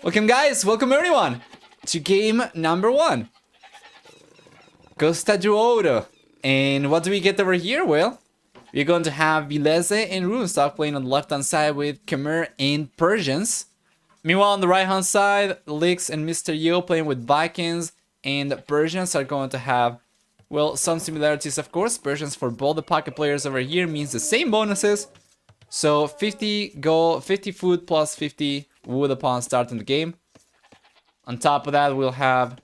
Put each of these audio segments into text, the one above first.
Welcome guys, welcome everyone to game number 1. Costa do Ouro. And what do we get over here? Well, we're going to have Vilese and Runestock playing on the left hand side with Khmer and Persians. Meanwhile on the right hand side, Lix and Mr. Yo playing with Vikings, and Persians are going to have, well, some similarities of course. Persians for both the pocket players over here means the same bonuses. So 50 gold, 50 food plus 50 wood upon starting the game. On top of that, we'll have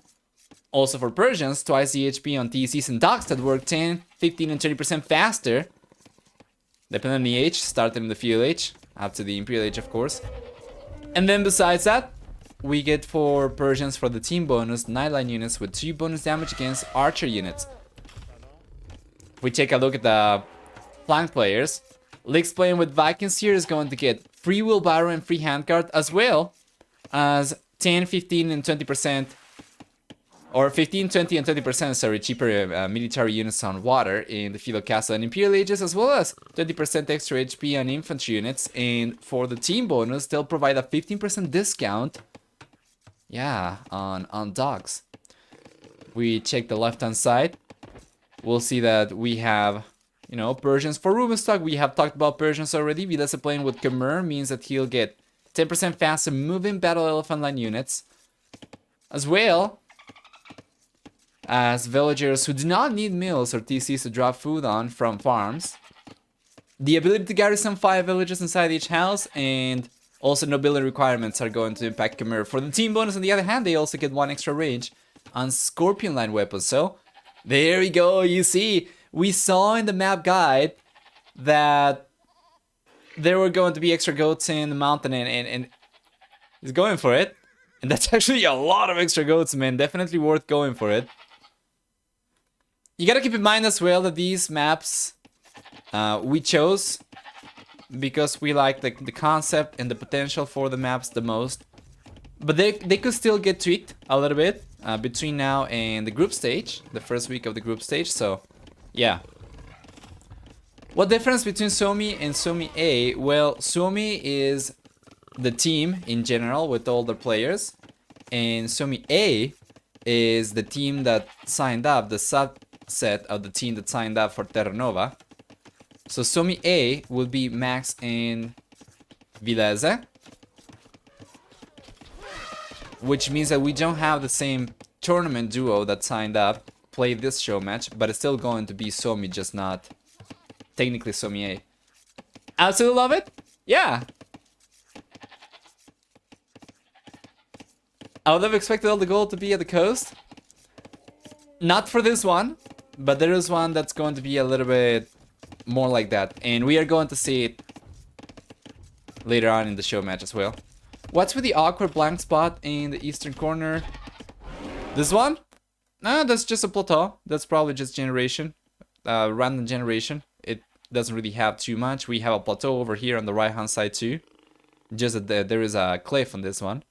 also for Persians twice the HP on TCs and docks that work 10, 15 and 30% faster, depending on the age, starting in the feudal age up to the imperial age of course. And then besides that, we get for Persians for the team bonus Nightline units with 2 bonus damage against archer units. If we take a look at the flank players, Lix playing with Vikings here is going to get free wheelbarrow and free handcart, as well as 10, 15 and 20%, or 15, 20 and 20%, sorry, cheaper military units on water in the feudal castle and imperial ages, as well as 20% extra HP on infantry units. And for the team bonus, they'll provide a 15% discount, yeah, on dogs. We check the left hand side, we'll see that we have, you know, Persians for Rubenstock. We have talked about Persians already. Vilese playing with Khmer means that he'll get 10% faster moving battle elephant line units, as well as villagers who do not need mills or TCs to drop food on from farms. The ability to garrison 5 villages inside each house, and also nobility requirements are going to impact Khmer. For the team bonus on the other hand, they also get 1 extra range on scorpion line weapons. So there we go, you see, we saw in the map guide that there were going to be extra goats in the mountain, and he's going for it. And that's actually a lot of extra goats, man. Definitely worth going for it. You gotta keep in mind as well that these maps we chose because we like the concept and the potential for the maps the most. But they could still get tweaked a little bit between now and the group stage, the first week of the group stage, so yeah. What difference between Suomi and Suomi A? Well, Suomi is the team in general with all the players, and Suomi A is the team that signed up, the subset of the team that signed up for Terra Nova. So Suomi A will be Max and Vilese, which means that we don't have the same tournament duo that signed up play this show match, but it's still going to be Suomi, just not technically Suomi A. Absolutely love it. Yeah. I would have expected all the gold to be at the coast. Not for this one, but there is one that's going to be a little bit more like that, and we are going to see it later on in the show match as well. What's with the awkward blank spot in the eastern corner? This one? No, that's just a plateau. That's probably just generation, random generation. It doesn't really have too much. We have a plateau over here on the right hand side too. Just that there is a cliff on this one.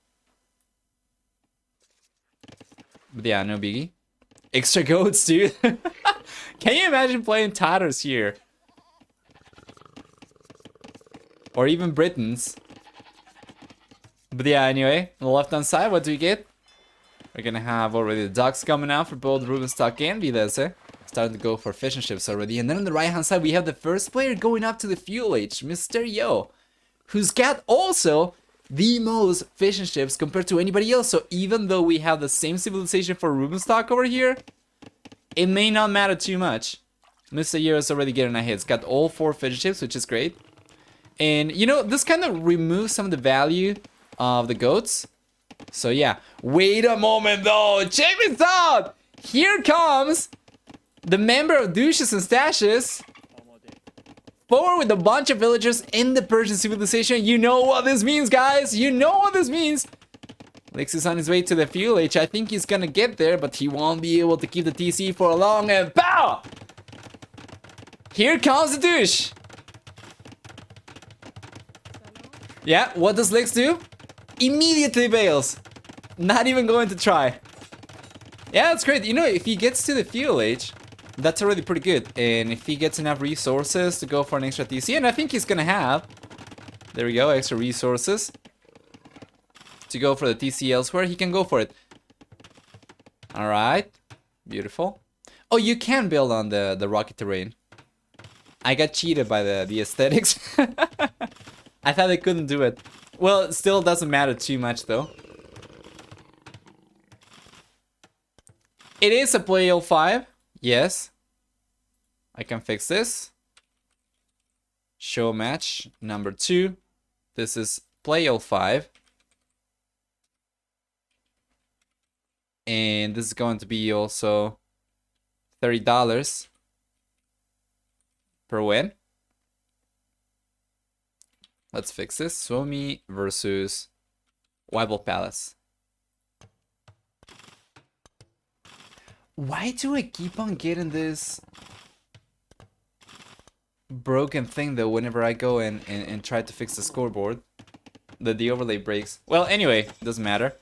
But yeah, no biggie. Extra goats, dude. Can you imagine playing Tatars here? Or even Britons. But yeah, anyway, on the left hand side, what do we get? We're gonna have already the docks coming out for both Rubenstock and Vilese. Starting to go for fishing ships already. And then on the right hand side, we have the first player going up to the fuel age, Mr. Yo, who's got also the most fishing ships compared to anybody else. So even though we have the same civilization for Rubenstock over here, it may not matter too much. Mr. Yo is already getting ahead. It's got all 4 fishing ships, which is great. And you know, this kind of removes some of the value of the goats. So yeah, wait a moment though, check this out! Here comes the member of Douches and Stashes, forward with a bunch of villagers in the Persian civilization. You know what this means, guys, you know what this means! Lix is on his way to the fuel age. I think he's gonna get there, but he won't be able to keep the TC for long, and pow! Here comes the douche! Yeah, what does Lix do? Immediately bails. Not even going to try. Yeah, that's great. You know, if he gets to the fuel age, that's already pretty good. And if he gets enough resources to go for an extra TC, and I think he's gonna have. There we go, extra resources to go for the TC elsewhere, he can go for it. Alright. Beautiful. Oh, you can build on the rocky terrain. I got cheated by the aesthetics. I thought I couldn't do it. Well, it still doesn't matter too much though. It is a play 05. Yes. I can fix this. Showmatch number 2. This is play 05. And this is going to be also $30 per win. Let's fix this. Suomi versus Weibel Palace. Why do I keep on getting this broken thing though whenever I go and try to fix the scoreboard? The overlay breaks. Well, anyway, doesn't matter.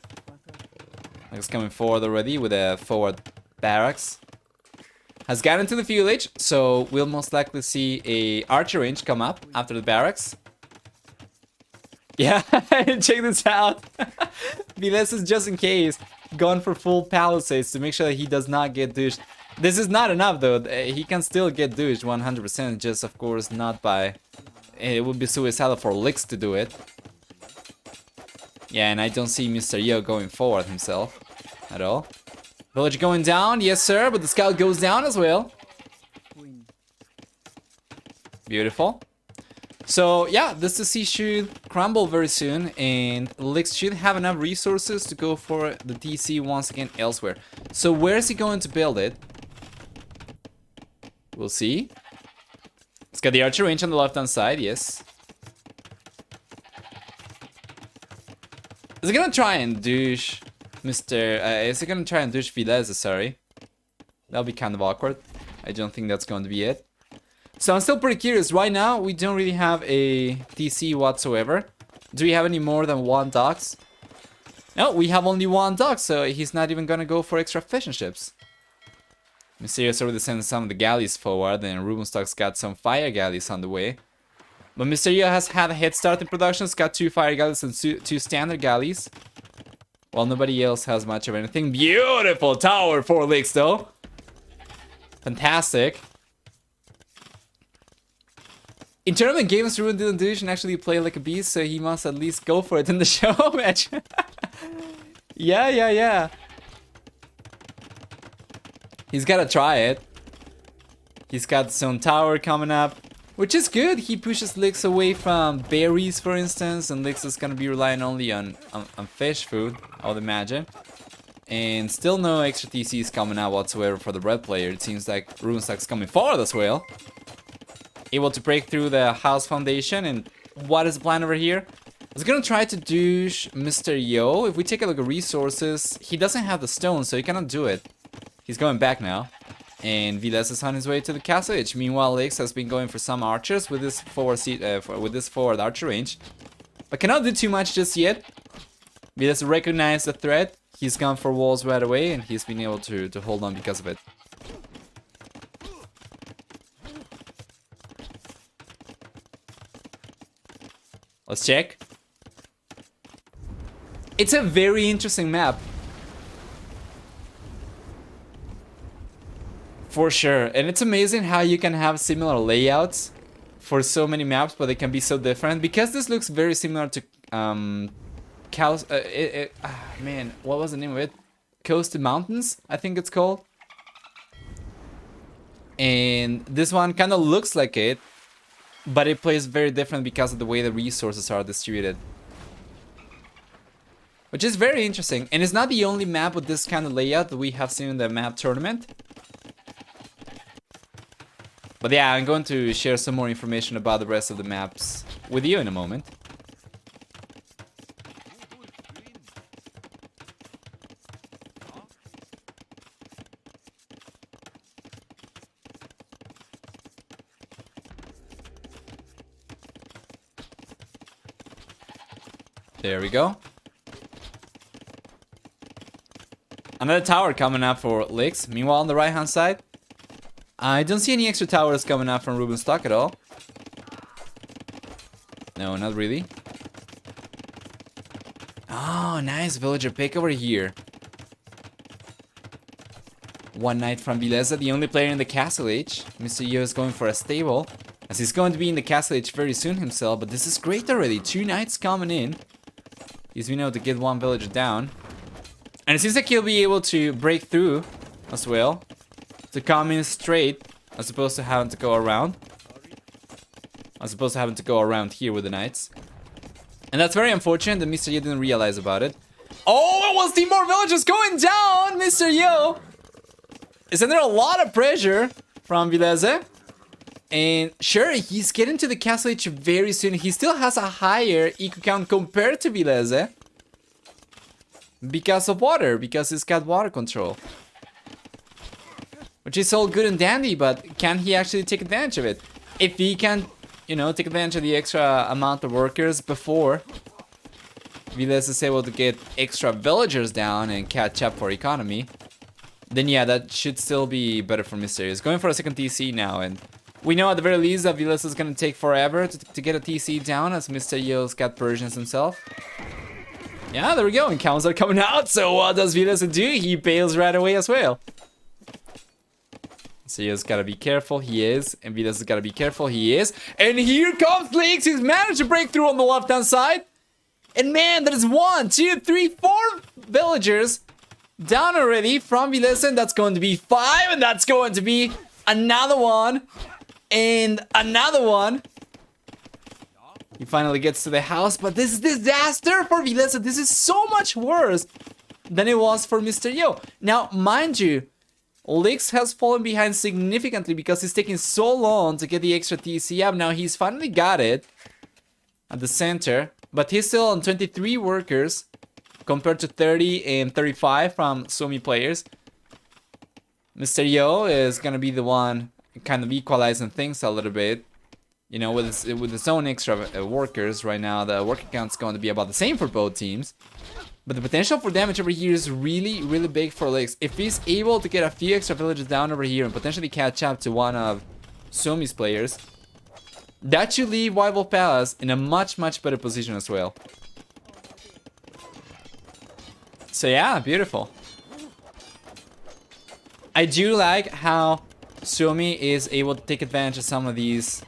It's coming forward already with a forward barracks. Has gotten to the village, so we'll most likely see a archer range come up after the barracks. Yeah, check this out. Viles is just in case gone for full palisades to make sure that he does not get douched. This is not enough though. He can still get douched 100%, just of course not by... It would be suicidal for Lix to do it. Yeah, and I don't see Mr. Yo going forward himself at all. Village going down, yes sir, but the scout goes down as well. Beautiful. So yeah, this TC should crumble very soon, and Lix should have enough resources to go for the TC once again elsewhere. So where is he going to build it? We'll see. It's got the archer range on the left hand side, yes. Is he gonna try and douche is he gonna try and douche Vileza, sorry? That'll be kind of awkward. I don't think that's going to be it. So I'm still pretty curious. Right now, we don't really have a TC whatsoever. Do we have any more than 1 docks? No, we have only 1 dock, so he's not even gonna go for extra fishing ships. Mysterious already sent some of the galleys forward, and Rubenstock's got some fire galleys on the way. But Mysterio has had a head start in production. It's got 2 fire galleys and 2 standard galleys. While nobody else has much of anything. Beautiful tower for Lix though. Fantastic. In tournament games, Ruben didn't douche and actually play like a beast, so he must at least go for it in the show match. Yeah. He's gotta try it. He's got his own tower coming up, which is good. He pushes Lix away from berries, for instance, and Lix is gonna be relying only on fish food, I would imagine. And still no extra TCs coming out whatsoever for the red player. It seems like Rubenstock's coming forward as well. Able to break through the house foundation, and what is the plan over here? I was gonna try to douche Mr. Yo. If we take a look at resources, he doesn't have the stone, so he cannot do it. He's going back now. And Viles is on his way to the castle edge. Meanwhile, Lix has been going for some archers with this forward archer range, but cannot do too much just yet. Viles recognized the threat. He's gone for walls right away, and he's been able to hold on because of it. Let's check. It's a very interesting map. For sure. And it's amazing how you can have similar layouts for so many maps, but they can be so different. Because this looks very similar to man, what was the name of it? Coasted Mountains, I think it's called. And this one kind of looks like it, but it plays very different because of the way the resources are distributed. Which is very interesting. And it's not the only map with this kind of layout that we have seen in the map tournament. But yeah, I'm going to share some more information about the rest of the maps with you in a moment. There we go. Another tower coming up for Lix. Meanwhile, on the right hand side, I don't see any extra towers coming up from Rubenstock at all. No, not really. Oh, nice villager pick over here. One knight from Vileza, the only player in the Castle Age. Mr. Yo is going for a stable, as he's going to be in the Castle Age very soon himself, but this is great already. 2 knights coming in. He's been able to get 1 villager down. And it seems like he'll be able to break through as well, to come in straight, as opposed to having to go around. As opposed to having to go around here with the knights. And that's very unfortunate that Mr. Yo didn't realize about it. Oh, it was the more villagers going down, Mr. Yo! Is under a lot of pressure from Vileze. And sure, he's getting to the Castle Age very soon. He still has a higher eco count compared to Vileze. Because of water, because he's got water control. Which is all good and dandy, but can he actually take advantage of it? If he can, you know, take advantage of the extra amount of workers before Vileze is able to get extra villagers down and catch up for economy, then yeah, that should still be better for Mr. Yo. He's going for a second TC now, and we know at the very least that Vileze is going to take forever to get a TC down, as Mr. Yo's got Persians himself. Yeah, there we go, and counts are coming out, so what does Vileze do? He bails right away as well. So he's gotta be careful, he is, and Vileze's gotta be careful, he is. And here comes Leaks, he's managed to break through on the left-hand side. And man, there's 1, 2, 3, 4 villagers down already from Vileze, and that's going to be 5, and that's going to be another one, and another one. He finally gets to the house, but this is disaster for Vileze. This is so much worse than it was for Mr. Yo. Now, mind you, Lix has fallen behind significantly because he's taking so long to get the extra TC up. Now, he's finally got it at the center, but he's still on 23 workers compared to 30 and 35 from Suomi players. Mr. Yo is going to be the one kind of equalizing things a little bit. You know, with his own extra workers right now, the worker count's going to be about the same for both teams. But the potential for damage over here is really, really big for Lix. If he's able to get a few extra villages down over here and potentially catch up to one of Suomi's players, that should leave White Wolf Palace in a much, much better position as well. So yeah, beautiful. I do like how Suomi is able to take advantage of some of these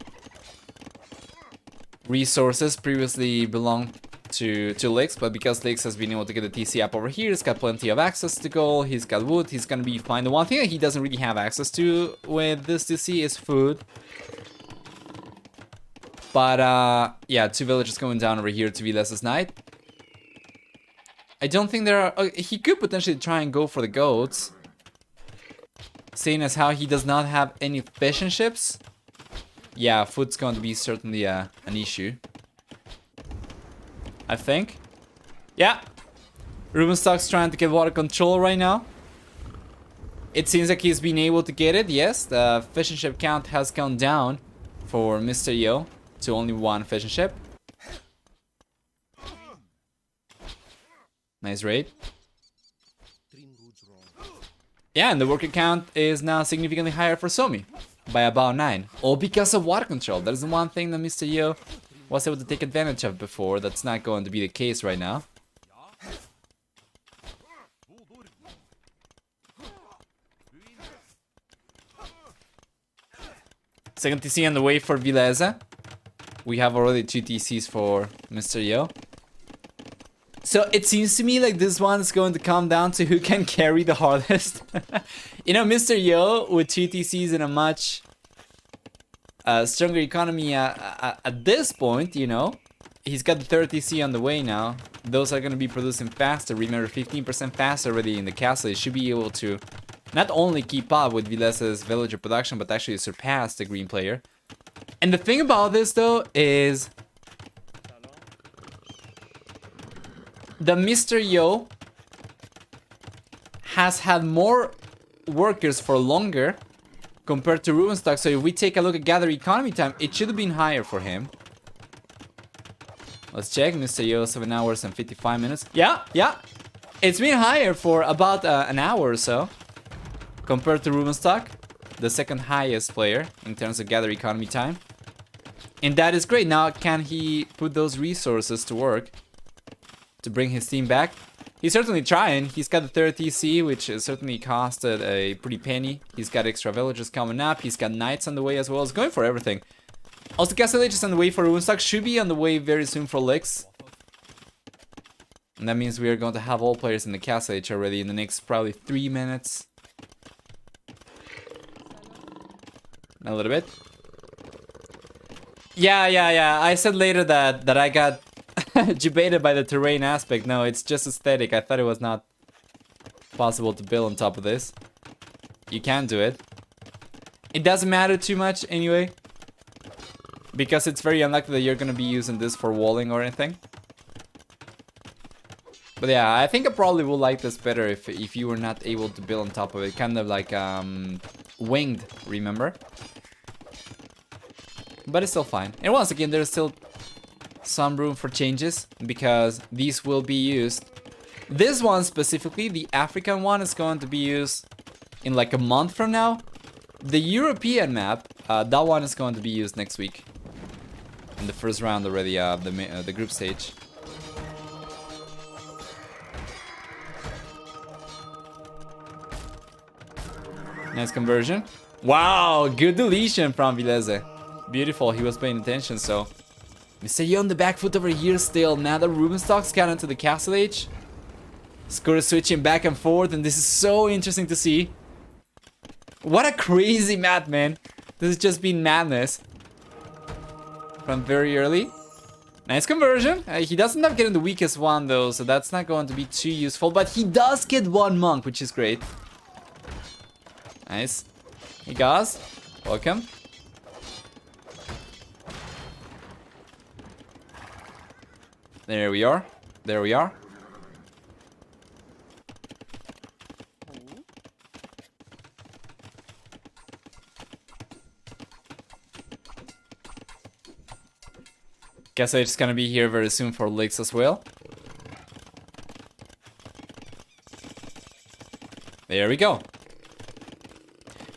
resources previously belonged to Lix, but because Lix has been able to get the TC up over here, he's got plenty of access to gold, he's got wood, he's gonna be fine. The one thing that he doesn't really have access to with this TC is food. But yeah, 2 villagers going down over here to Vileze's knight. I don't think there are... he could potentially try and go for the goats, seeing as how he does not have any fishing ships. Yeah, food's going to be certainly an issue, I think. Yeah, Rubenstock's trying to get water control right now. It seems like he's been able to get it. Yes, the fishing ship count has gone down for Mr. Yo to only 1 fishing ship. Nice raid. Yeah, and the worker count is now significantly higher for Suomi by about 9. All because of water control. That is the one thing that Mr. Yo was able to take advantage of before. That's not going to be the case right now. Second TC on the way for Vileze. We have already 2 TCs for Mr. Yo. So it seems to me like this one is going to come down to who can carry the hardest. You know, Mr. Yo with 2 TCs in a much stronger economy at this point, you know. He's got the 3rd TC on the way now. Those are going to be producing faster. Remember, 15% faster already in the castle. It should be able to not only keep up with Vileze's villager production, but actually surpass the green player. And the thing about this, though, is the Mr. Yo has had more workers for longer compared to Rubenstock. So if we take a look at gather economy time, it should have been higher for him. Let's check. Mr. Yo, 7 hours and 55 minutes. Yeah. It's been higher for about an hour or so compared to Rubenstock, the 2nd highest player in terms of gather economy time. And that is great. Now, can he put those resources to work to bring his team back. He's certainly trying. He's got the third TC, which has certainly costed a pretty penny. He's got extra villagers coming up. He's got knights on the way as well. He's going for everything. Also, Castle Age is on the way for Runestock. Should be on the way very soon for Licks. And that means we are going to have all players in the Castle Age already in the next probably 3 minutes. A little bit. Yeah. I said later that I got debated by the terrain aspect. No, it's just aesthetic. I thought it was not possible to build on top of this. You can do it. It doesn't matter too much anyway, because it's very unlikely that you're gonna be using this for walling or anything. But yeah, I think I probably would like this better if you were not able to build on top of it. Kind of like winged, remember? But it's still fine. And once again, there's still some room for changes, because these will be used. This one specifically, the African one, is going to be used in like a month from now. The European map, that one is going to be used next week. In the first round already of the group stage. Nice conversion. Wow, good deletion from Vileze. Beautiful, he was paying attention, so. Mr. Yo on the back foot over here still. Now that Rubenstock's got into the Castle Age. Score is switching back and forth, and this is so interesting to see. What a crazy map, man. This has just been madness. From very early. Nice conversion. He does end up getting the weakest one though, so that's not going to be too useful. But he does get one monk, which is great. Nice. Hey guys, welcome. There we are. There we are. Guess it's gonna be here very soon for Licks as well. There we go.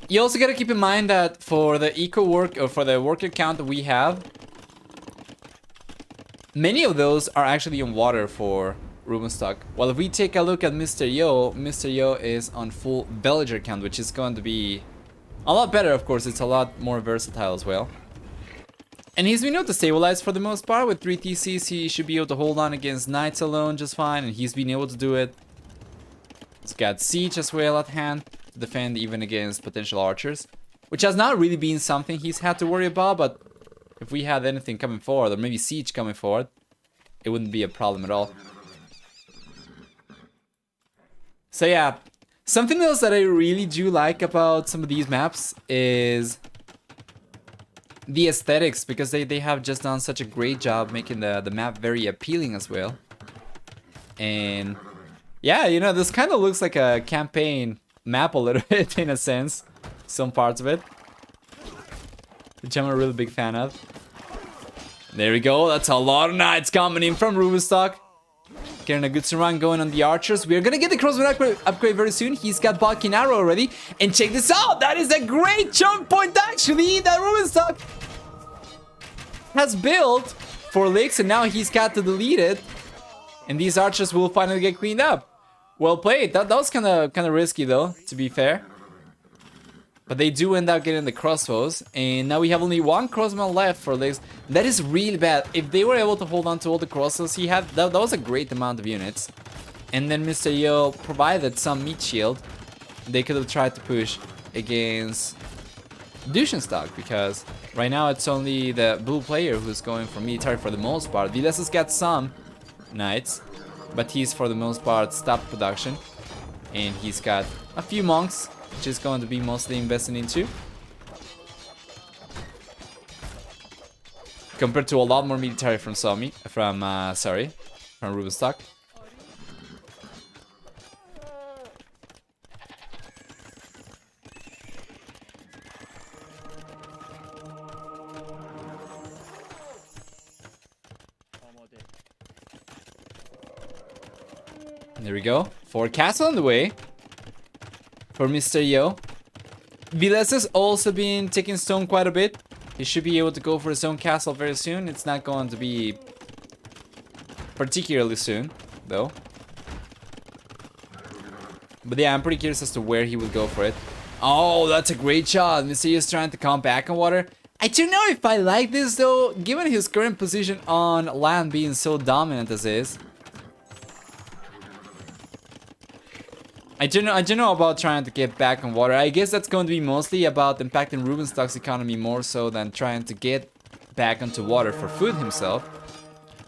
You also gotta keep in mind that for the eco work, or for the worker count that we have, many of those are actually on water for Rubenstock. Well, if we take a look at Mr. Yo is on full villager count, which is going to be a lot better, of course. It's a lot more versatile as well. And he's been able to stabilize for the most part. With 3 TCs, he should be able to hold on against knights alone just fine, and he's been able to do it. He's got siege as well at hand to defend even against potential archers, which has not really been something he's had to worry about, but if we had anything coming forward, or maybe siege coming forward, it wouldn't be a problem at all. So yeah, something else that I really do like about some of these maps is the aesthetics, because they have just done such a great job making the map very appealing as well. And yeah, you know, this kind of looks like a campaign map a little bit in a sense, some parts of it, which I'm a really big fan of. There we go, that's a lot of knights coming in from Rubenstock. Getting a good surround going on the archers. We are gonna get the crossbow upgrade very soon. He's got Balking Arrow already. And check this out, that is a great choke point actually that Rubenstock has built for Licks, and now he's got to delete it. And these archers will finally get cleaned up. Well played. That was kind of risky though, to be fair. But they do end up getting the crossbows, and now we have only one crossbow left for Licks. That is really bad. If they were able to hold on to all the crossbows he had, that was a great amount of units. And then Mr. Yo provided some meat shield. They could have tried to push against Duschenstock, because right now it's only the blue player who's going for military for the most part. Viles has got some knights, but he's for the most part stopped production. And he's got a few monks, which is going to be mostly invested into, compared to a lot more military from Rubenstock. There we go. 4 castle on the way for Mr. Yo. Viles has also been taking stone quite a bit. He should be able to go for his own castle very soon. It's not going to be particularly soon, though. But yeah, I'm pretty curious as to where he would go for it. Oh, that's a great shot. Mysterio's trying to come back on water. I don't know if I like this though, given his current position on land being so dominant as is. I don't know about trying to get back on water. I guess that's going to be mostly about impacting Rubenstock's economy more so than trying to get back onto water for food himself.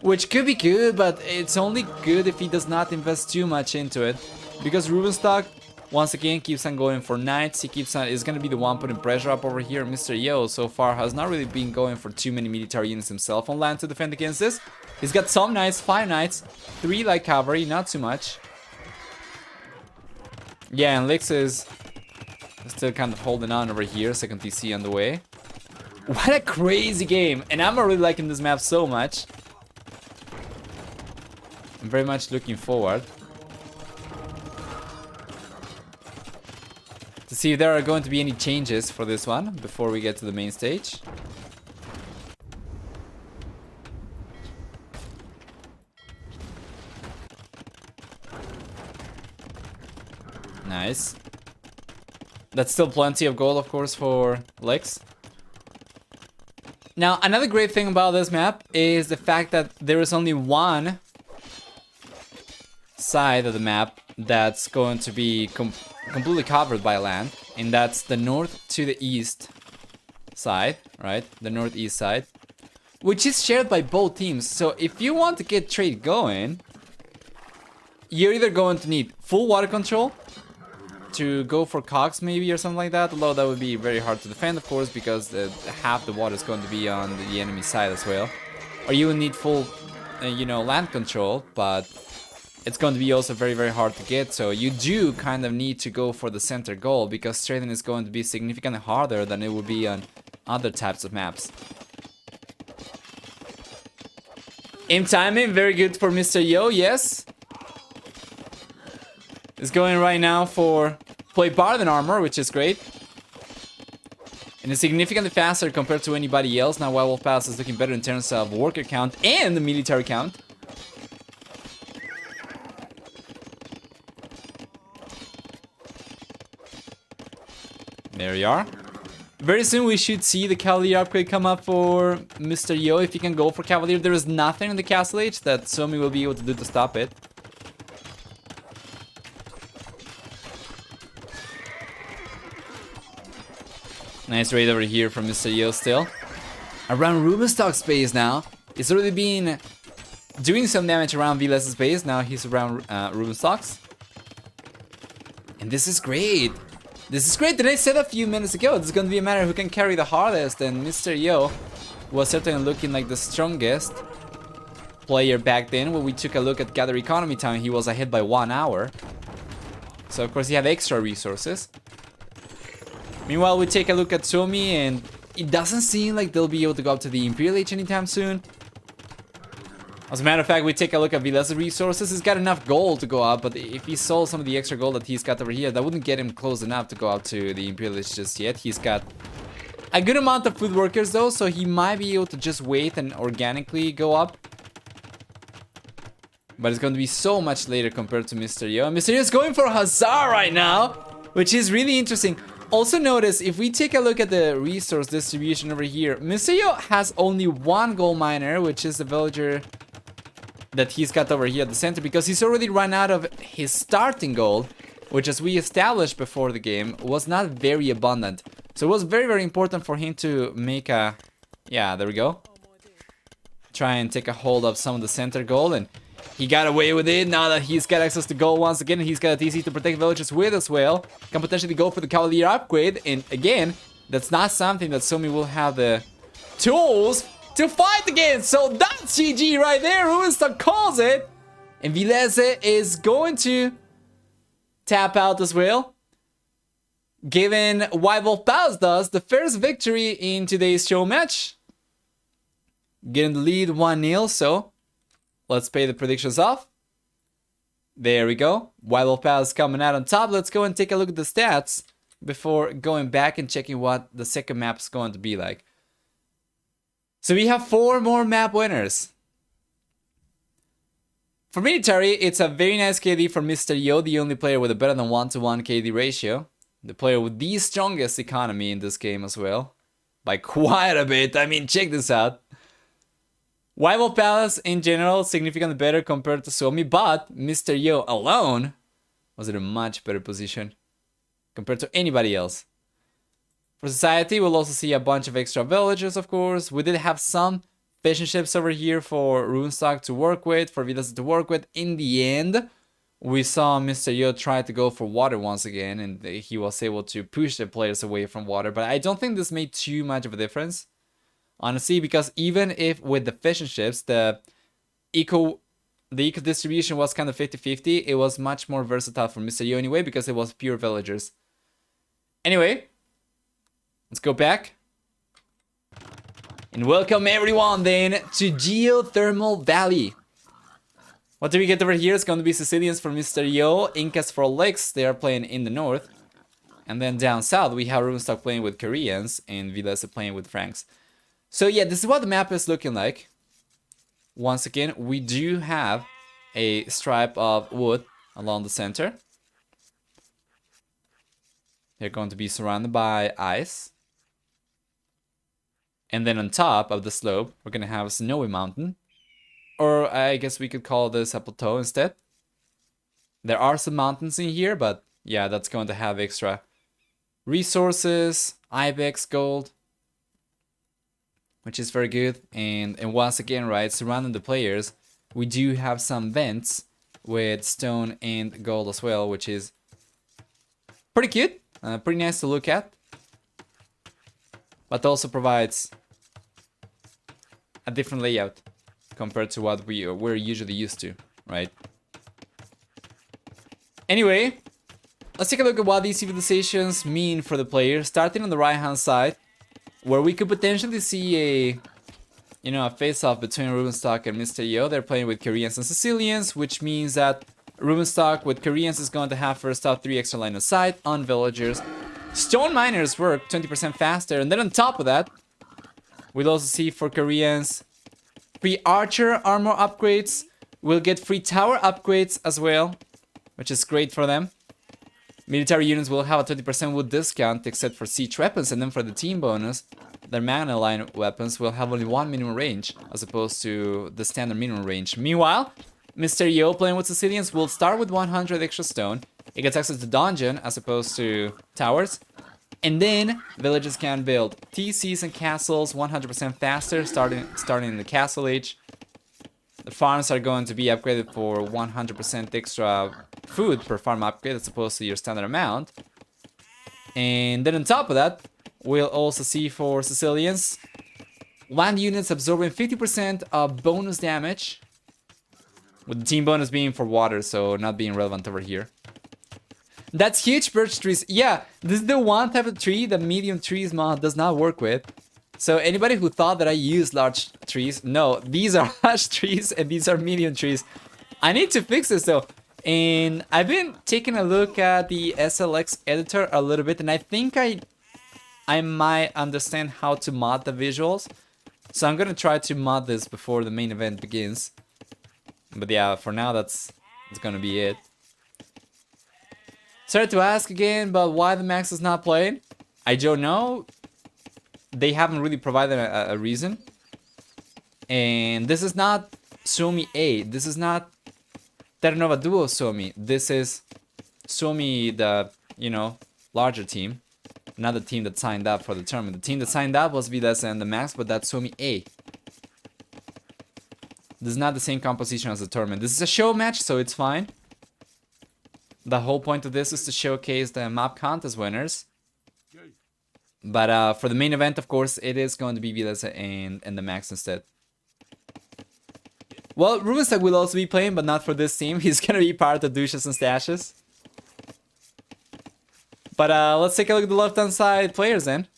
Which could be good, but it's only good if he does not invest too much into it. Because Rubenstock, once again, keeps on going for knights. He keeps on, is going to be the one putting pressure up over here. Mr. Yo, so far, has not really been going for too many military units himself on land to defend against this. He's got some knights, 5 knights, 3 light cavalry, not too much. Yeah, and Lix is still kind of holding on over here. Second TC on the way. What a crazy game. And I'm really liking this map so much. I'm very much looking forward to see if there are going to be any changes for this one before we get to the main stage. Nice. That's still plenty of gold, of course, for Lex. Now, another great thing about this map is the fact that there is only one side of the map that's going to be completely covered by land, and that's the north to the east side, right? The northeast side, which is shared by both teams. So if you want to get trade going, you're either going to need full water control to go for cogs maybe or something like that, although that would be very hard to defend, of course, because half the water is going to be on the enemy side as well. Or you will need full, you know, land control, but it's going to be also very, very hard to get. So you do kind of need to go for the center goal, because trading is going to be significantly harder than it would be on other types of maps. Aim timing, very good for Mr. Yo, yes. Is going right now for play Barden armor, which is great. And it's significantly faster compared to anybody else. Now Wild Wolf Pass is looking better in terms of worker count and the military count. There we are. Very soon we should see the Cavalier upgrade come up for Mr. Yo. If he can go for Cavalier, there is nothing in the Castle Age that Suomi will be able to do to stop it. Nice raid over here from Mr. Yo still. Around Rubenstock's base now. He's already been doing some damage around Viles' base. Now he's around Rubenstock's. And this is great. This is great that I said a few minutes ago. It's going to be a matter of who can carry the hardest. And Mr. Yo was certainly looking like the strongest player back then. When we took a look at Gather Economy time, he was ahead by 1 hour. So of course he had extra resources. Meanwhile, we take a look at Suomi, and it doesn't seem like they'll be able to go up to the Imperial Age anytime soon. As a matter of fact, we take a look at Viles' resources. He's got enough gold to go up, but if he sold some of the extra gold that he's got over here, that wouldn't get him close enough to go up to the Imperial Age just yet. He's got a good amount of food workers though, so he might be able to just wait and organically go up. But it's going to be so much later compared to Mr. Yo. And Mr. Yo is going for Hussar right now, which is really interesting. Also notice, if we take a look at the resource distribution over here, Mr. Yo has only 1 gold miner, which is the villager that he's got over here at the center, because he's already run out of his starting gold, which, as we established before the game, was not very abundant. So it was very, very important for him to make a... Yeah, there we go. Try and take a hold of some of the center gold, and he got away with it. Now that he's got access to gold once again, he's got a TC to protect villagers with as well. Can potentially go for the Cavalier upgrade. And again, that's not something that Suomi will have the tools to fight against. So that's GG right there. Rubenstock calls it. And Viles is going to tap out as well, giving Wild Wolf Pass does the first victory in today's show match. Getting the lead 1-0, so let's pay the predictions off. There we go. Wild Wolf Pass coming out on top. Let's go and take a look at the stats before going back and checking what the second map is going to be like. So we have 4 more map winners. For military, it's a very nice KD for Mr. Yo, the only player with a better than 1-to-1 KD ratio. The player with the strongest economy in this game as well. By quite a bit. I mean, check this out. Rival Palace in general, significantly better compared to Suomi, but Mr. Yo alone was in a much better position compared to anybody else. For society, we'll also see a bunch of extra villagers, of course. We did have some fishing ships over here for Runestock to work with, for villas to work with. In the end, we saw Mr. Yo try to go for water once again, and he was able to push the players away from water. But I don't think this made too much of a difference, honestly, because even if with the fishing ships, the eco distribution was kind of 50-50, it was much more versatile for Mr. Yo anyway, because it was pure villagers. Anyway, let's go back. And welcome everyone then to Geothermal Valley. What do we get over here? It's going to be Sicilians for Mr. Yo, Incas for Lex, they are playing in the north. And then down south we have Runestock playing with Koreans and Villas playing with Franks. So yeah, this is what the map is looking like. Once again, we do have a stripe of wood along the center. They're going to be surrounded by ice. And then on top of the slope, we're going to have a snowy mountain. Or I guess we could call this a plateau instead. There are some mountains in here, but yeah, that's going to have extra resources, ibex, gold, which is very good. And once again, right, surrounding the players, we do have some vents with stone and gold as well, which is pretty cute, pretty nice to look at. But also provides a different layout compared to what we're usually used to, right? Anyway, let's take a look at what these civilizations mean for the player. Starting on the right-hand side, where we could potentially see a face-off between Runestock and Mr. Yo. They're playing with Koreans and Sicilians, which means that Runestock with Koreans is going to have first off 3 extra line of sight on villagers. Stone miners work 20% faster, and then on top of that, we'll also see for Koreans free archer armor upgrades. We'll get free tower upgrades as well, which is great for them. Military units will have a 20% wood discount except for siege weapons, and then for the team bonus, their Magna line weapons will have only 1 minimum range as opposed to the standard minimum range. Meanwhile, Mr. Yo playing with Sicilians will start with 100 extra stone. It gets access to dungeon as opposed to towers. And then villages can build TCs and castles 100% faster, starting in the castle age. The farms are going to be upgraded for 100% extra food per farm upgrade as opposed to your standard amount. And then on top of that, we'll also see for Sicilians, land units absorbing 50% of bonus damage, with the team bonus being for water, so not being relevant over here. That's huge. Birch trees. Yeah, this is the one type of tree that medium trees mod does not work with. So anybody who thought that I use large trees, no, these are large trees and these are medium trees. I need to fix this though. And I've been taking a look at the SLX editor a little bit, and I think I might understand how to mod the visuals. So I'm gonna try to mod this before the main event begins. But yeah, for now that's gonna be it. Sorry to ask again, but why the Max is not playing? I don't know. They haven't really provided a reason. And this is not Suomi A. This is not Terra Nova Duos Suomi. This is Suomi, the, larger team. Not the team that signed up for the tournament. The team that signed up was Vidas and the Max, but that's Suomi A. This is not the same composition as the tournament. This is a show match, so it's fine. The whole point of this is to showcase the map contest winners. But for the main event, of course, it is going to be Vidas and the Max instead. Well, Rubenstock will also be playing, but not for this team. He's going to be part of Douches and Stashes. But let's take a look at the left-hand side players then.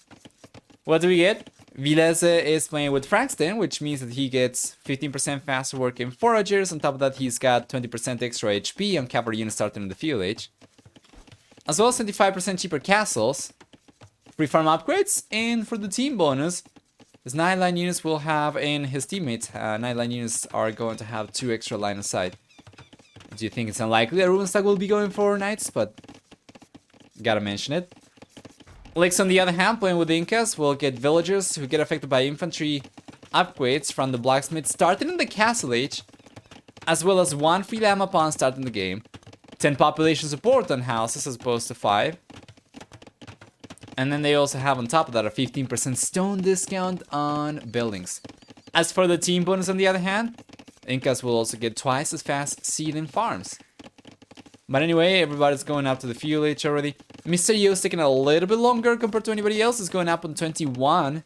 What do we get? Vilese is playing with Frankston, which means that he gets 15% faster working foragers. On top of that, he's got 20% extra HP on cavalry units starting in the field age. As well as 25% cheaper castles, free farm upgrades, and for the team bonus, his 9-line units will have, and his teammates, 9-line units are going to have 2 extra line of sight. Do you think it's unlikely that Rubenstock will be going for Knights? But gotta mention it. Licks, on the other hand, playing with Incas, will get villagers who get affected by infantry upgrades from the blacksmith starting in the castle age, as well as 1 free lamb upon starting the game, 10 population support on houses as opposed to 5. And then they also have on top of that a 15% stone discount on buildings. As for the team bonus, on the other hand, Incas will also get twice as fast seeding farms. But anyway, everybody's going up to the fuel age already. Mr. Yo's taking a little bit longer compared to anybody else. He's going up on 21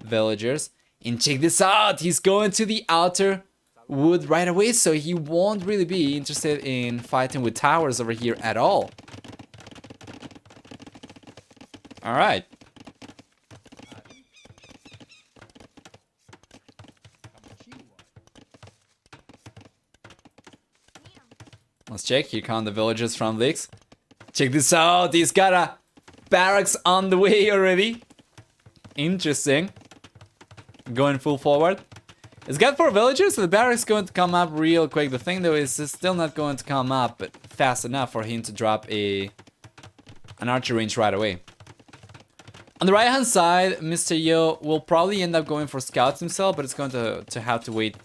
villagers. And check this out, he's going to the outer wood right away, so he won't really be interested in fighting with towers over here at all. Alright. Let's check. Here come the villagers from Lix. Check this out. He's got a barracks on the way already. Interesting. Going full forward. It's got 4 villagers, so the barracks is going to come up real quick. The thing though is it's still not going to come up fast enough for him to drop an archer range right away. On the right hand side, Mr. Yo will probably end up going for scouts himself, but it's going to have to wait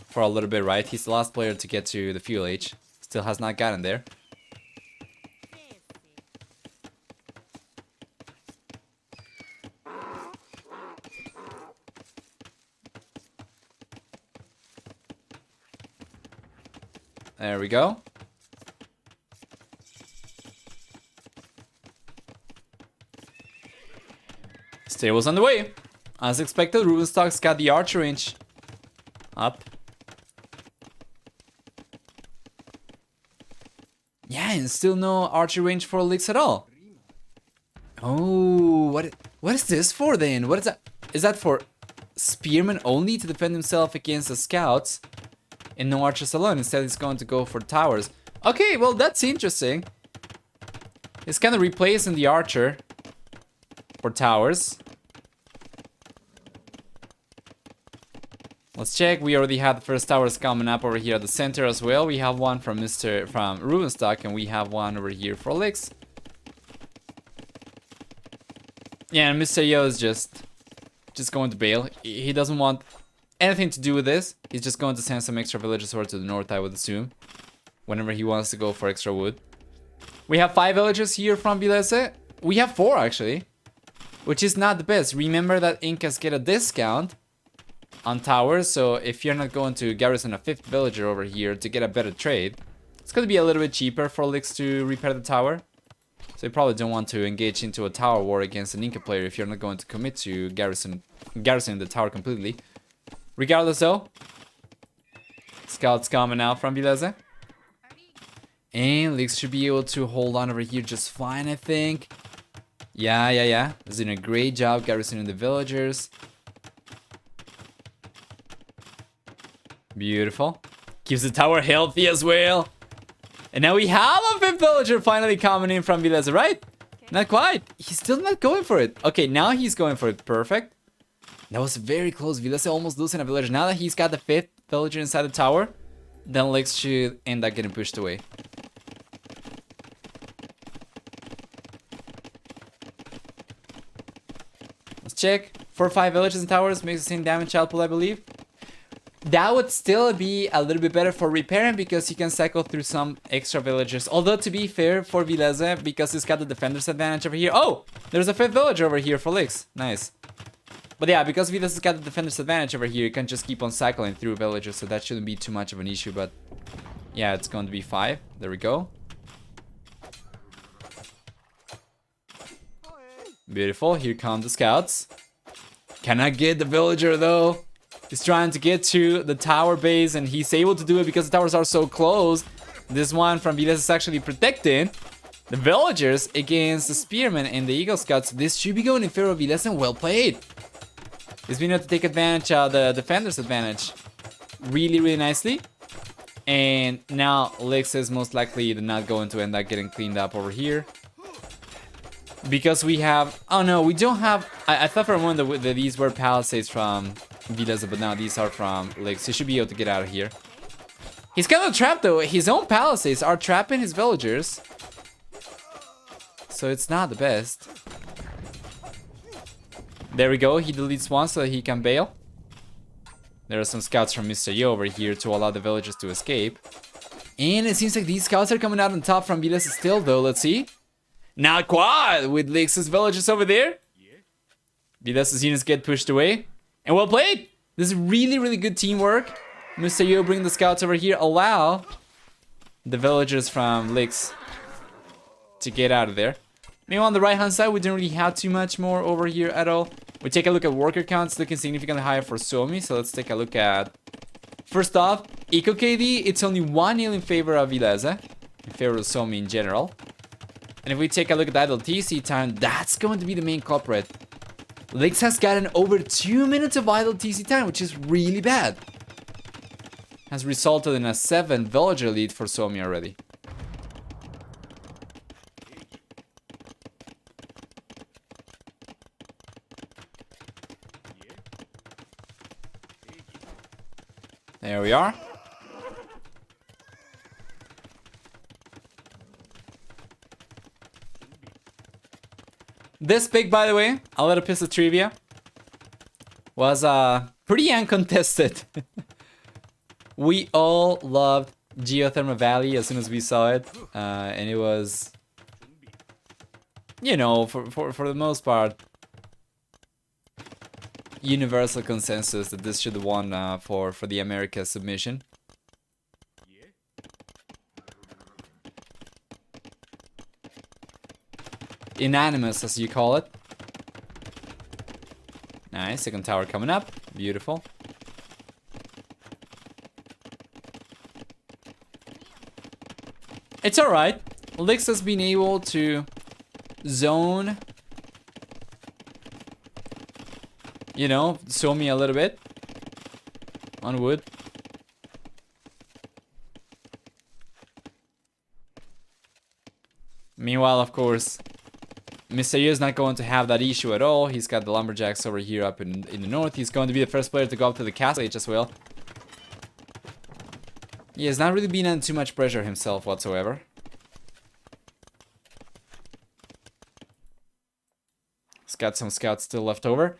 for a little bit, right? He's the last player to get to the fuel age. Still has not gotten there. There we go. Stable's on the way. As expected, Rubenstock's got the archer range up. Yeah, and still no archer range for Lix at all. Oh, what is this for then? What is that? Is that for spearmen only to defend himself against the scouts? And no archers alone. Instead, he's going to go for towers. Okay, well, that's interesting. It's kind of replacing the archer for towers. Let's check. We already have the first towers coming up over here at the center as well. We have one from Rubenstock, and we have one over here for Lix. Yeah, and Mr. Yo is just going to bail. He doesn't want anything to do with this. He's just going to send some extra villagers over to the north, I would assume, whenever he wants to go for extra wood. We have 5 villagers here from Vilese. We have 4 actually, which is not the best. Remember that Incas get a discount on towers, so if you're not going to garrison a 5th villager over here to get a better trade, it's going to be a little bit cheaper for Lix to repair the tower. So you probably don't want to engage into a tower war against an Inca player if you're not going to commit to garrisoning the tower completely. Regardless though, scouts coming out from Vilese. And Lix should be able to hold on over here just fine, I think. Yeah. He's doing a great job garrisoning the villagers. Beautiful. Keeps the tower healthy as well. And now we have a 5th villager finally coming in from Vilese, right? Not quite. He's still not going for it. Okay, now he's going for it. Perfect. That was very close. Vilese almost losing a villager. Now that he's got the 5th villager inside the tower, then Lix should end up getting pushed away. Let's check. 4 or 5 villages and towers makes the same damage output, I believe. That would still be a little bit better for repairing because he can cycle through some extra villagers. Although, to be fair, for Vilese, because he's got the defender's advantage over here. Oh, there's a 5th villager over here for Lix. Nice. But yeah, because Vilese's got the defender's advantage over here, you can just keep on cycling through villagers, so that shouldn't be too much of an issue. But yeah, it's going to be 5. There we go. Beautiful. Here come the scouts. Cannot get the villager though. He's trying to get to the tower base, and he's able to do it because the towers are so close. This one from Vilese is actually protecting the villagers against the spearmen and the eagle scouts. This should be going in favor of Vilese, and well played. He's been able to take advantage of the defender's advantage really nicely. And now Lix is most likely not going to end up getting cleaned up over here. Because we have... Oh no, we don't have... I thought for a moment that these were palisades from Vilese, but now these are from Lix. He should be able to get out of here. He's kind of trapped though. His own palisades are trapping his villagers. So it's not the best. There we go. He deletes one so that he can bail. There are some scouts from Mr. Yo over here to allow the villagers to escape. And it seems like these scouts are coming out on top from Viles still though. Let's see. Not quite with Lix's villagers over there. Viles' units get pushed away. And well played. This is really, really good teamwork. Mr. Yo bring the scouts over here. Allow the villagers from Lix to get out of there. Meanwhile, on the right-hand side, we don't really have too much more over here at all. We take a look at worker counts, looking significantly higher for Suomi. So let's take a look at... First off, Eco KD, it's only 1-0 in favor of Viles, in favor of Suomi in general. And if we take a look at the idle TC time, that's going to be the main culprit. Lix has gotten over 2 minutes of idle TC time, which is really bad. Has resulted in a 7 villager lead for Suomi already. There we are. This pick, by the way, a little piece of trivia, was pretty uncontested. We all loved Geothermal Valley as soon as we saw it, and it was, you know, for the most part, universal consensus that this should have won for the America submission. Unanimous, as you call it. Nice, second tower coming up. Beautiful. It's alright. Lix has been able to zone, you know, Suomi a little bit on wood. Meanwhile, of course, Mr. Yo is not going to have that issue at all. He's got the lumberjacks over here up in the north. He's going to be the first player to go up to the castle age as well. He has not really been under too much pressure himself whatsoever. He's got some scouts still left over.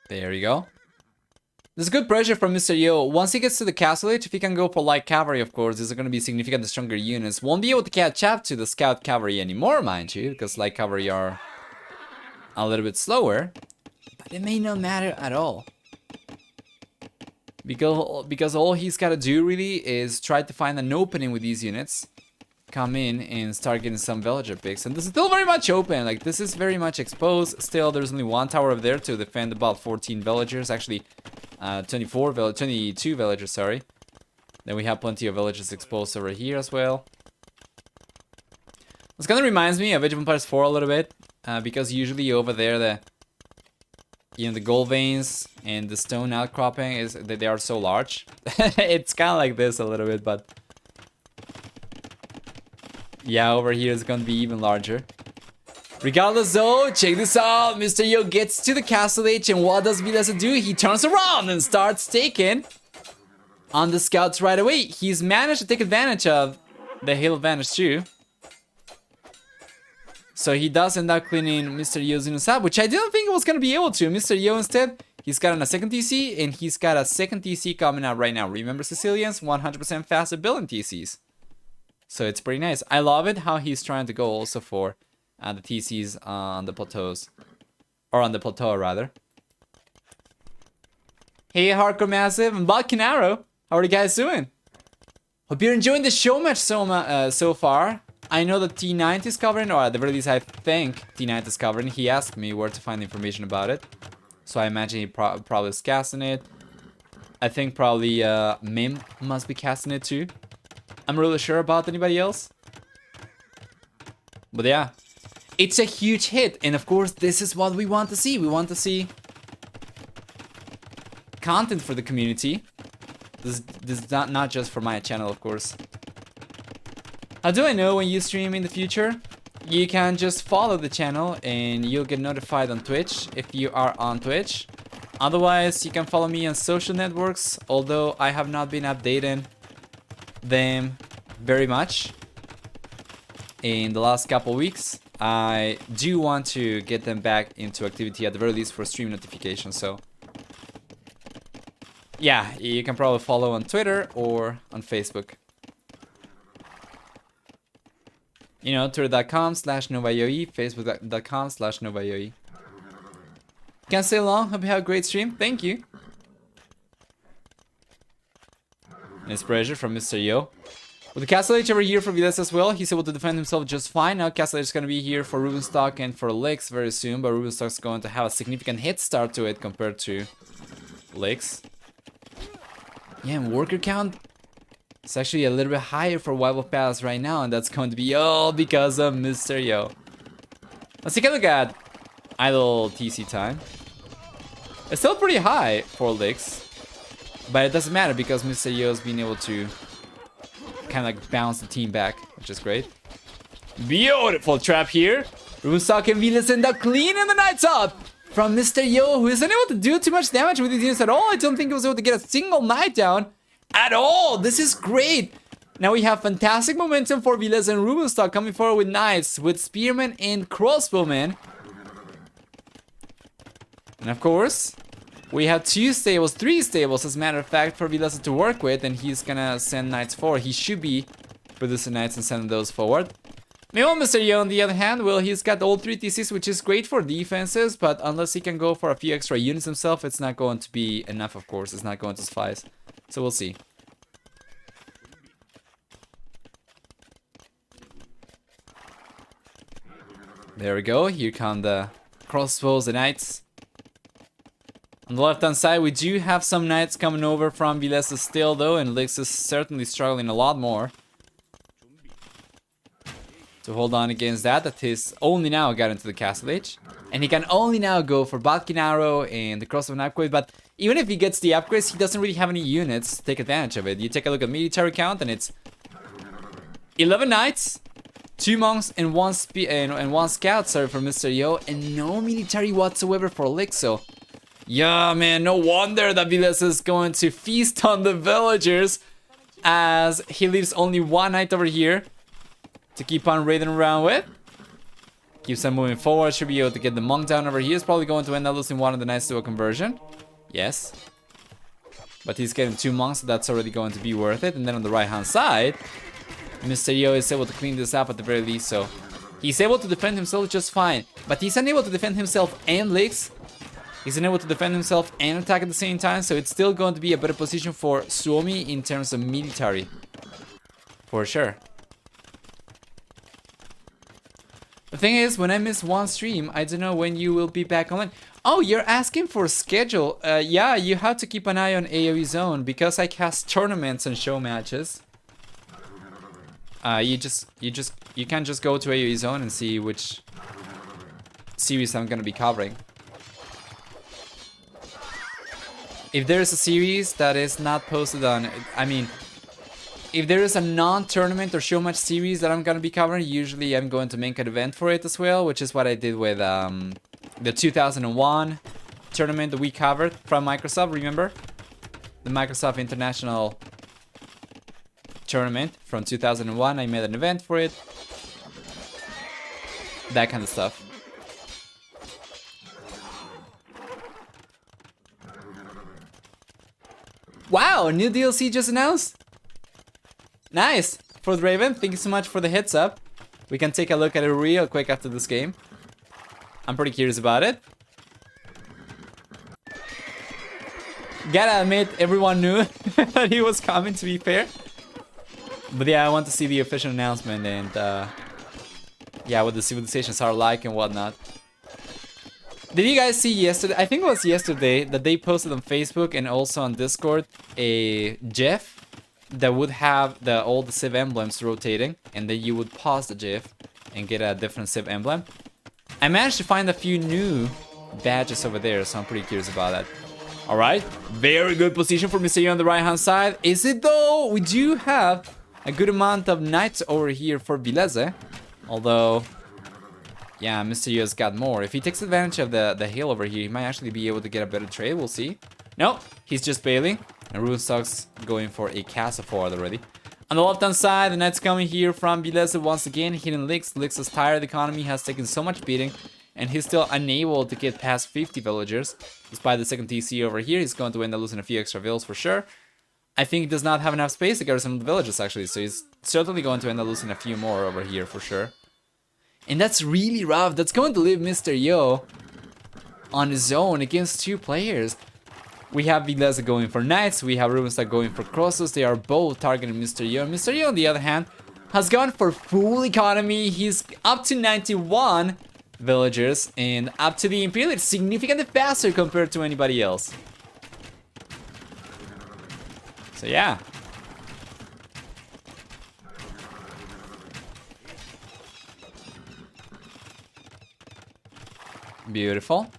There you go. There's good pressure from Mr. Yo. Once he gets to the castle age, if he can go for light cavalry, of course, these are going to be significantly stronger units. Won't be able to catch up to the scout cavalry anymore, mind you, because light cavalry are a little bit slower. But it may not matter at all. Because all he's got to do really is try to find an opening with these units. Come in and start getting some villager picks. And this is still very much open. Like, this is very much exposed. Still, there's only one tower up there to defend about 14 villagers. Actually, 22 villagers, sorry. Then we have plenty of villagers exposed over here as well. This kind of reminds me of Age of Empires 4 a little bit. Because usually over there, the gold veins and the stone outcropping, they are so large. It's kind of like this a little bit, but... yeah, over here is going to be even larger. Regardless though, check this out. Mr. Yo gets to the castle age, and what does Viles do? He turns around and starts taking on the scouts right away. He's managed to take advantage of the hill advantage too. So he does end up cleaning Mr. Yo's units up, which I didn't think he was going to be able to. Mr. Yo instead, he's got a second TC, and he's got a second TC coming out right now. Remember, Sicilians, 100% faster building TCs. So it's pretty nice. I love it how he's trying to go also for the TCs on the plateaus. Or on the plateau, rather. Hey, Hardcore Massive and Balcanaro. How are you guys doing? Hope you're enjoying the show match so far. I know that T9 is covering, or at the very least I think T9 is covering. He asked me where to find information about it. So I imagine he probably is casting it. I think probably Mim must be casting it too. I'm really sure about anybody else. But yeah, it's a huge hit. And of course, this is what we want to see. We want to see content for the community. This is not just for my channel, of course. How do I know when you stream in the future? You can just follow the channel and you'll get notified on Twitch if you are on Twitch. Otherwise, you can follow me on social networks, although I have not been updating them very much in the last couple weeks. I do want to get them back into activity at the very least for stream notifications, so yeah, you can probably follow on Twitter or on Facebook. You know, twitter.com/novayoe, facebook.com/novayoe. Can't stay long. Hope you have a great stream. Thank you. Nice pressure from Mr. Yo. With the Castle Age over here for Viles as well, he's able to defend himself just fine. Now Castle Age is going to be here for Rubenstock and for Licks very soon, but Rubenstock's going to have a significant hit start to it compared to Licks. Yeah, and worker count, it's actually a little bit higher for Wild Wolf Palace right now, and that's going to be all because of Mr. Yo. Let's take a look at idle TC time. It's still pretty high for Licks, but it doesn't matter because Mr. Yo's being able to kind of like bounce the team back, which is great. Beautiful trap here. Rubenstock and Viles end up cleaning the Knights up from Mr. Yo, who isn't able to do too much damage with his units at all. I don't think he was able to get a single Knight down at all. This is great. Now we have fantastic momentum for Viles and Rubenstock coming forward with Knights, with Spearmen and Crossbowmen. And of course, we have 2 stables, 3 stables as a matter of fact for Viles to work with, and he's gonna send Knights forward. He should be producing Knights and sending those forward. Meanwhile, Mr. Yo on the other hand, well, he's got all 3 TCs, which is great for defenses, but unless he can go for a few extra units himself, it's not going to be enough, of course. It's not going to suffice. So we'll see. There we go. Here come the crossbows, the Knights. On the left-hand side, we do have some Knights coming over from Viles still, though, and Licks is certainly struggling a lot more to hold on against that. That he's only now got into the Castle Age, and he can only now go for Balkan Arrow and the Crossbow upgrade, but even if he gets the upgrades, he doesn't really have any units to take advantage of it. You take a look at military count, and it's 11 Knights, 2 monks, and 1 scout, sorry, for Mr. Yo, and no military whatsoever for Licks, so yeah, man, no wonder that Viles is going to feast on the villagers as he leaves only 1 Knight over here to keep on raiding around with. Keeps on moving forward, should be able to get the monk down over here. He's probably going to end up losing 1 of the Knights to a conversion. Yes. But he's getting 2 monks, so that's already going to be worth it. And then on the right-hand side, Mr. Yo is able to clean this up at the very least, so he's able to defend himself just fine. But he's unable to defend himself and Licks. He's unable to defend himself and attack at the same time, so it's still going to be a better position for Suomi in terms of military. For sure. The thing is, when I miss 1 stream, I don't know when you will be back online. Oh, you're asking for a schedule. Yeah, you have to keep an eye on AoE Zone because I cast tournaments and show matches. You can't just go to AoE Zone and see which series I'm gonna be covering. If there is a series that is not posted on, I mean, if there is a non-tournament or show match series that I'm gonna be covering, usually I'm going to make an event for it as well, which is what I did with the 2001 tournament that we covered from Microsoft, remember? The Microsoft International tournament from 2001, I made an event for it. That kind of stuff. Wow, new DLC just announced? Nice! For the Raven, thank you so much for the heads up. We can take a look at it real quick after this game. I'm pretty curious about it. Gotta admit, everyone knew that he was coming, to be fair. But yeah, I want to see the official announcement and yeah, what the civilizations are like and whatnot. Did you guys see yesterday? I think it was yesterday that they posted on Facebook and also on Discord a GIF that would have all the Civ emblems rotating, and then you would pause the GIF and get a different Civ emblem. I managed to find a few new badges over there, so I'm pretty curious about that. Alright, very good position for Mr. Yo on the right hand side. Is it though? We do have a good amount of knights over here for Vileze. Although, yeah, Mr. Yo's got more. If he takes advantage of the hill over here, he might actually be able to get a better trade. We'll see. No, he's just bailing. And Runestock's going for a castle forward already. On the left hand side, the knight's coming here from Vileze once again, hitting Lix. Lix's tired economy has taken so much beating. And he's still unable to get past 50 villagers. Despite the second TC over here, he's going to end up losing a few extra vills for sure. I think he does not have enough space to get some of the villages actually, so he's certainly going to end up losing a few more over here for sure. And that's really rough. That's going to leave Mr. Yo on his own against two players. We have Vileze going for knights, we have Rubenstock going for crosses. They are both targeting Mr. Yo. Mr. Yo, on the other hand, has gone for full economy. He's up to 91 villagers and up to the Imperial. It's significantly faster compared to anybody else. So yeah. Beautiful.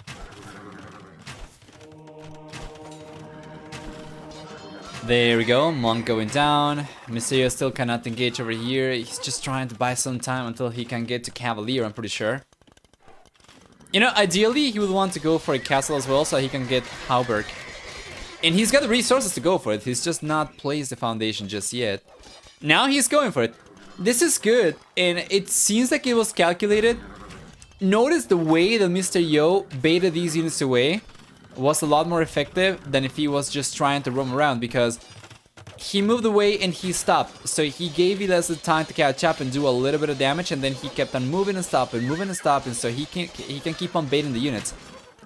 There we go, Monk going down. Mr. Yo still cannot engage over here. He's just trying to buy some time until he can get to Cavalier, I'm pretty sure. You know, ideally, he would want to go for a castle as well, so he can get Hauberg. And he's got the resources to go for it. He's just not placed the foundation just yet. Now he's going for it. This is good, and it seems like it was calculated. Notice the way that Mr. Yo baited these units away was a lot more effective than if he was just trying to roam around, because he moved away and he stopped. So he gave Vileze the time to catch up and do a little bit of damage, and then he kept on moving and stopping, so he can keep on baiting the units.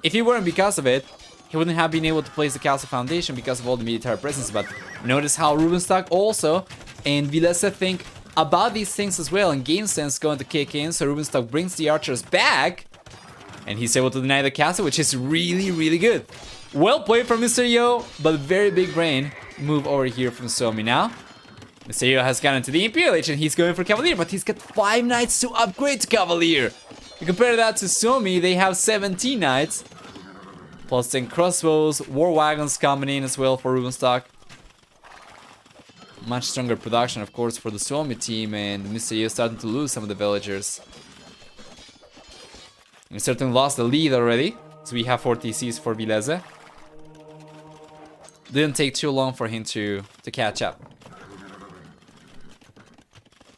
If it weren't because of it, he wouldn't have been able to place the castle foundation because of all the military presence. But notice how Rubenstock also and Vileze think about these things as well, and game sense going to kick in, so Rubenstock brings the archers back and he's able to deny the castle, which is really, really good. Well played from Mr. Yo, but very big brain move over here from Suomi now. Mr. Yo has gotten to the Imperial Age and he's going for Cavalier, but he's got 5 knights to upgrade to Cavalier. You compare that to Suomi, they have 17 knights. Plus 10 crossbows, war wagons coming in as well for Rubenstock. Much stronger production, of course, for the Suomi team, and Mr. Yo starting to lose some of the villagers. We certainly lost the lead already, so we have 4 TCs for Vileze. Didn't take too long for him to catch up.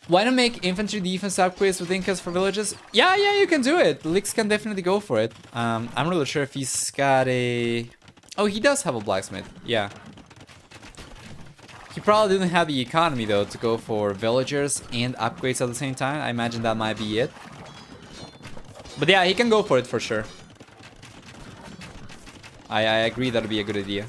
Why not make infantry defense upgrades with incas for villages? Yeah, you can do it. Lix can definitely go for it. I'm not really sure if he's got a... Oh, he does have a blacksmith. Yeah. He probably didn't have the economy, though, to go for villagers and upgrades at the same time. I imagine that might be it. But yeah, he can go for it for sure. I agree that would be a good idea.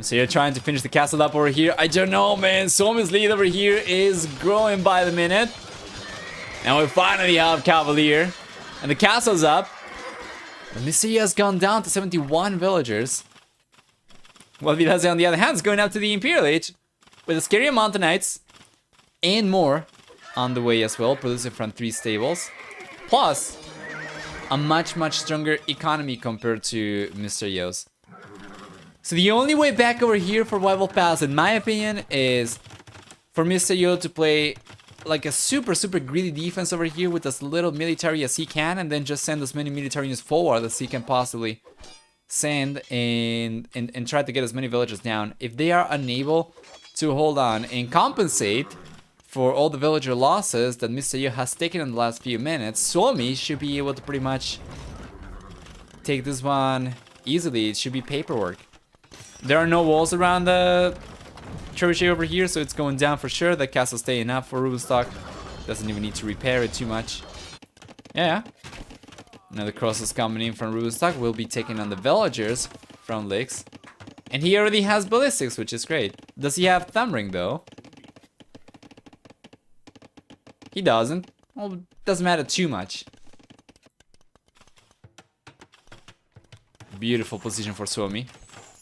So you're trying to finish the castle up over here. I don't know, man. Suomi's lead over here is growing by the minute. And we finally have Cavalier. And the castle's up. And Mr. Yo has gone down to 71 villagers. While Vileze, on the other hand, is going up to the Imperial Age with a scary amount of knights and more on the way as well, producing from 3 stables. Plus, a much stronger economy compared to Mr. Yo's. So the only way back over here for Rival Pass, in my opinion, is for Mr. Yo to play like a super greedy defense over here with as little military as he can, and then just send as many military units forward as he can possibly send, and try to get as many villagers down. If they are unable to hold on and compensate for all the villager losses that Mr. Yo has taken in the last few minutes, Suomi should be able to pretty much take this one easily. It should be paperwork. There are no walls around the trebuchet over here, so it's going down for sure. The castle's staying up for Rubenstock. Doesn't even need to repair it too much. Yeah. Now the crosses coming in from Rubenstock will be taking on the villagers from Lix. And he already has ballistics, which is great. Does he have thumb ring though? He doesn't. Well, doesn't matter too much. Beautiful position for Suomi.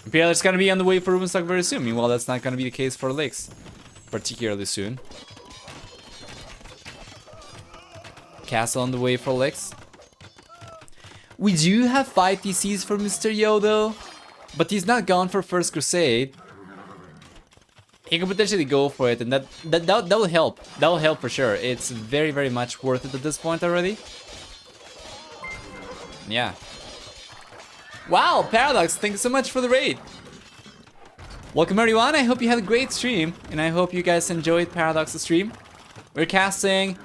Imperial is gonna be on the way for Rubenstock very soon. Meanwhile, that's not gonna be the case for Lix, particularly soon. Castle on the way for Lix. We do have 5 TCs for Mr. Yo though. But he's not gone for First Crusade. He could potentially go for it, and that will help. That will help for sure. It's very, very much worth it at this point already. Yeah. Wow, Paradox, thank you so much for the raid. Welcome everyone, I hope you had a great stream, and I hope you guys enjoyed Paradox's stream. We're casting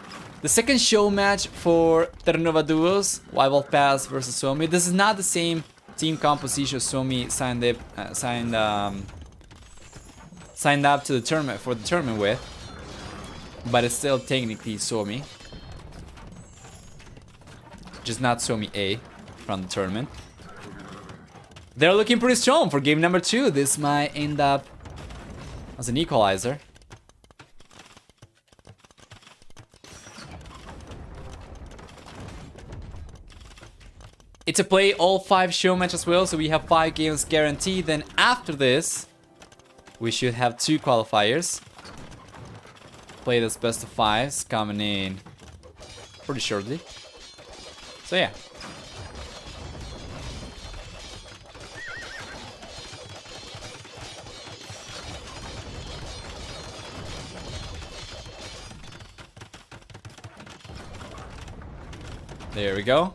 the second show match for Terra Nova Duos, Wild Wolf Pass versus Suomi. This is not the same team composition Suomi signed up to the tournament for the tournament with, but it's still technically Suomi, just not Suomi A from the tournament. They're looking pretty strong for game number 2. This might end up as an equalizer. It's a play all 5 show match as well, so we have 5 games guaranteed. Then after this, we should have 2 qualifiers. Play this best of 5s coming in pretty shortly. So yeah. There we go.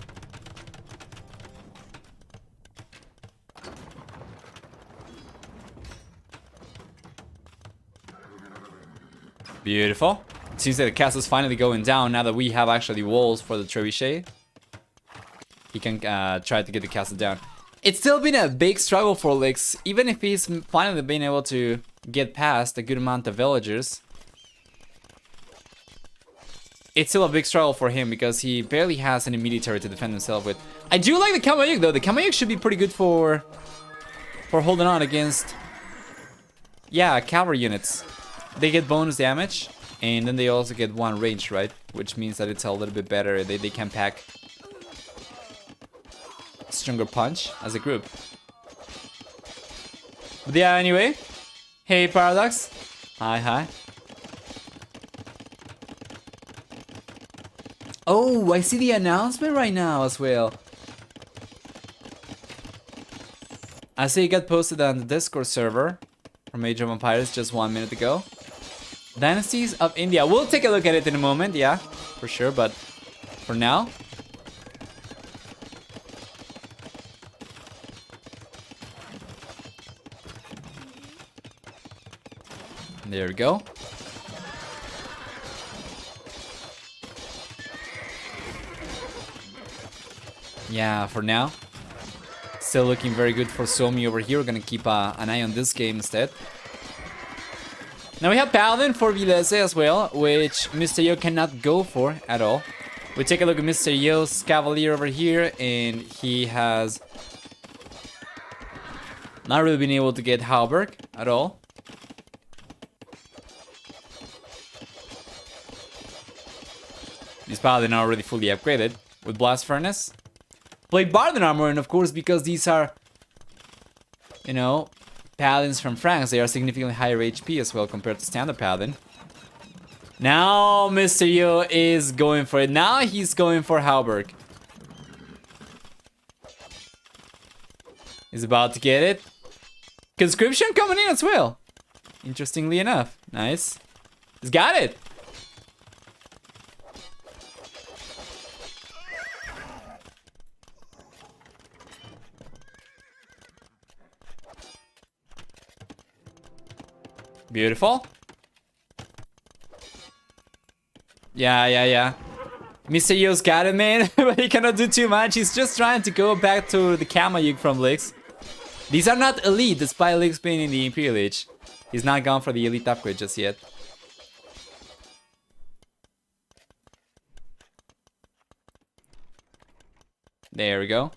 Beautiful. It seems that the castle's finally going down now that we have actually walls for the trebuchet. He can try to get the castle down. It's still been a big struggle for Lix, even if he's finally been able to get past a good amount of villagers. It's still a big struggle for him because he barely has any military to defend himself with. I do like the Kamayuk though. The Kamayuk should be pretty good for holding on against, yeah, cavalry units. They get bonus damage, and then they also get 1 range, right? Which means that it's a little bit better. They can pack stronger punch as a group. But yeah, anyway. Hey, Paradox. Hi, hi. Oh, I see the announcement right now as well. I see it got posted on the Discord server from Age of Empires just 1 minute ago. Dynasties of India. We'll take a look at it in a moment, yeah, for sure, but for now. There we go. Yeah, for now. Still looking very good for Suomi over here. We're gonna keep an eye on this game instead. Now we have Paladin for Vilese as well, which Mr. Yo cannot go for at all. We take a look at Mr. Yo's Cavalier over here, and he has not really been able to get Halberg at all. These Paladin are already fully upgraded with Blast Furnace. Play Barden Armor, and of course, because these are, you know, Paladins from France, they are significantly higher HP as well compared to standard Paladin. Now Mr. Yo is going for it. Now he's going for Halberg. He's about to get it. Conscription coming in as well. Interestingly enough. Nice. He's got it. Beautiful. Yeah. Mr. Yo's got it, man. But he cannot do too much. He's just trying to go back to the Kamayuk from Lix. These are not elite, despite Lix being in the Imperial Age. He's not gone for the elite upgrade just yet. There we go.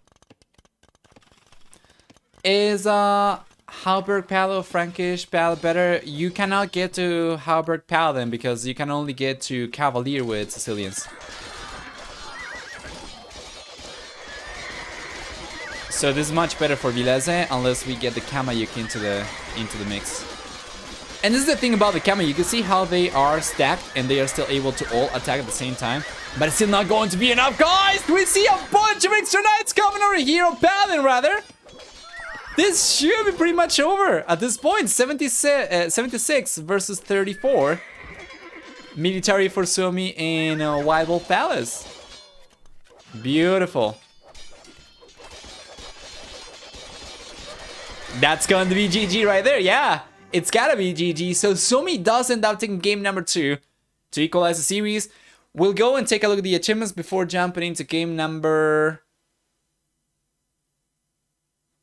Is Halberg Paladin, Frankish Paladin better? You cannot get to Halberg Paladin because you can only get to Cavalier with Sicilians. So this is much better for Vilese unless we get the Kamayuk into the mix. And this is the thing about the Kamayuk. You can see how they are stacked and they are still able to all attack at the same time. But it's still not going to be enough, guys! We see a bunch of extra knights coming over here, or Paladin rather! This should be pretty much over at this point. 76 versus 34. Military for Suomi in White Wolf Palace. Beautiful. That's going to be GG right there. Yeah, it's gotta be GG. So Suomi does end up taking game number 2 to equalize the series. We'll go and take a look at the achievements before jumping into game number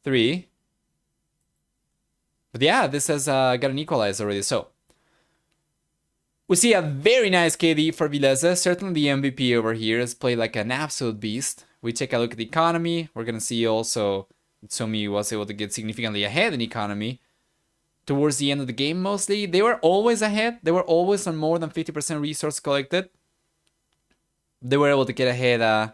3. But yeah, this has got an equalizer already. So we see a very nice KD for Vilese. Certainly the MVP over here has played like an absolute beast. We take a look at the economy. We're going to see also Suomi was able to get significantly ahead in economy. Towards the end of the game mostly. They were always ahead. They were always on more than 50% resource collected. They were able to get ahead a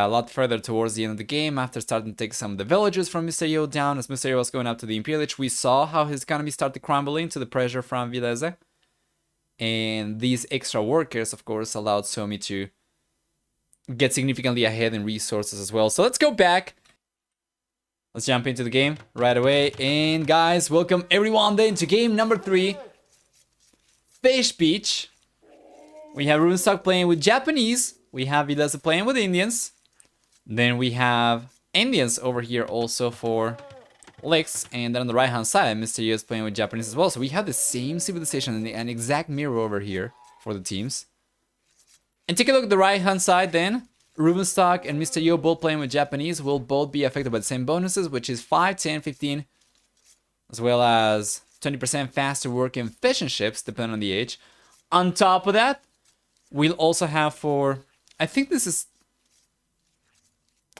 lot further towards the end of the game after starting to take some of the villagers from Mysterio down. As Mysterio was going up to the Imperial Age, we saw how his economy started to crumble into the pressure from Vilese. And these extra workers, of course, allowed Suomi to get significantly ahead in resources as well. So let's go back. Let's jump into the game right away. And guys, welcome everyone then to game number 3. Fish Beach. We have Runestock playing with Japanese. We have Vilese playing with Indians. Then we have Indians over here also for Lex. And then on the right hand side, Mysterio is playing with Japanese as well. So we have the same civilization and an exact mirror over here for the teams. And take a look at the right hand side then. Rubenstock and Mysterio both playing with Japanese will both be affected by the same bonuses, which is 5, 10, 15, as well as 20% faster work in fishing ships, depending on the age. On top of that, we'll also have for... I think this is...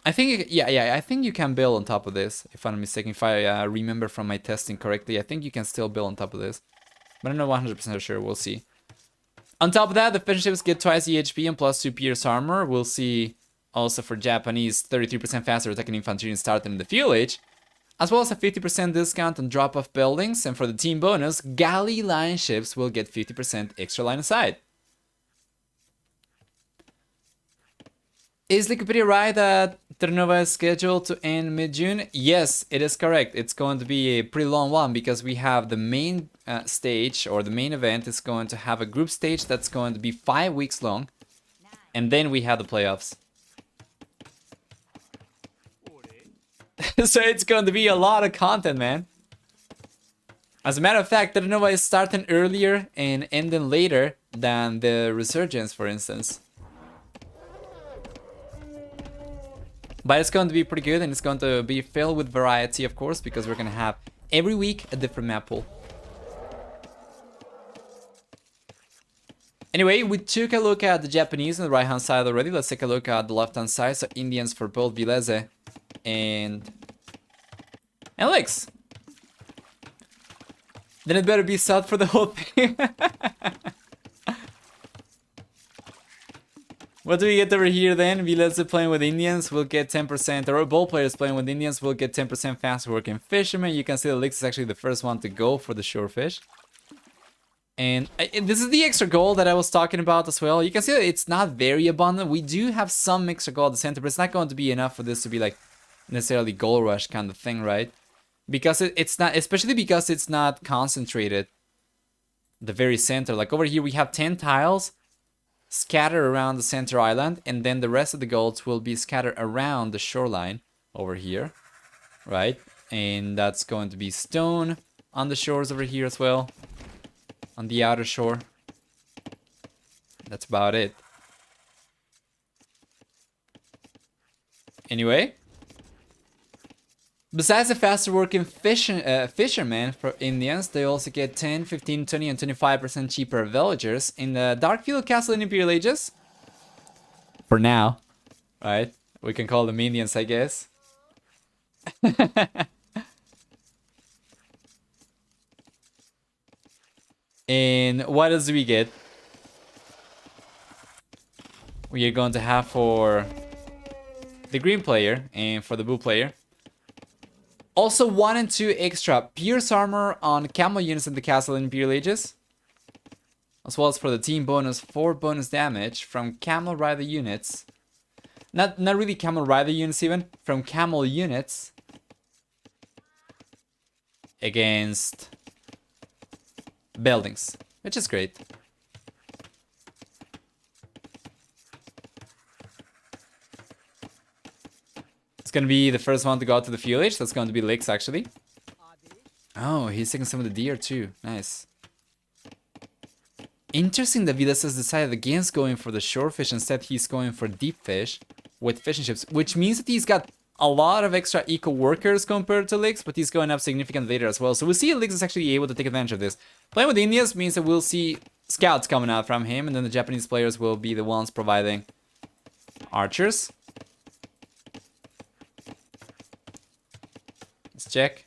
I think you can build on top of this, if I'm not mistaken. If I remember from my testing correctly, I think you can still build on top of this. But I'm not 100% sure, we'll see. On top of that, the fishing ships get twice the HP and plus 2 Pierce armor. We'll see also for Japanese 33% faster attacking infantry and starting in the fuel age, as well as a 50% discount on drop-off buildings. And for the team bonus, galley line ships will get 50% extra line of sight. Is Wikipedia right that Terra Nova is scheduled to end mid-June? Yes, it is correct. It's going to be a pretty long one because we have the main stage, or the main event is going to have a group stage that's going to be 5 weeks long. And then we have the playoffs. So it's going to be a lot of content, man. As a matter of fact, Terra Nova is starting earlier and ending later than the Resurgence, for instance. But it's going to be pretty good, and it's going to be filled with variety, of course, because we're going to have every week a different map pool. Anyway, we took a look at the Japanese on the right-hand side already. Let's take a look at the left-hand side. So Indians for both Vilese and Lex. Then it better be South for the whole thing. What do we get over here then? Vilese playing with Indians will get 10%, or both players playing with Indians will get 10% faster working fishermen. You can see that Lix is actually the first one to go for the shore fish. And this is the extra gold that I was talking about as well. You can see that it's not very abundant. We do have some extra gold at the center, but it's not going to be enough for this to be like necessarily gold rush kind of thing, right? Because it's not, especially because it's not concentrated. The very center, like over here we have 10 tiles scattered around the center island, and then the rest of the golds will be scattered around the shoreline over here, right? And that's going to be stone on the shores over here as well, on the outer shore. That's about it. Anyway, besides the faster working fishermen for Indians, they also get 10, 15, 20, and 25% cheaper villagers in the Darkfield Castle in Imperial Ages. For now, right? We can call them Indians, I guess. And what else do we get? We are going to have for the green player and for the blue player. Also 1 and 2 extra Pierce armor on camel units in the castle in Imperial Ages. As well as for the team bonus, 4 bonus damage from camel rider units. Not really camel rider units even, from camel units. against buildings, which is great. It's gonna be the first one to go out to the field age. That's going to be Lix, actually. Oh, he's taking some of the deer too. Nice. Interesting that Vilas has decided against going for the shore fish. Instead, he's going for deep fish with fishing chips, which means that he's got a lot of extra eco workers compared to Lix, but he's going up significantly later as well. So we'll see if Lix is actually able to take advantage of this. Playing with Indians means that we'll see scouts coming out from him, and then the Japanese players will be the ones providing archers. Let's check.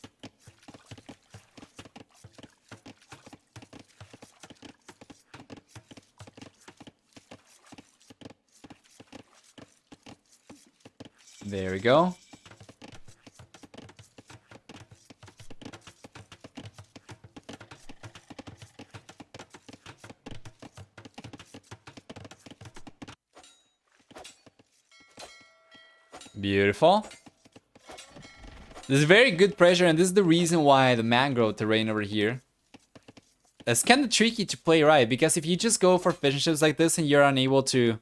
There we go. Beautiful. There's very good pressure, and this is the reason why the mangrove terrain over here is kind of tricky to play right, because if you just go for fishing ships like this and you're unable to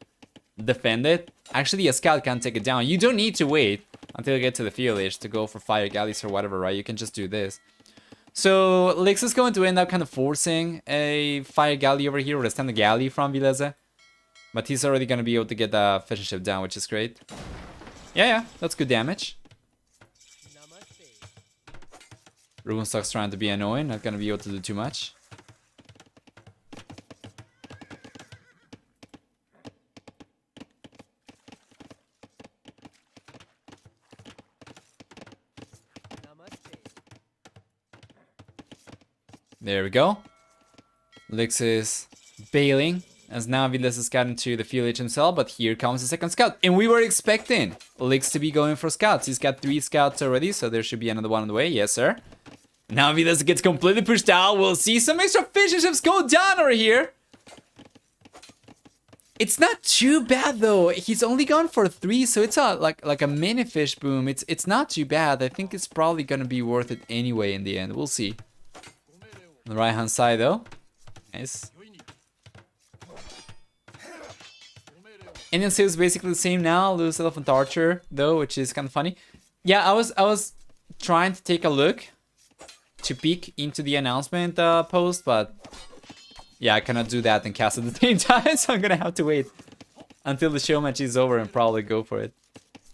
defend it, actually a scout can take it down. You don't need to wait until you get to the field age to go for fire galleys or whatever, right? You can just do this. So Lix is going to end up kind of forcing a fire galley over here, or a standard galley from Vileze. But he's already going to be able to get the fishing ship down, which is great. Yeah, that's good damage. Rubenstock's trying to be annoying, not going to be able to do too much. There we go. Lix is bailing, as now Vilas has gotten to the field age himself, but here comes the second scout. And we were expecting Lix to be going for scouts. He's got 3 scouts already, so there should be another one on the way. Yes, sir. Now Vilas gets completely pushed out. We'll see some extra fishing ships go down over here. It's not too bad though. He's only gone for 3, so it's a like a mini fish boom. It's not too bad. I think it's probably gonna be worth it anyway in the end. We'll see. On the right hand side though. Nice. Indian save is basically the same now. Lose Elephant Archer though, which is kind of funny. Yeah, I was trying to take a look to peek into the announcement post, but yeah, I cannot do that and cast at the same time, so I'm gonna have to wait until the show match is over and probably go for it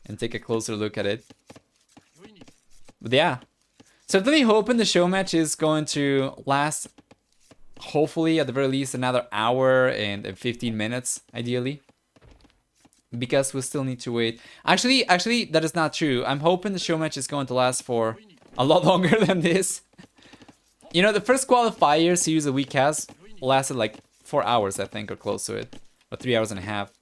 and take a closer look at it. But yeah, certainly hoping the show match is going to last, hopefully at the very least another hour and 15 minutes ideally, because we still need to wait. Actually that is not true. I'm hoping the show match is going to last for a lot longer than this. You know, the first qualifier series that we cast lasted like 4 hours, I think, or close to it, or 3 hours and a half.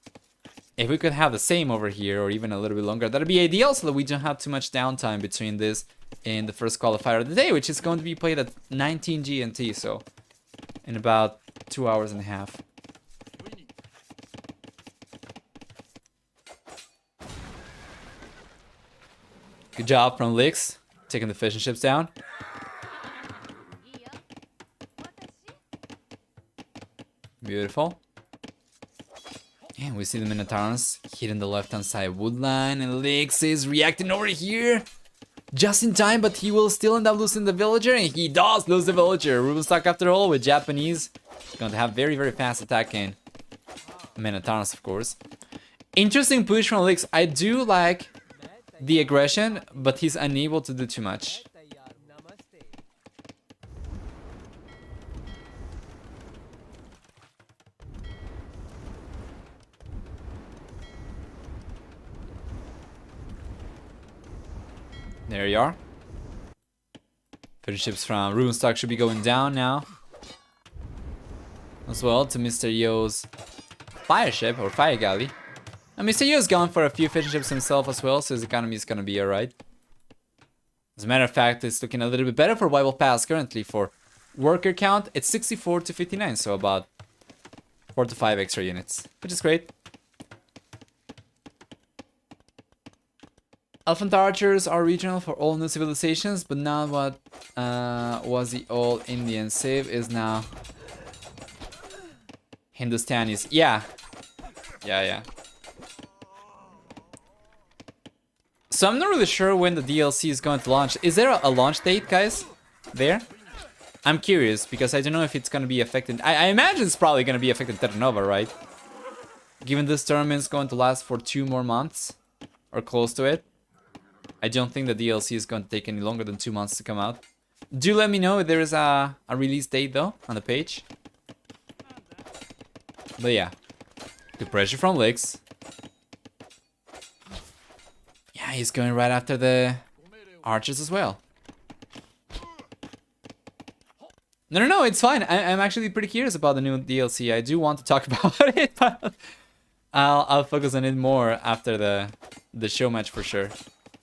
If we could have the same over here, or even a little bit longer, that'd be ideal, so that we don't have too much downtime between this and the first qualifier of the day, which is going to be played at 19 GMT, so in about 2 hours and a half. Good job from Lix, taking the fishing ships down. Beautiful. And we see the Minotaurs hitting the left-hand side woodline, and Lix is reacting over here just in time, but he will still end up losing the villager, and he does lose the villager. Rubenstock, after all, with Japanese, going to have very, very fast attacking Minotaurs, of course. Interesting push from Lix. I do like the aggression, but he's unable to do too much. There you are. Fishing ships from Rubenstock should be going down now. As well to Mr. Yo's fire ship or fire galley. And Mr. Yo's gone for a few fishing ships himself as well, so his economy is gonna be alright. As a matter of fact, it's looking a little bit better for Bible Pass currently. For worker count, it's 64 to 59, so about 4 to 5 extra units, which is great. Elephant archers are regional for all new civilizations, but now what was the old Indian save is now Hindustanis. Yeah. Yeah. So I'm not really sure when the DLC is going to launch. Is there a launch date, guys? There? I'm curious, because I don't know if it's going to be affected. I imagine it's probably going to be affected Terra Nova, right? Given this tournament is going to last for 2 more months, or close to it, I don't think the DLC is going to take any longer than 2 months to come out. Do let me know if there is a release date, though, on the page. But yeah, good pressure from Lix. Yeah, he's going right after the archers as well. No, it's fine. I'm actually pretty curious about the new DLC. I do want to talk about it, but I'll focus on it more after the show match for sure.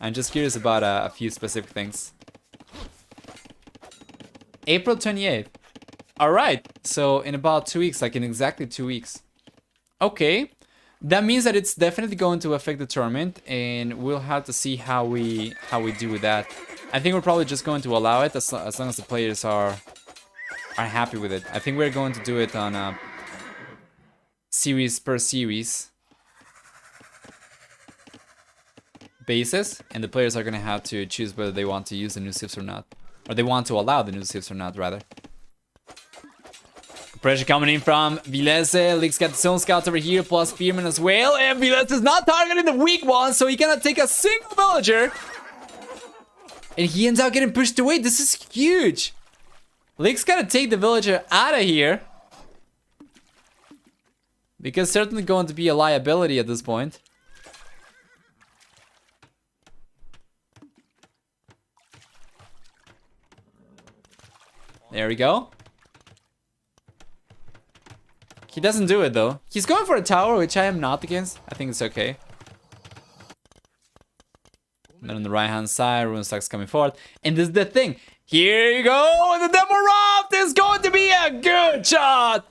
I'm just curious about a few specific things. April 28th. Alright, so in about 2 weeks, like in exactly 2 weeks. Okay, that means that it's definitely going to affect the tournament, and we'll have to see how we do with that. I think we're probably just going to allow it as long as the players are happy with it. I think we're going to do it on a series per series basis, and the players are going to have to choose whether they want to use the new civs or not. Or they want to allow the new civs or not, rather. Pressure coming in from Vilese. Lix got his own scouts over here, plus Spearman as well. And Vilese is not targeting the weak one, so he cannot take a single villager. And he ends up getting pushed away. This is huge. Lix gotta take the villager out of here, because certainly going to be a liability at this point. There we go. He doesn't do it though. He's going for a tower, which I am not against. I think it's okay. And then on the right hand side, Runestocks coming forward. And this is the thing. Here you go. The demo raft is going to be a good shot.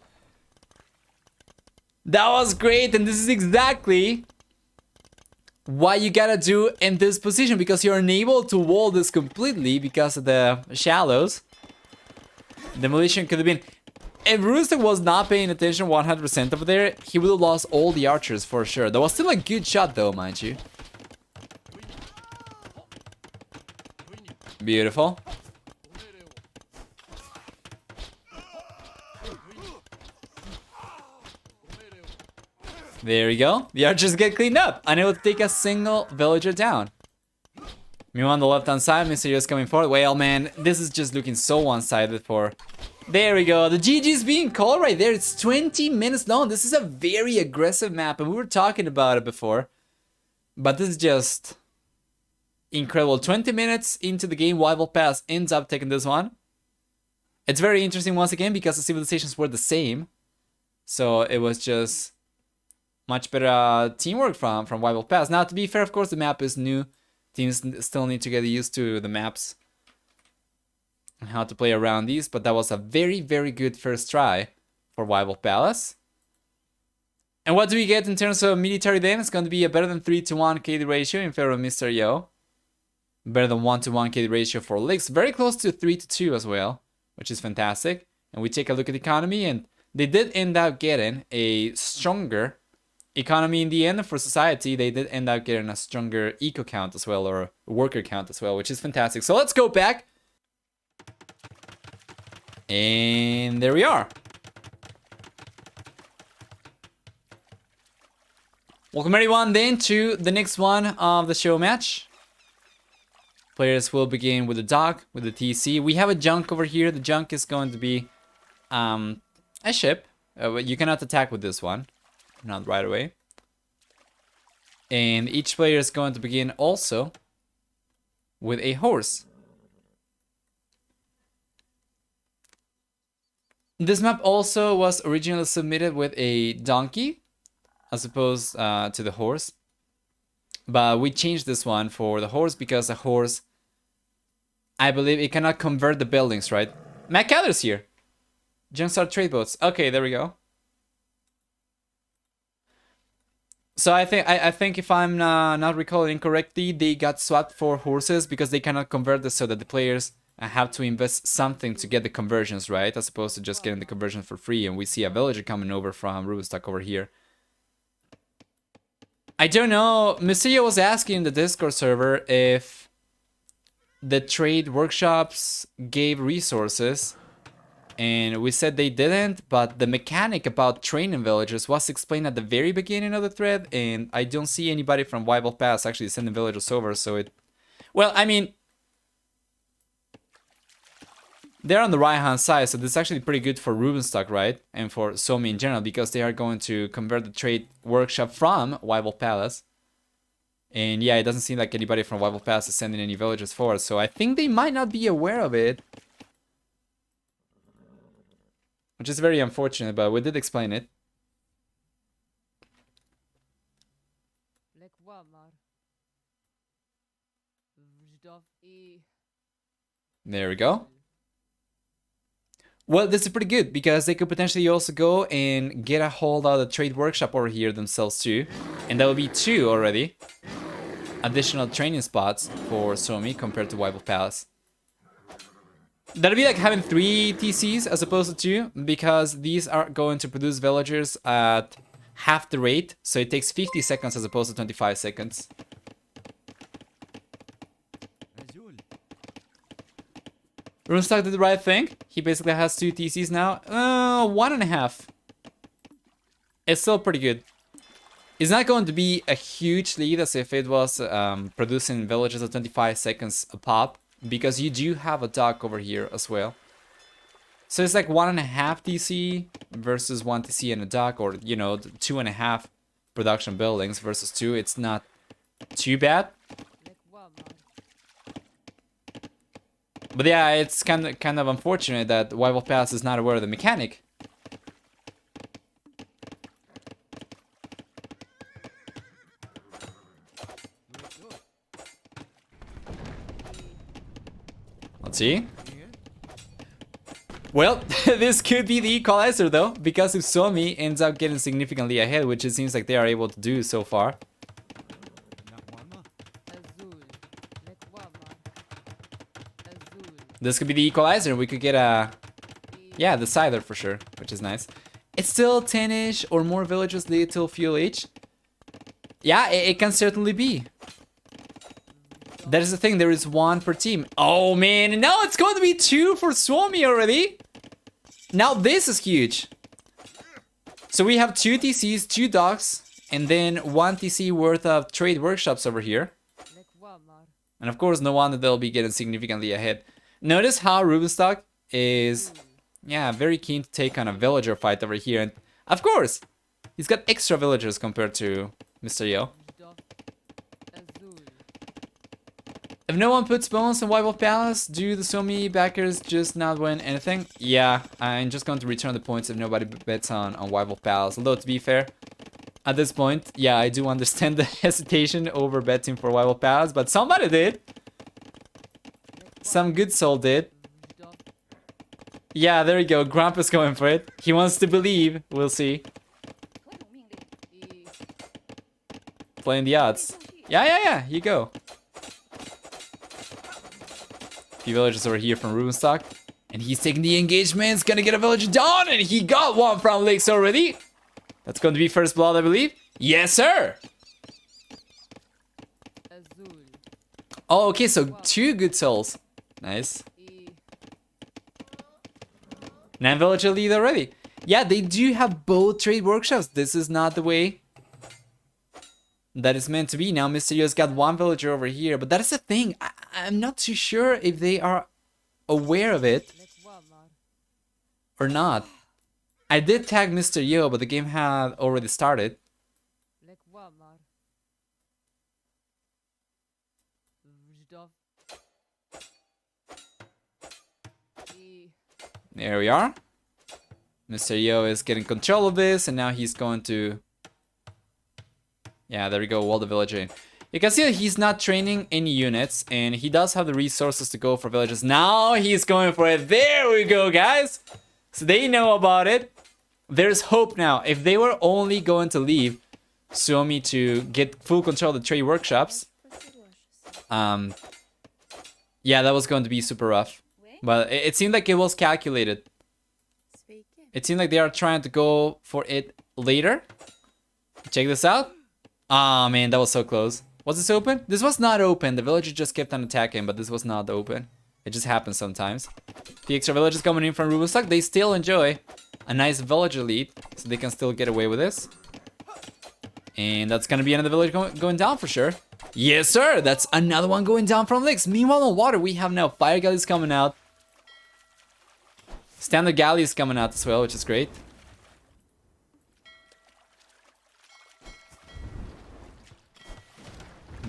That was great. And this is exactly what you gotta do in this position, because you're unable to wall this completely because of the shallows. Demolition could have been... If Runestocks was not paying attention 100% over there, he would have lost all the archers for sure. That was still a good shot though, mind you. Beautiful. There we go. The archers get cleaned up. Unable to take a single villager down. Meanwhile, on the left-hand side, Mysterious coming forward. Well, man, this is just looking so one-sided for... There we go. The GG is being called right there. It's 20 minutes long. This is a very aggressive map, and we were talking about it before. But this is just incredible. 20 minutes into the game, Rival Pass ends up taking this one. It's very interesting once again because the civilizations were the same. So it was just much better teamwork from Rival Pass. Now, to be fair, of course, the map is new. Teams still need to get used to the maps and how to play around these, but that was a very, very good first try for Rival Palace. And what do we get in terms of military then? It's going to be a better than 3-to-1 KD ratio in favor of Mr. Yo. Better than 1-to-1 KD ratio for Lix. Very close to 3-to-2 as well, which is fantastic. And we take a look at the economy, and they did end up getting a stronger economy in the end. For society, they did end up getting a stronger eco count as well, or worker count as well, which is fantastic. So let's go back. And there we are. Welcome everyone then to the next one of the show match. Players will begin with the dock, with the TC. We have a junk over here. The junk is going to be a ship. You cannot attack with this one. Not right away. And each player is going to begin also with a horse. This map also was originally submitted with a donkey as opposed to the horse. But we changed this one for the horse because the horse, I believe it cannot convert the buildings, right? Matt Caller's here. Jumpstart trade boats. Okay, there we go. So I think if I'm not recalling incorrectly, they got swapped for horses because they cannot convert this, so that the players have to invest something to get the conversions, right? As opposed to just getting the conversion for free. And we see a villager coming over from Rubenstock over here. I don't know. Mysterio was asking in the Discord server if the trade workshops gave resources. And we said they didn't, but the mechanic about training villagers was explained at the very beginning of the thread, and I don't see anybody from Wild Pass actually sending villagers over, so it... Well, I mean... They're on the right-hand side, so this is actually pretty good for Rubenstock, right? And for Suomi in general, because they are going to convert the trade workshop from Wild Palace. And yeah, it doesn't seem like anybody from Wild Pass is sending any villagers forward, so I think they might not be aware of it. Which is very unfortunate, but we did explain it. There we go. Well, this is pretty good, because they could potentially also go and get a hold of the trade workshop over here themselves too. And that would be 2 already. Additional training spots for Suomi compared to Wild Palace. That'd be like having 3 TCs as opposed to 2, because these are going to produce villagers at half the rate, so it takes 50 seconds as opposed to 25 seconds. Rubenstock did the right thing. He basically has 2 TCs now. 1.5. It's still pretty good. It's not going to be a huge lead as if it was producing villagers at 25 seconds a pop, because you do have a dock over here as well. So it's like 1.5 TC versus 1 TC and a dock, or, you know, 2.5 production buildings versus 2. It's not too bad. But yeah, it's kind of unfortunate that Wild Pass is not aware of the mechanic. Let's see. Well, this could be the equalizer though, because if Suomi ends up getting significantly ahead, which it seems like they are able to do so far. This could be the equalizer. We could get a... Yeah, the Scyther for sure, which is nice. It's still 10-ish or more villagers lead till fuel H. Yeah, it can certainly be. That is the thing, there is 1 per team. Oh man, now it's going to be 2 for Suomi already. Now this is huge. So we have 2 TCs, 2 docks, and then 1 TC worth of trade workshops over here. And of course, no wonder they'll be getting significantly ahead. Notice how Rubenstock is, yeah, very keen to take on a villager fight over here. And of course, he's got extra villagers compared to Mysterio. If no one puts bones on Wild Palace, do the Suomi backers just not win anything? Yeah, I'm just going to return the points if nobody bets on Wild Palace. Although, to be fair, at this point, yeah, I do understand the hesitation over betting for Wild Palace, but somebody did. Some good soul did. Yeah, there you go. Grandpa's going for it. He wants to believe. We'll see. Playing the odds. Yeah, you go. Few villagers over here from Rubenstock. And he's taking the engagement. He's gonna get a villager down. And he got one from Lakes already. That's going to be first blood, I believe. Yes, sir. Oh, okay. So 2 good souls. Nice. 9 villager lead already. Yeah, they do have both trade workshops. This is not the way that is meant to be. Now Mysterio's got 1 villager over here, but that is the thing. I'm not too sure if they are aware of it or not. I did tag Mysterio, but the game had already started. There we are. Mysterio is getting control of this, and now he's going to... Yeah, there we go, wall the villager in. You can see that he's not training any units, and he does have the resources to go for villages. Now he's going for it. There we go, guys. So they know about it. There's hope now. If they were only going to leave Suomi to get full control of the trade workshops. Yeah, that was going to be super rough. But it seemed like it was calculated. It seemed like they are trying to go for it later. Check this out. Ah, man, that was so close. Was this open? This was not open. The villager just kept on attacking, but this was not open. It just happens sometimes. The extra villagers coming in from Rubenstock, they still enjoy a nice villager lead, so they can still get away with this. And that's gonna be another village going down for sure. Yes, sir. That's another one going down from Licks. Meanwhile, on water, we have now fire galleys coming out. Standard galleys coming out as well, which is great.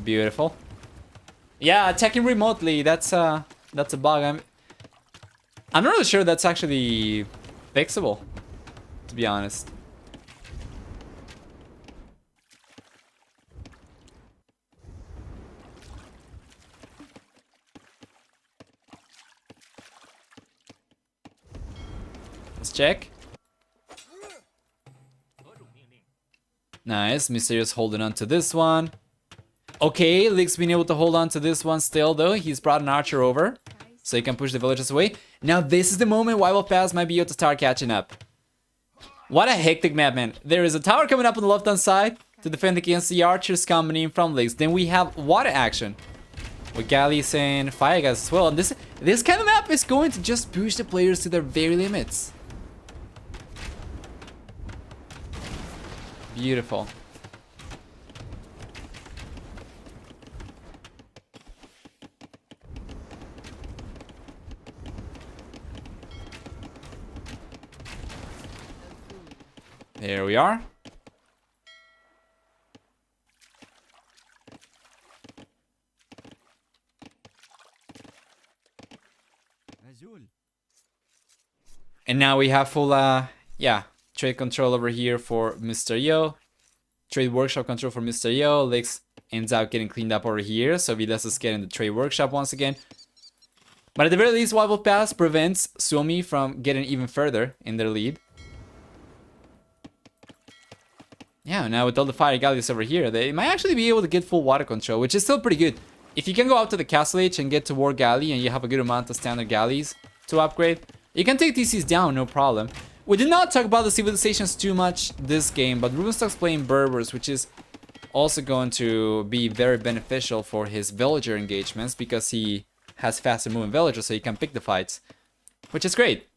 Beautiful. Yeah, attacking remotely. That's a bug. I'm not really sure that's actually fixable, to be honest. Let's check. Nice. Mysterious holding on to this one. Okay, Lick's been able to hold on to this one still, though. He's brought an archer over, so he can push the villagers away. Now, this is the moment Wild Pass might be able to start catching up. What a hectic map, man. There is a tower coming up on the left-hand side to defend against the archers coming in from Licks. Then we have water action with galleys and fire guys as well. And this kind of map is going to just push the players to their very limits. Beautiful. There we are. And now we have full, yeah, trade control over here for Mr. Yo. Trade workshop control for Mr. Yo. Licks ends up getting cleaned up over here, so Vidas is getting the trade workshop once again. But at the very least, Wild Pass prevents Suomi from getting even further in their lead. Yeah, now with all the fire galleys over here, they might actually be able to get full water control, which is still pretty good. If you can go out to the castle age and get to war galley and you have a good amount of standard galleys to upgrade, you can take TCs down, no problem. We did not talk about the civilizations too much this game, but Rubenstock's playing Berbers, which is also going to be very beneficial for his villager engagements because he has faster moving villagers, so he can pick the fights, which is great.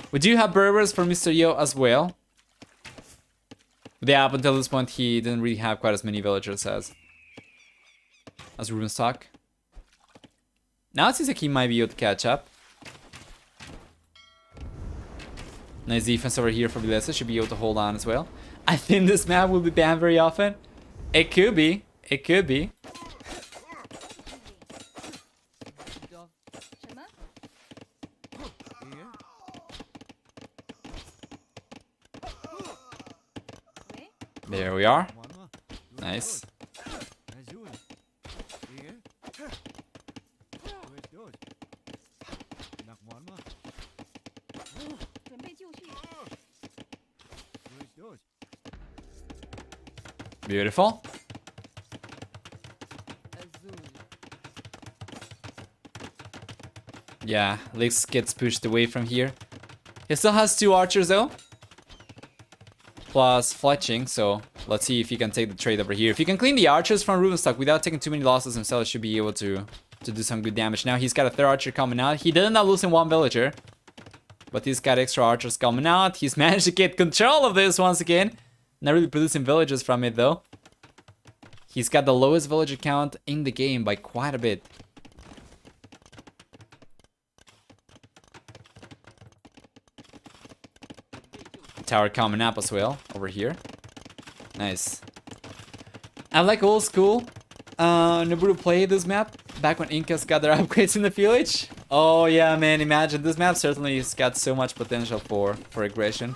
We do have Berbers for Mr. Yo as well. Yeah, up until this point, he didn't really have quite as many villagers as Rubenstock. Now it seems like he might be able to catch up. Nice defense over here for Vilesa. Should be able to hold on as well. I think this map will be banned very often. It could be. It could be. There we are. Nice. Beautiful. Yeah, Licks gets pushed away from here. He still has 2 archers though. Plus fletching, so let's see if he can take the trade over here. If he can clean the archers from Rubenstock without taking too many losses himself, he should be able to do some good damage. Now he's got a 3rd archer coming out. He did end up losing 1 villager, but he's got extra archers coming out. He's managed to get control of this once again. Not really producing villagers from it though. He's got the lowest villager count in the game by quite a bit. Tower coming up as well over here. Nice. I like old school Nabuto play this map back when Incas got their upgrades in the village. Oh yeah, man, imagine this map certainly has got so much potential for aggression.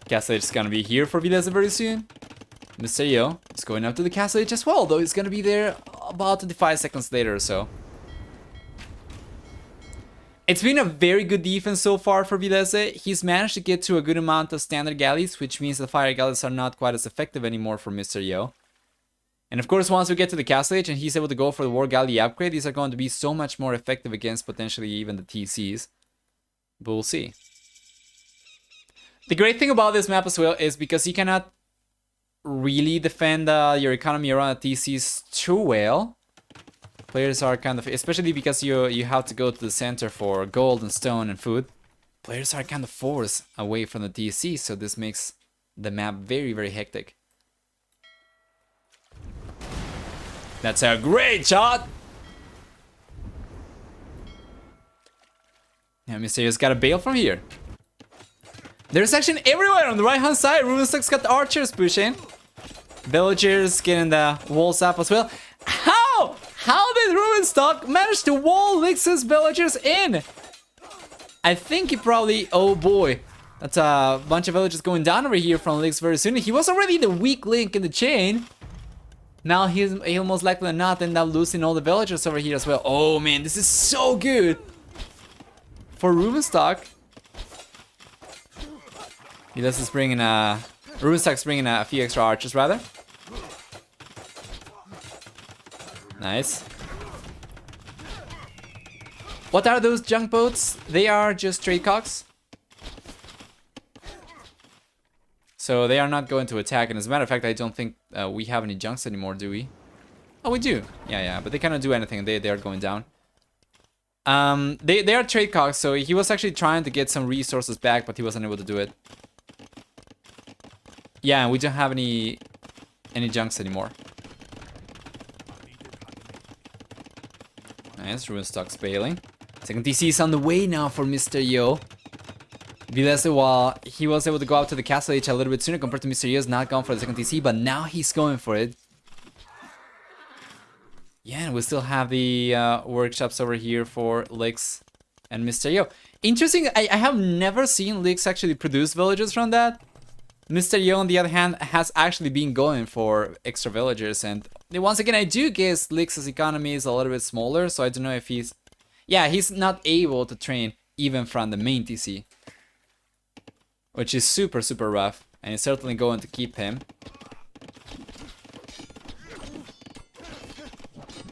Castle Age is gonna be here for Vidasa very soon. Mr. Yo is going up to the Castle Age as well, though he's gonna be there about 25 seconds later or so. It's been a very good defense so far for Vilese. He's managed to get to a good amount of standard galleys, which means the fire galleys are not quite as effective anymore for Mr. Yo. And of course, once we get to the castle age and he's able to go for the war galley upgrade, these are going to be so much more effective against potentially even the TCs. But we'll see. The great thing about this map as well is because you cannot really defend your economy around the TCs too well. Players are kind of, especially because you have to go to the center for gold and stone and food. Players are kind of forced away from the TC, so this makes the map very, very hectic. That's a great shot! Yeah, Mysterio's got a bail from here. There's action everywhere on the right hand side. Rubenstock's got the archers pushing. Villagers getting the walls up as well. How? How did Rubenstock manage to wall Lix's villagers in? I think he probably... Oh boy. That's a bunch of villagers going down over here from Lix very soon. He was already the weak link in the chain. Now he'll most likely not end up losing all the villagers over here as well. Oh man, this is so good. For Rubenstock. Rubenstock's bringing a few extra archers rather. Nice. What are those junk boats? They are just trade cocks. So they are not going to attack. And as a matter of fact, I don't think we have any junks anymore, do we? Oh, we do. Yeah. But they cannot do anything. They are going down. They are trade cocks. So he was actually trying to get some resources back, but he wasn't able to do it. Yeah, we don't have any junks anymore. Nice, Rubenstock's bailing. Second TC is on the way now for Mr. Yo. Vilese, while he was able to go out to the castle age a little bit sooner compared to Mr. Yo, is not gone for the second TC, but now he's going for it. Yeah, and we still have the workshops over here for Lix and Mr. Yo. Interesting, I have never seen Lix actually produce villagers from that. Mr. Yo, on the other hand, has actually been going for extra villagers, and once again, I do guess Lix's economy is a little bit smaller, so I don't know if he's... Yeah, he's not able to train even from the main TC. Which is super, super rough, and it's certainly going to keep him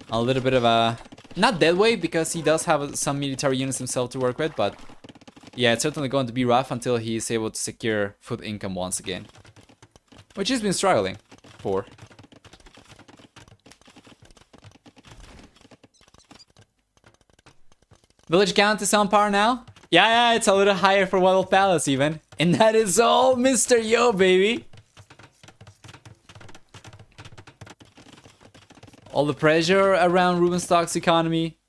a little bit of a... Not dead weight, because he does have some military units himself to work with, but... Yeah, it's certainly going to be rough until he's able to secure food income once again. Which he's been struggling for. Village count is on par now? Yeah, it's a little higher for Wild Palace even. And that is all Mr. Yo, baby. All the pressure around Rubenstock's economy.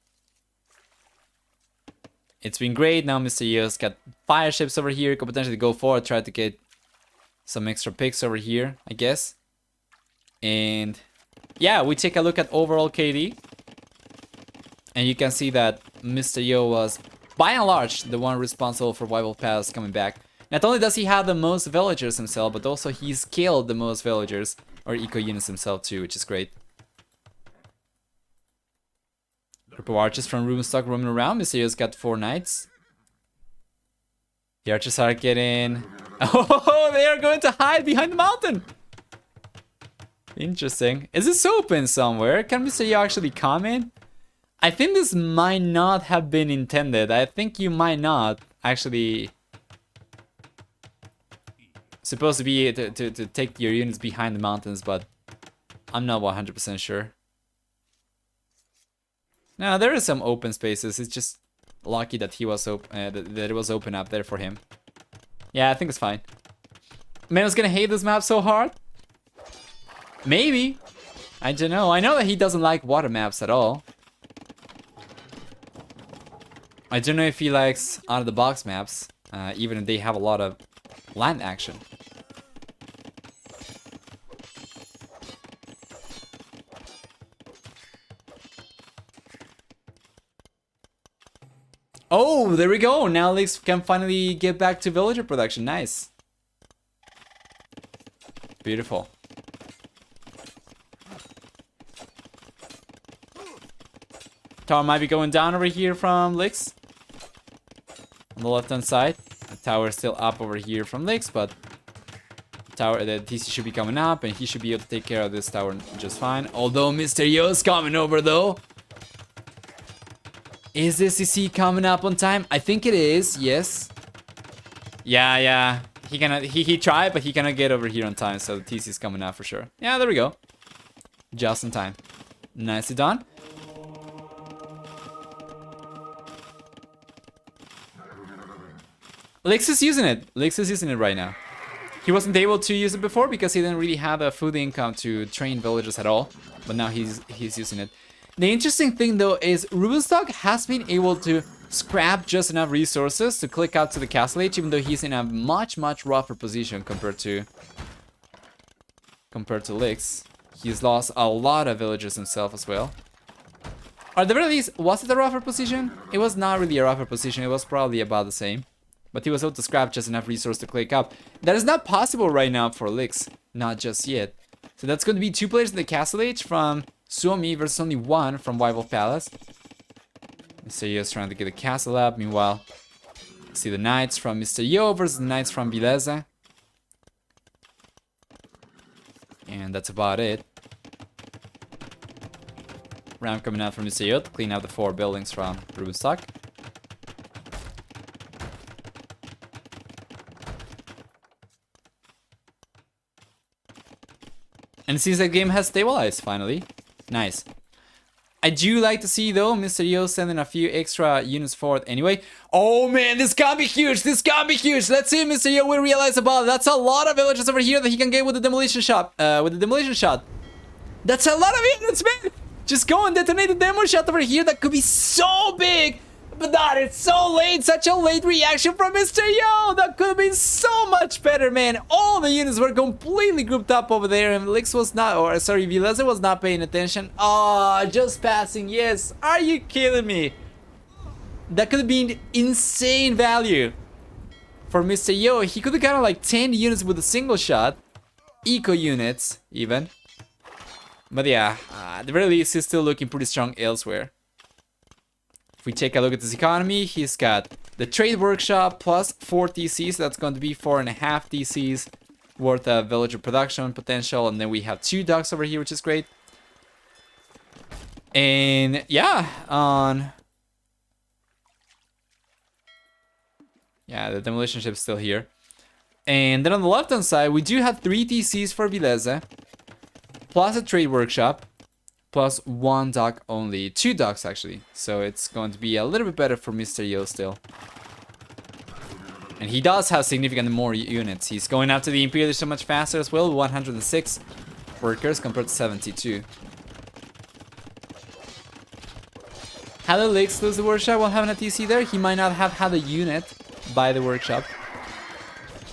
It's been great. Now Mr. Yo's got fire ships over here. Could potentially go forward, try to get some extra picks over here, I guess. And yeah, we take a look at overall KD. And you can see that Mr. Yo was, by and large, the one responsible for Wild Palace coming back. Not only does he have the most villagers himself, but also he's killed the most villagers, or eco units himself too, which is great. Group of archers from Rubenstock roaming around. Mr. Yo's got 4 knights. The archers are getting... Oh, they are going to hide behind the mountain! Interesting. Is this open somewhere? Can Mr. Yo actually come in? I think this might not have been intended. I think you might not actually... Supposed to be to take your units behind the mountains, but I'm not 100% sure. No, there is some open spaces. It's just lucky that he was that it was open up there for him. Yeah, I think it's fine. Man, gonna hate this map so hard. Maybe. I don't know. I know that he doesn't like water maps at all. I don't know if he likes out-of-the-box maps, even if they have a lot of land action. Oh, there we go. Now Lix can finally get back to villager production. Nice. Beautiful. Tower might be going down over here from Lix. on the left-hand side. The tower is still up over here from Lix, but the TC should be coming up, and he should be able to take care of this tower just fine. Although Mr. Yo's coming over, though. Is this CC coming up on time? I think it is, yes. Yeah. He tried, but he cannot get over here on time, so the TC is coming out for sure. Yeah, there we go. Just in time. Nicely done. Lix is using it. Lix is using it right now. He wasn't able to use it before because he didn't really have a food income to train villagers at all. But now he's using it. The interesting thing though is Rubenstock has been able to scrap just enough resources to click out to the castle age, even though he's in a much rougher position compared to Lix. He's lost a lot of villagers himself as well. Or at the very least, was it a rougher position? It was not really a rougher position, it was probably about the same. But he was able to scrap just enough resource to click up. That is not possible right now for Lix, not just yet. So that's going to be 2 players in the castle age from Suomi versus only 1 from White Wolf Palace. Mr. Yo is trying to get the castle up. Meanwhile, see the knights from Mr. Yo versus the knights from Vileza. And that's about it. Ram coming out from Mr. Yo to clean out the 4 buildings from Rubenstock. And it seems like the game has stabilized finally. Nice. I do like to see though Mr. Yo sending a few extra units forward anyway. Oh man, this can be huge. This can be huge. Let's see if Mr. Yo will realize about it. That's a lot of villages over here that he can get with the demolition shot. That's a lot of units, man. Just go and detonate the demo shot over here. That could be so big. But that is so late. Such a late reaction from Mr. Yo. That could have been so much better, man. All the units were completely grouped up over there. And Lix was not, or sorry, Vileza was not paying attention. Oh, just passing. Yes. Are you kidding me? That could have been insane value for Mr. Yo. He could have gotten like 10 units with a single shot. Eco units, even. But yeah, at the very least, he's still looking pretty strong elsewhere. If we take a look at this economy, he's got the trade workshop plus 4 TCs. That's going to be 4.5 TCs worth of villager production potential. And then we have 2 docks over here, which is great. And yeah, the demolition ship's still here. And then on the left-hand side, we do have 3 TCs for Vileza, plus a trade workshop, plus 1 dock only. 2 docks, actually. So it's going to be a little bit better for Mr. Yo still. And he does have significantly more units. He's going after the Imperial so much faster as well. 106 workers compared to 72. How did Lix lose the workshop while having a TC there? He might not have had a unit by the workshop.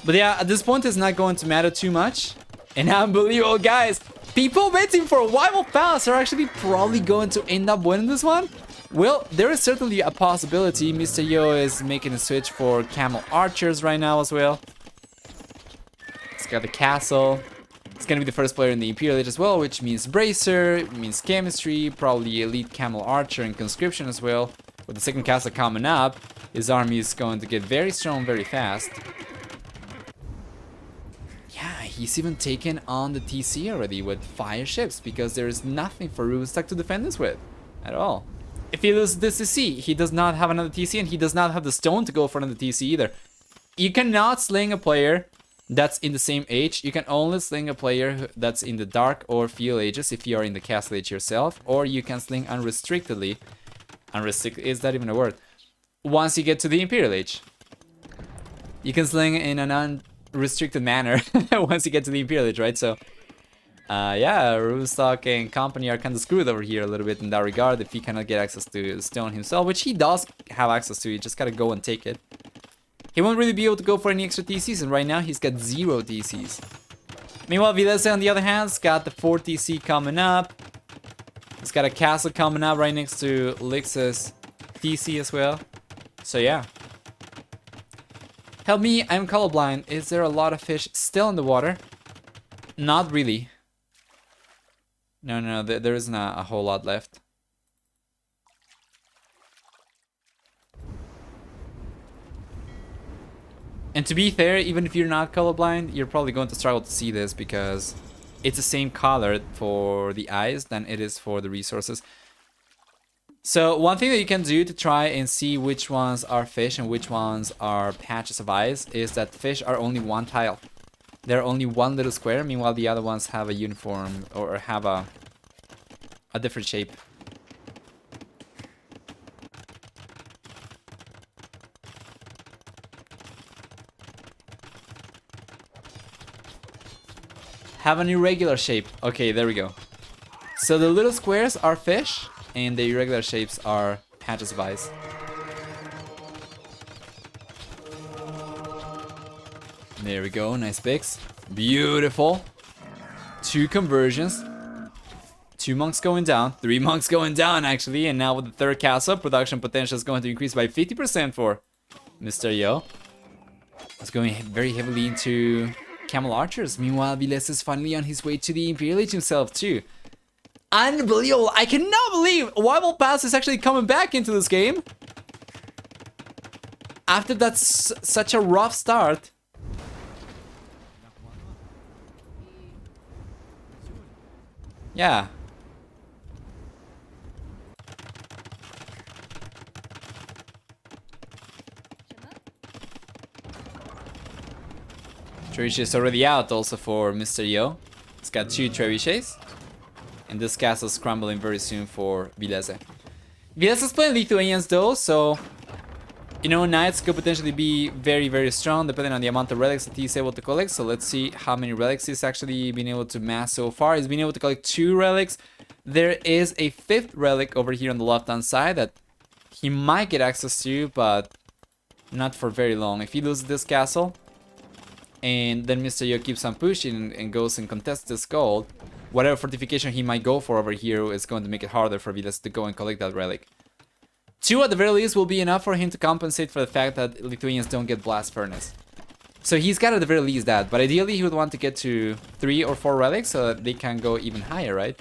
But yeah, at this point it's not going to matter too much. And unbelievable, guys. People betting for White Wolf Palace are actually probably going to end up winning this one. Well, there is certainly a possibility. Mr. Yo is making a switch for Camel Archers right now as well. He's got the castle. It's going to be the first player in the Imperial Age as well, which means Bracer, means Chemistry, probably Elite Camel Archer and Conscription as well. With the second castle coming up, his army is going to get very strong very fast. He's even taken on the TC already with 5 ships because there is nothing for Rubenstock to defend this with at all. If he loses this TC, he does not have another TC and he does not have the stone to go for another TC either. You cannot sling a player that's in the same age. You can only sling a player that's in the dark or field ages if you are in the castle age yourself, or you can sling unrestrictedly. Unrestricted, is that even a word? Once you get to the Imperial Age. You can sling in an unrestricted manner once you get to the Imperial Age, right? So yeah, Rubenstock and company are kind of screwed over here a little bit in that regard if he cannot get access to stone himself, which he does have access to. You just gotta go and take it. He won't really be able to go for any extra TCs, and right now he's got 0 TCs. Meanwhile, Vileza on the other hand has got the 4 TC coming up. He's got a castle coming up right next to Lix's TC as well. So yeah. Help me, I'm colorblind. Is there a lot of fish still in the water? Not really. No, there isn't a whole lot left. And to be fair, even if you're not colorblind, you're probably going to struggle to see this because it's the same color for the eyes than it is for the resources. So one thing that you can do to try and see which ones are fish and which ones are patches of ice is that fish are only one tile. They're only one little square, meanwhile the other ones have a uniform or have a different shape. Have an irregular shape. Okay, there we go. So the little squares are fish, and the irregular shapes are patches of ice. There we go, nice picks. Beautiful. 2 conversions. 2 monks going down, 3 monks going down actually, and now with the 3rd castle, production potential is going to increase by 50% for Mr. Yo. It's going very heavily into Camel Archers. Meanwhile, Viles is finally on his way to the Imperial Age himself too. Unbelievable! I cannot believe Wild Pass is actually coming back into this game after that's such a rough start. Yeah. Trebuchet is already out also for Mr. Yo. It's got 2 trebuchets. And this castle's crumbling very soon for Vilese. Vilese is playing Lithuanians though, so... You know, Knights could potentially be very, very strong depending on the amount of relics that he's able to collect. So let's see how many relics he's actually been able to mass so far. He's been able to collect 2 relics. There is a 5th relic over here on the left-hand side that he might get access to, but not for very long. If he loses this castle, and then Mr. Yo keeps on pushing and goes and contests this gold, whatever fortification he might go for over here is going to make it harder for Vilas to go and collect that relic. 2 at the very least will be enough for him to compensate for the fact that Lithuanians don't get Blast Furnace. So he's got at the very least that, but ideally he would want to get to 3 or 4 relics so that they can go even higher, right?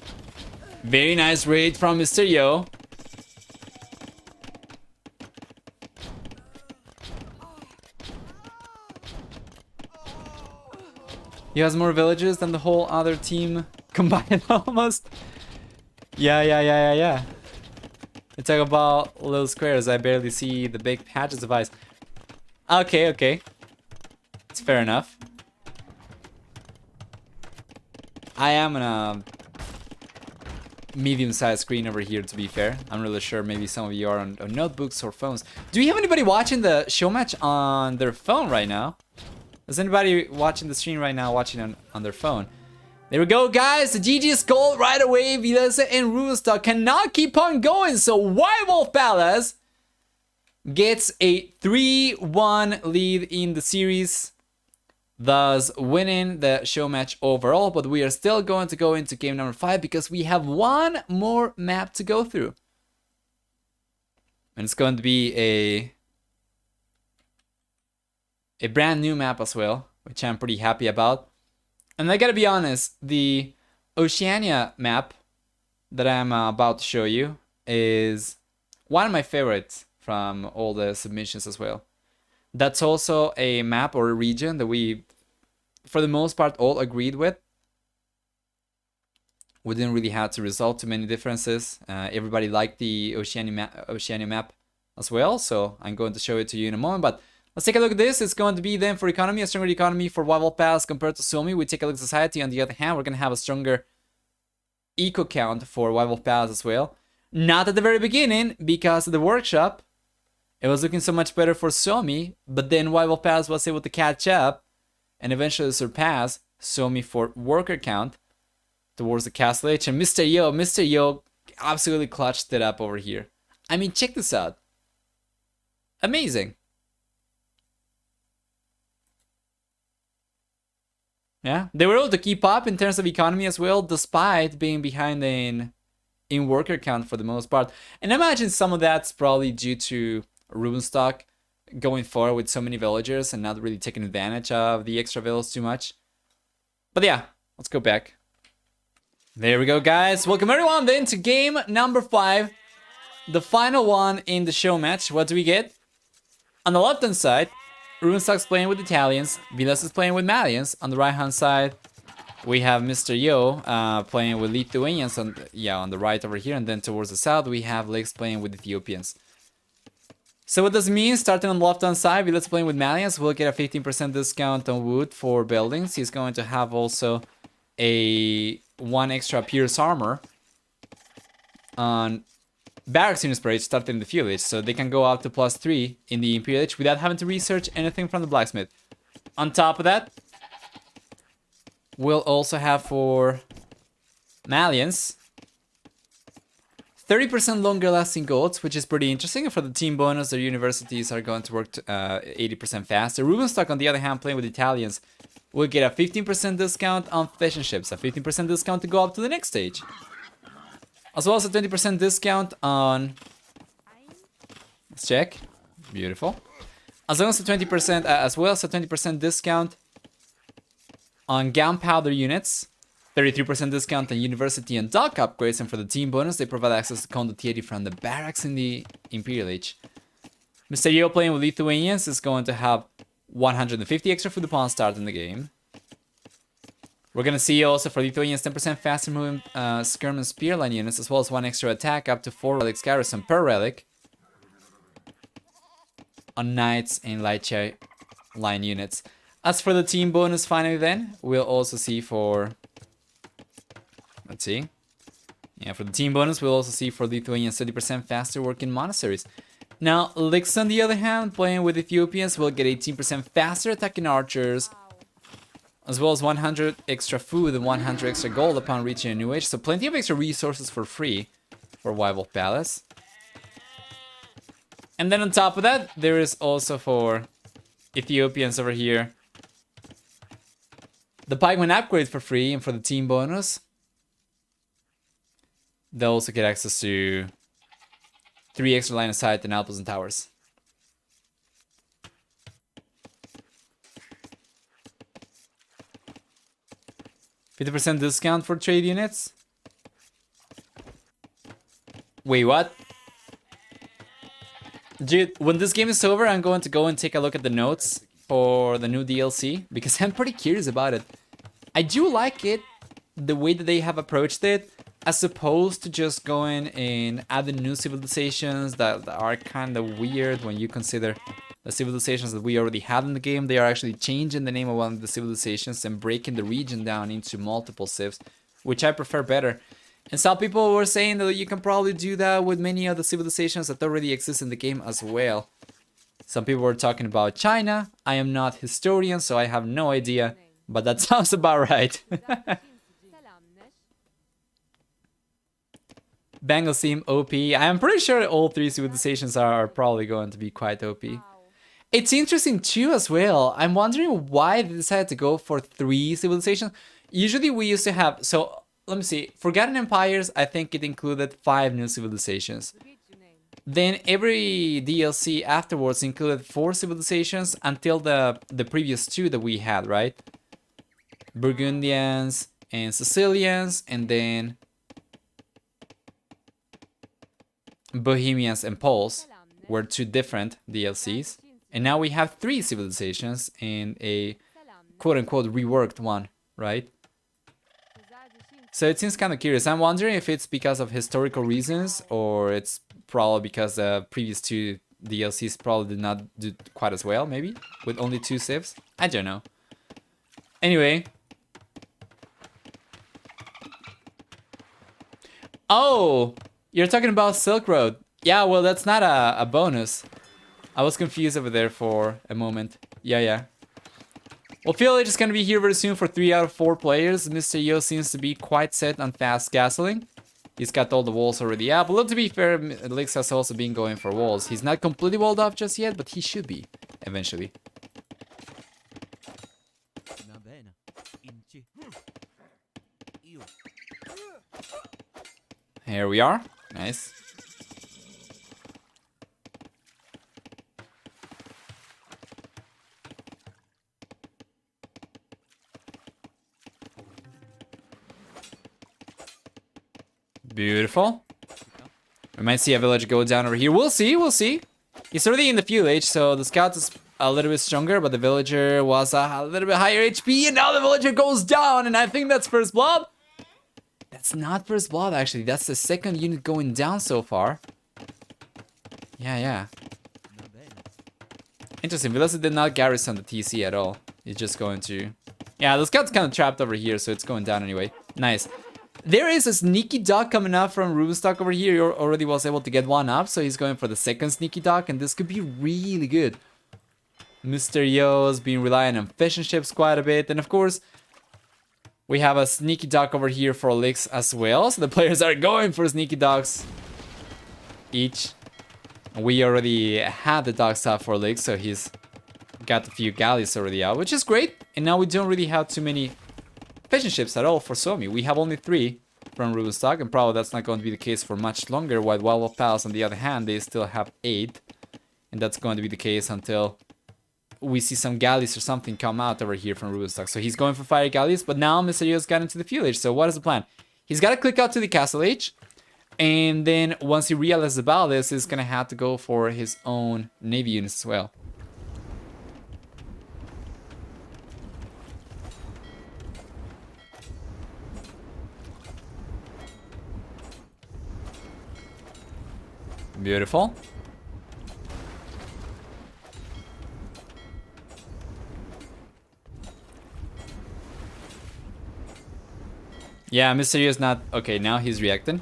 Very nice raid from Mr. Yo. He has more villages than the whole other team combined almost. Yeah. You talk about little squares, I barely see the big patches of ice. Okay. It's fair enough. I am on a medium-sized screen over here, to be fair. I'm really sure maybe some of you are on notebooks or phones. Do we have anybody watching the show match on their phone right now? Is anybody watching the stream right now watching on their phone? There we go, guys. The GG's goal right away. Vilese and Runestock cannot keep on going. So White Wolf Palace gets a 3-1 lead in the series, thus winning the show match overall. But we are still going to go into game number 5 because we have one more map to go through. And it's going to be a brand new map as well, which I'm pretty happy about. And I gotta be honest, the Oceania map that I'm about to show you is one of my favorites from all the submissions as well. That's also a map or a region that we, for the most part, all agreed with. We didn't really have to resolve too many differences. Everybody liked the Oceania map as well, so I'm going to show it to you in a moment. But let's take a look at this. It's going to be then for economy, a stronger economy for Wild Wolf Pass compared to Suomi. We take a look at society. On the other hand, we're going to have a stronger eco count for Wild Wolf Pass as well. Not at the very beginning, because of the workshop, it was looking so much better for Suomi, but then Wild Wolf Pass was able to catch up and eventually surpass Suomi for worker count towards the Castle Age. And Mr. Yo absolutely clutched it up over here. I mean, check this out. Amazing. Yeah, they were able to keep up in terms of economy as well, despite being behind in worker count for the most part. And I imagine some of that's probably due to Rubenstock going forward with so many villagers and not really taking advantage of the extra villas too much. But yeah, let's go back. There we go, guys. Welcome everyone then to game number 5. The final one in the show match. What do we get? On the left-hand side, Runestock's playing with Italians. Vilas is playing with Malians. On the right-hand side, we have Mr. Yo playing with Lithuanians on the right over here. And then towards the south, we have Lex playing with Ethiopians. So what does it mean? Starting on the left-hand side, Vilas playing with Malians will get a 15% discount on wood for buildings. He's going to have also a 1 extra Pierce armor on barracks units per age starting in the field age, so they can go up to +3 in the Imperial age without having to research anything from the blacksmith. On top of that, we'll also have for Malians 30% longer lasting golds, which is pretty interesting. And for the team bonus, their universities are going to work 80% faster. Rubenstock, on the other hand, playing with Italians, will get a 15% discount on fishing ships, a 15% discount to go up to the next stage. As well as a 20% discount on... Let's check. Beautiful. As well as a 20% discount on gunpowder units. 33% discount on university and dock upgrades. And for the team bonus, they provide access to condottieri from the barracks in the Imperial Age. Mr. Yo playing with Lithuanians is going to have 150 extra food upon start in the game. We're going to see also for Lithuanians 10% faster moving skirm and spearline units, as well as 1 extra attack up to 4 relics garrison per relic on knights and light chair line units. As for the team bonus finally then, we'll also see for... Let's see. Yeah, for the team bonus, we'll also see for Lithuanians 30% faster working monasteries. Now, Lix on the other hand, playing with Ethiopians, will get 18% faster attacking archers, as well as 100 extra food and 100 extra gold upon reaching a new age. So plenty of extra resources for free for White Wolf Palace. And then on top of that, there is also for Ethiopians over here the pikeman upgrade for free, and for the team bonus, they'll also get access to 3 extra line of sight and outposts and towers. %50 discount for trade units. Wait, what? Dude, when this game is over, I'm going to go and take a look at the notes for the new DLC, because I'm pretty curious about it. I do like it, the way that they have approached it, as opposed to just going and adding new civilizations that are kind of weird when you consider the civilizations that we already have in the game. They are actually changing the name of one of the civilizations and breaking the region down into multiple civs, which I prefer better. And some people were saying that you can probably do that with many of the civilizations that already exist in the game as well. Some people were talking about China. I am not historian, so I have no idea, but that sounds about right. Bengal seem OP. I am pretty sure all 3 civilizations are probably going to be quite OP. It's interesting too as well. I'm wondering why they decided to go for 3 civilizations. Usually we used to have... So, let me see. Forgotten Empires, I think it included 5 new civilizations. Then every DLC afterwards included 4 civilizations until the previous 2 that we had, right? Burgundians and Sicilians, and then Bohemians and Poles were 2 different DLCs. And now we have 3 civilizations and a quote-unquote reworked one, right? So it seems kind of curious. I'm wondering if it's because of historical reasons, or it's probably because the previous 2 DLCs probably did not do quite as well, maybe? With only 2 civs? I don't know. Anyway. Oh! You're talking about Silk Road. Yeah, well, that's not a bonus. I was confused over there for a moment. Yeah. Well, Field is going to be here very soon for 3 out of 4 players. Mr. Yo seems to be quite set on fast castling. He's got all the walls already up. But look, to be fair, Lix has also been going for walls. He's not completely walled off just yet, but he should be eventually. Here we are. Nice. Beautiful. We might see a village go down over here. We'll see. He's already in the field age, so the scouts a little bit stronger, but the villager was a little bit higher HP, and now the villager goes down, and I think that's first blood. That's not first blood, actually. That's the second unit going down so far. Yeah. Interesting. Villas did not garrison the TC at all. He's just going to... Yeah, the scout's kind of trapped over here, so it's going down anyway. Nice. There is a sneaky dog coming up from Rubenstock over here. He already was able to get one up, so he's going for the second sneaky dog, and this could be really good. Mr. Yo's been relying on fishing ships quite a bit, and of course, we have a sneaky dog over here for Licks as well, so the players are going for sneaky dogs each. We already had the dogs out for Licks, so he's got a few galleys already out, which is great, and now we don't really have too many fishing ships at all for Suomi. We have only 3 from Rubenstock, and probably that's not going to be the case for much longer, while Wild Wolf Palace, on the other hand, they still have 8, and that's going to be the case until we see some galleys or something come out over here from Rubenstock. So he's going for fire galleys, but now Mr. Yo's got into the field age. So what is the plan? He's got to click out to the castle age, and then once he realizes about this, he's going to have to go for his own navy units as well. Beautiful. Yeah, Mr. Yu is not... Okay, now he's reacting.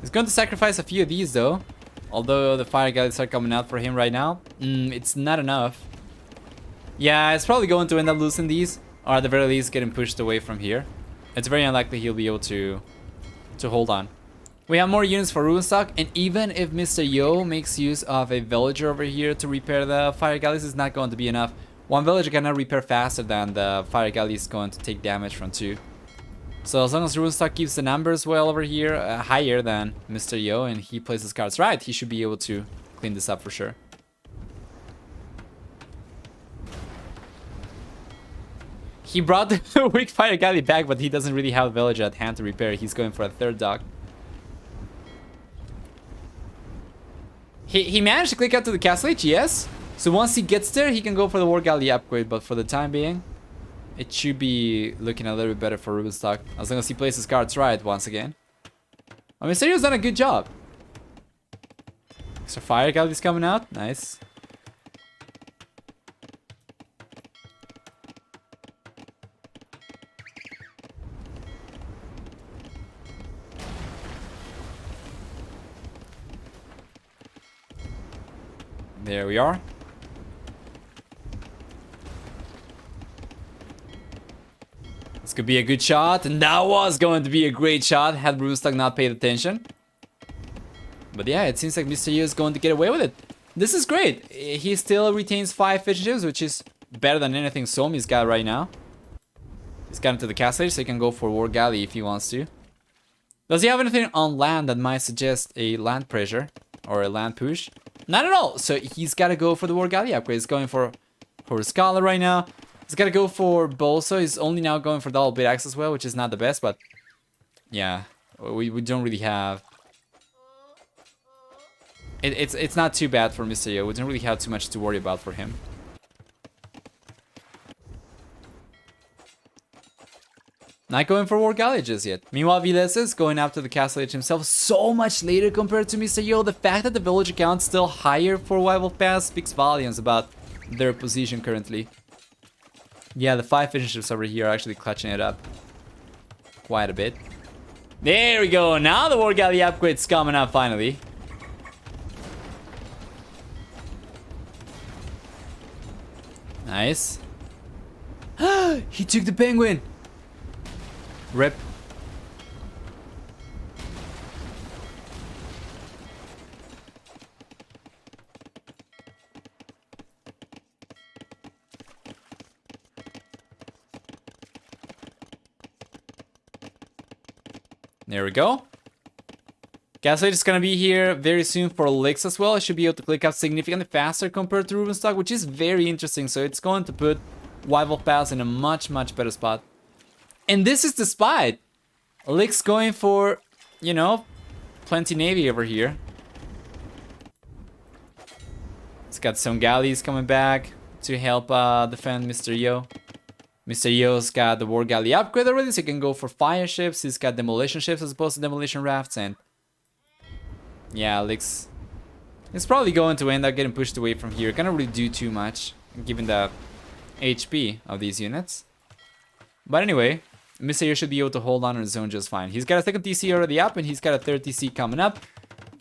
He's going to sacrifice a few of these though. Although the fire galleys are coming out for him right now. It's not enough. Yeah, it's probably going to end up losing these. Or at the very least getting pushed away from here. It's very unlikely he'll be able to hold on. We have more units for Rubenstock, and even if Mr. Yo makes use of a villager over here to repair the fire galleys, it's not going to be enough. One villager cannot repair faster than the fire galley is going to take damage from 2. So as long as Rubenstock keeps the numbers well over here, higher than Mr. Yo, and he plays his cards right, he should be able to clean this up for sure. He brought the weak fire galley back, but he doesn't really have a villager at hand to repair. He's going for a 3rd dock. He managed to click out to the castle age, yes. So once he gets there, he can go for the war galley upgrade. But for the time being, it should be looking a little bit better for Rubenstock. As long as he plays his cards right once again. I mean, Serio's done a good job. So fire galleys coming out. Nice. There we are. This could be a good shot, and that was going to be a great shot had Rubenstock not paid attention. But yeah, it seems like Mr. Yu is going to get away with it. This is great. He still retains 5 fishing ships, which is better than anything Suomi's got right now. He's got into the castle, so he can go for war galley if he wants to. Does he have anything on land that might suggest a land pressure or a land push? Not at all. So he's got to go for the war galley upgrade. He's going for Scala right now. He's got to go for Bolso. He's only now going for double bit axe as well, which is not the best, but yeah, we don't really have... It's not too bad for Mr. Yo. We don't really have too much to worry about for him. Not going for war galley just yet. Meanwhile, Viles is going after the castle age himself so much later compared to Mr. Yo. The fact that the village count's still higher for Wild Wolf Pass speaks volumes about their position currently. Yeah, the 5 fishing ships over here are actually clutching it up quite a bit. There we go. Now the war galley upgrade's coming up finally. Nice. He took the penguin. Rip. There we go. Gaslight is going to be here very soon for Licks as well. I should be able to click up significantly faster compared to Rubenstock, which is very interesting. So it's going to put Wild Wolf Pass in a much better spot. And this is despite Lick's going for, you know, plenty navy over here. It's got some galleys coming back to help defend Mr. Yo. Mr. Yo's got the war galley upgrade already, so he can go for fire ships. He's got demolition ships as opposed to demolition rafts, and yeah, Lick's is probably going to end up getting pushed away from here. Can't really do too much given the HP of these units. But anyway, Mr. Yo should be able to hold on his own just fine. He's got a second TC already up, and he's got a third TC coming up.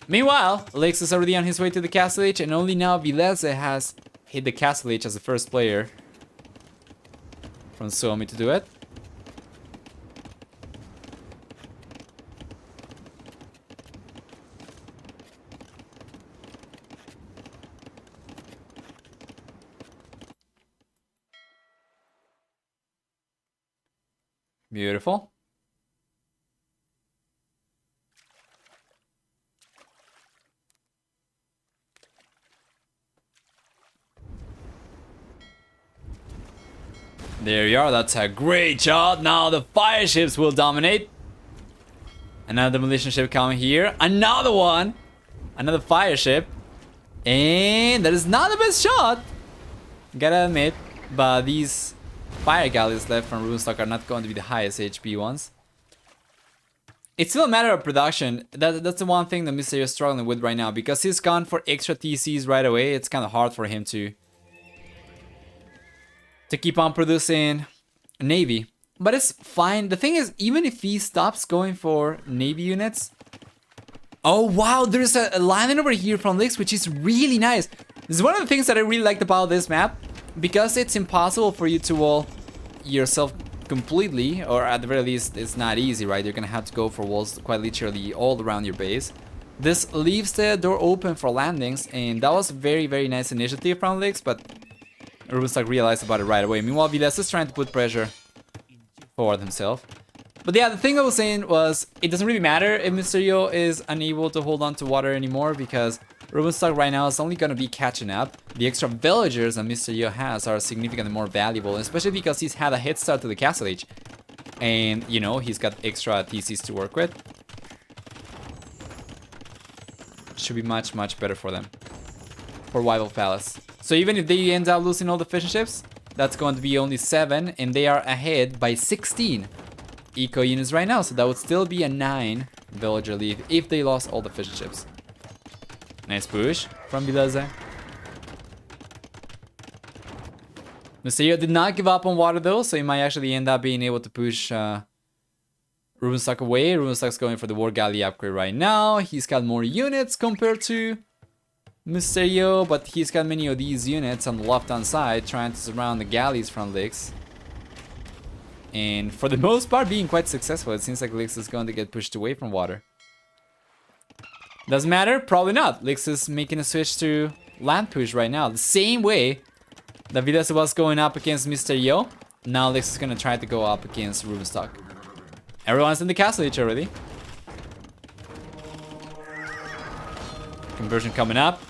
Meanwhile, Lix is already on his way to the Castle Age, and only now Vilese has hit the Castle Age as the first player from Suomi to do it. Beautiful. There you are, that's a great shot. Now the fire ships will dominate. Another demolition ship coming here. Another one. Another fire ship. And that is not the best shot, gotta admit. But these fire galleys left from Runestock are not going to be the highest HP ones. It's still a matter of production. That's the one thing that Mr. is struggling with right now. Because he's gone for extra TCs right away, it's kind of hard for him to keep on producing Navy. But it's fine. The thing is, even if he stops going for Navy units... Oh wow, there's a line over here from Lix, which is really nice. This is one of the things that I really liked about this map. Because it's impossible for you to wall yourself completely, or at the very least, it's not easy, right? You're gonna have to go for walls quite literally all around your base. This leaves the door open for landings, and that was a very, very nice initiative from Lix, but Rubenstock realized about it right away. Meanwhile, Viles is trying to put pressure forward himself. But yeah, the thing I was saying was, it doesn't really matter if Mr. Yo is unable to hold on to water anymore, because Rubenstock right now is only going to be catching up. The extra villagers that Mr. Yo has are significantly more valuable, especially because he's had a head start to the Castle Age. And, you know, he's got extra TCs to work with. Should be much, much better for them. For Rival Palace. So even if they end up losing all the fishing ships, that's going to be only 7, and they are ahead by 16 eco units right now. So that would still be a 9 villager lead if they lost all the fishing ships. Nice push from Vilese. Mr. Yo did not give up on water though, so he might actually end up being able to push Rubenstock away. Rubenstock's going for the War Galley upgrade right now. He's got more units compared to Mr. Yo, but he's got many of these units on the left-hand side trying to surround the galleys from Lix. And for the most part being quite successful. It seems like Lix is going to get pushed away from water. Doesn't matter? Probably not. Lix is making a switch to land push right now. The same way that Vilese was going up against Mr. Yo. Now Lix is going to try to go up against Rubenstock. Everyone's in the Castle Age already. Conversion coming up.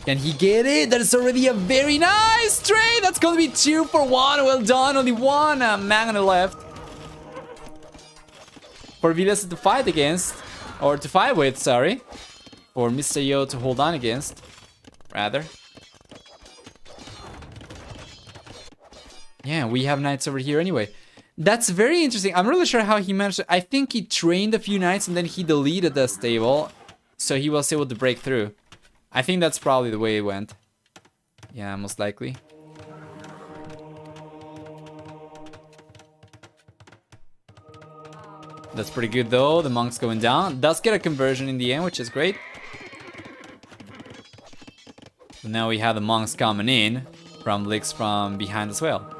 Can he get it? That is already a very nice trade. That's going to be 2 for 1. Well done. Only one man left for Vilese to fight against. Or to fight with, sorry. For Mr. Yo to hold on against. Rather. Yeah, we have knights over here anyway. That's very interesting. I'm really sure how he managed to... I think he trained a few knights and then he deleted the stable. So he was able to break through. I think that's probably the way it went. Yeah, most likely. That's pretty good though. The monk's going down. Does get a conversion in the end, which is great. But now we have the monks coming in from Lix from behind as well.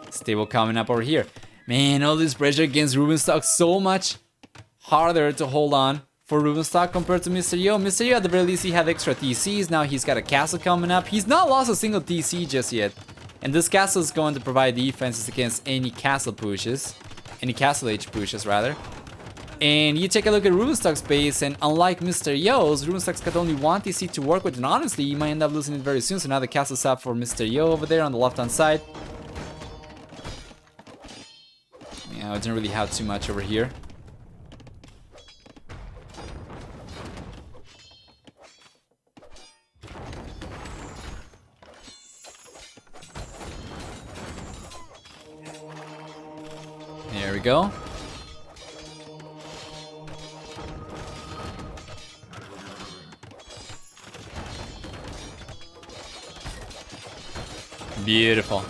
Stable coming up over here. Man, all this pressure against Rubenstock, so much harder to hold on for Rubenstock compared to Mr. Yo. Mr. Yo at the very least he had extra TCs. Now he's got a castle coming up. He's not lost a single TC just yet. And this castle is going to provide defenses against any castle pushes. Any Castle Age pushes rather. And you take a look at Rubenstock's base, and unlike Mr. Yo's, Rubenstock's got only 1 TC to work with, and honestly you might end up losing it very soon. So now the castle's up for Mr. Yo over there on the left hand side. I didn't really have too much over here. There we go. Beautiful.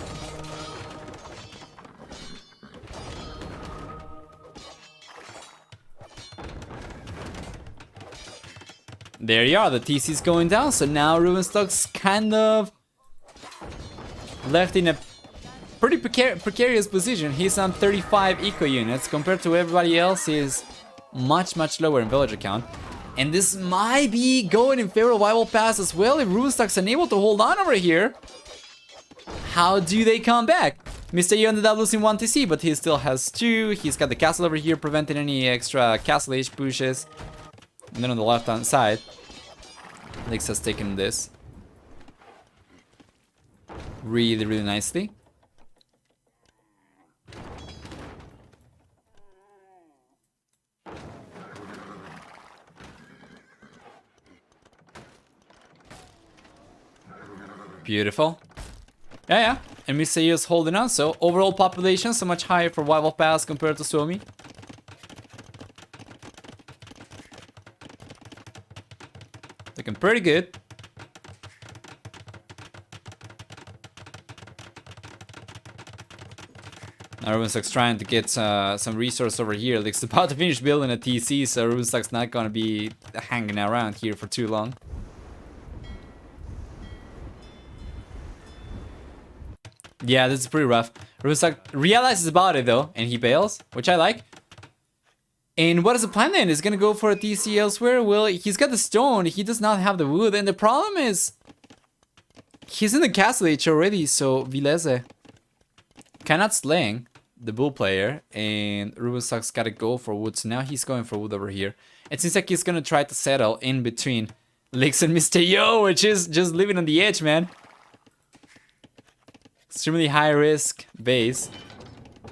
There you are, the TC's going down, so now Rubenstock's kind of left in a pretty precarious position. He's on 35 eco units, compared to everybody else is much lower in villager count. And this might be going in favor of Rival Pass as well if Rubenstock's unable to hold on over here. How do they come back? Mr. Yo ended up losing 1 TC, but he still has 2. He's got the castle over here, preventing any extra castle age pushes. And then on the left-hand side, Lix has taken this really nicely. Beautiful. Yeah. And Mr. Yo is holding on, so overall population so much higher for Rival Pass compared to Suomi. Looking pretty good. Now Rubenstock's trying to get some resource over here. Lix about to finish building a TC, so Rubenstock's not gonna be hanging around here for too long. Yeah, this is pretty rough. Rubenstock realizes about it though, and he bails, which I like. And what is the plan then? Is gonna go for a TC elsewhere? Well, he's got the stone, he does not have the wood, and the problem is he's in the castle age already, so Vilese cannot slaying the bull player, and Rubenstock's gotta go for wood, so now he's going for wood over here. It seems like he's gonna try to settle in between Lix and Mr. Yo, which is just living on the edge, man. Extremely high risk base,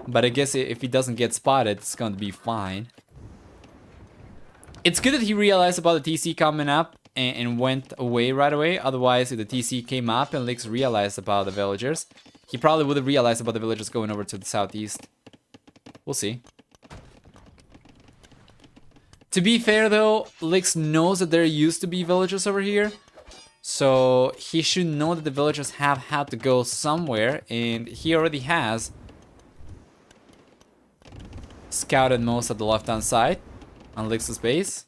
but I guess if he doesn't get spotted, it's going to be fine. It's good that he realized about the TC coming up and went away right away. Otherwise, if the TC came up and Lix realized about the villagers, he probably would have realized about the villagers going over to the southeast. We'll see. To be fair though, Lix knows that there used to be villagers over here. So he should know that the villagers have had to go somewhere, and he already has scouted most of the left-hand side on Lix's base.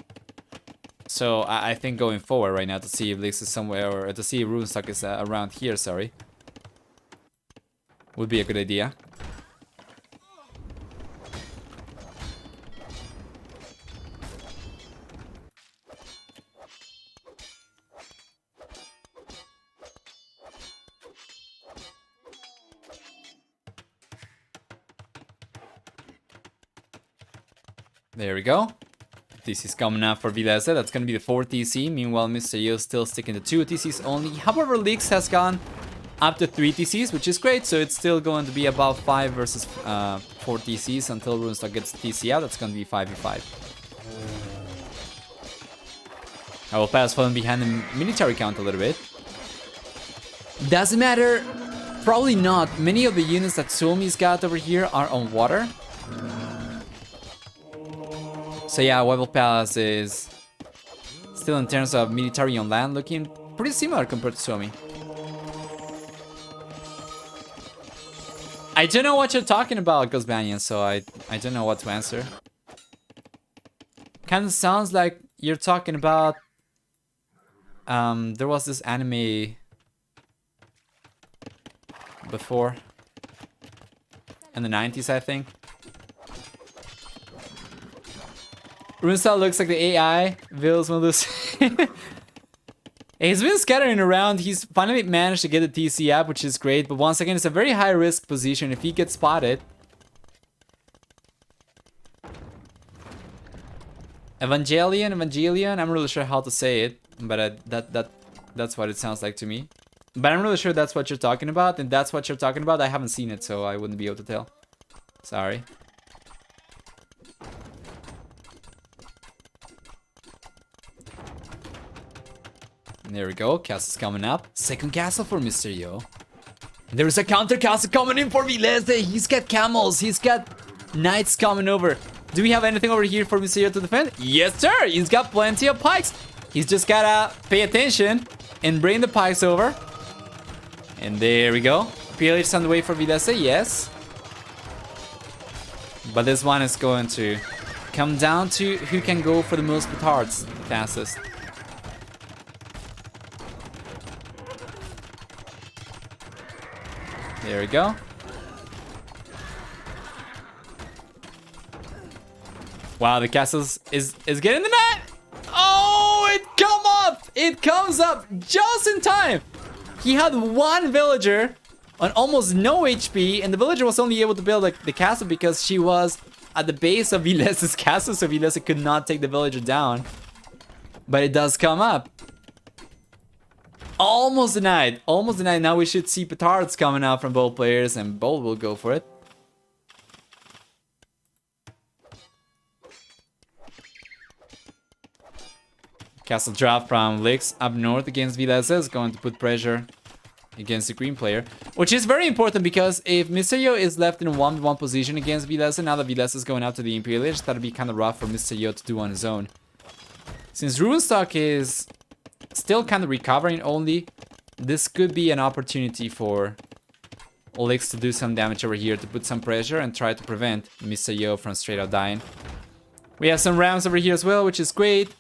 So I think going forward right now to see if Lix is somewhere, or to see if Rubenstock is around here, sorry, would be a good idea. There we go. TC's coming up for Vilese. That's going to be the 4th TC. Meanwhile, Mr. Yo still sticking to 2 TCs only. However, Lix has gone up to 3 TCs, which is great. So it's still going to be about 5 versus 4 TCs until Rubenstock gets the TC out. That's going to be 5v5. I will pass falling behind the military count a little bit. Doesn't matter. Probably not. Many of the units that Suomi's got over here are on water. So yeah, Rival Palace is still, in terms of military on land, looking pretty similar compared to Suomi. I don't know what you're talking about, Ghost Banyan, so I don't know what to answer. Kind of sounds like you're talking about... there was this anime before. In the 90s, I think. Rubenstock looks like the AI. Vils will lose. He's been scattering around. He's finally managed to get the TC up, which is great. But once again, it's a very high risk position. If he gets spotted. Evangelion. I'm not really sure how to say it. But that's what it sounds like to me. But I'm really sure that's what you're talking about. And that's what you're talking about. I haven't seen it, so I wouldn't be able to tell. Sorry. There we go. Castle's coming up. Second castle for Mr. Yo. There's a counter castle coming in for Vilese. He's got camels. He's got knights coming over. Do we have anything over here for Mr. Yo to defend? Yes, sir. He's got plenty of pikes. He's just gotta pay attention and bring the pikes over. And there we go. PLH on the way for Vilese. Yes. But this one is going to come down to who can go for the most petards fastest. There we go. Wow, the castle is getting the net. Oh, it come up. It comes up just in time. He had one villager on almost no HP, and the villager was only able to build like the castle because she was at the base of Vilese's castle, so Vilese could not take the villager down. But it does come up. Almost denied. Almost denied. Now we should see petards coming out from both players, and both will go for it. Castle drop from Lix up north against Vilese is going to put pressure against the green player, which is very important because if Mr. Yo is left in a 1v1 position against Vilese, now that Vilese is going out to the Imperial Age, that'll be kind of rough for Mr. Yo to do on his own. Since Runestock is still kind of recovering only, this could be an opportunity for Lix to do some damage over here to put some pressure and try to prevent Mr. Yo from straight out dying. We have some rams over here as well, which is great.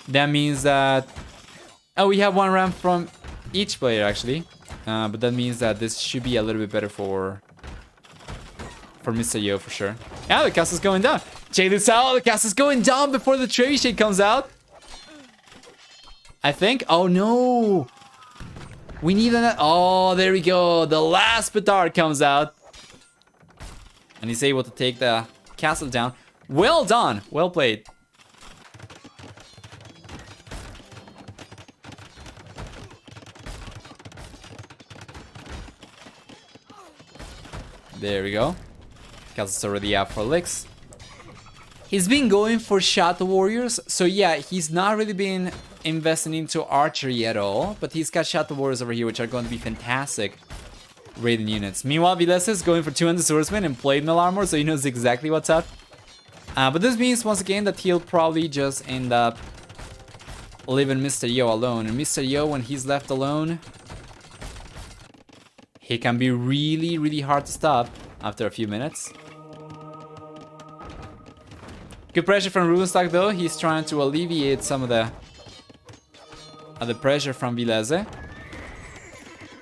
That means that... Oh, we have one ram from each player actually. But that means that this should be a little bit better for Mr. Yo for sure. Yeah, the castle's going down. Check this out. The castle's going down before the trebuchet comes out. I think. Oh no. We need an... Oh, there we go. The last petard comes out. And he's able to take the castle down. Well done. Well played. There we go. Castle's already out for Lix. He's been going for Shadow Warriors. So yeah, he's not really been investing into archery at all. But he's got Shadow Warriors over here, which are going to be fantastic raiding units. Meanwhile, Vilese is going for 200 swordsmen and plate mail armor, so he knows exactly what's up. But this means, once again, that he'll probably just end up leaving Mr. Yo alone. And Mr. Yo, when he's left alone, he can be really, really hard to stop after a few minutes. Good pressure from Runestock though. He's trying to alleviate some of the pressure from Vilese.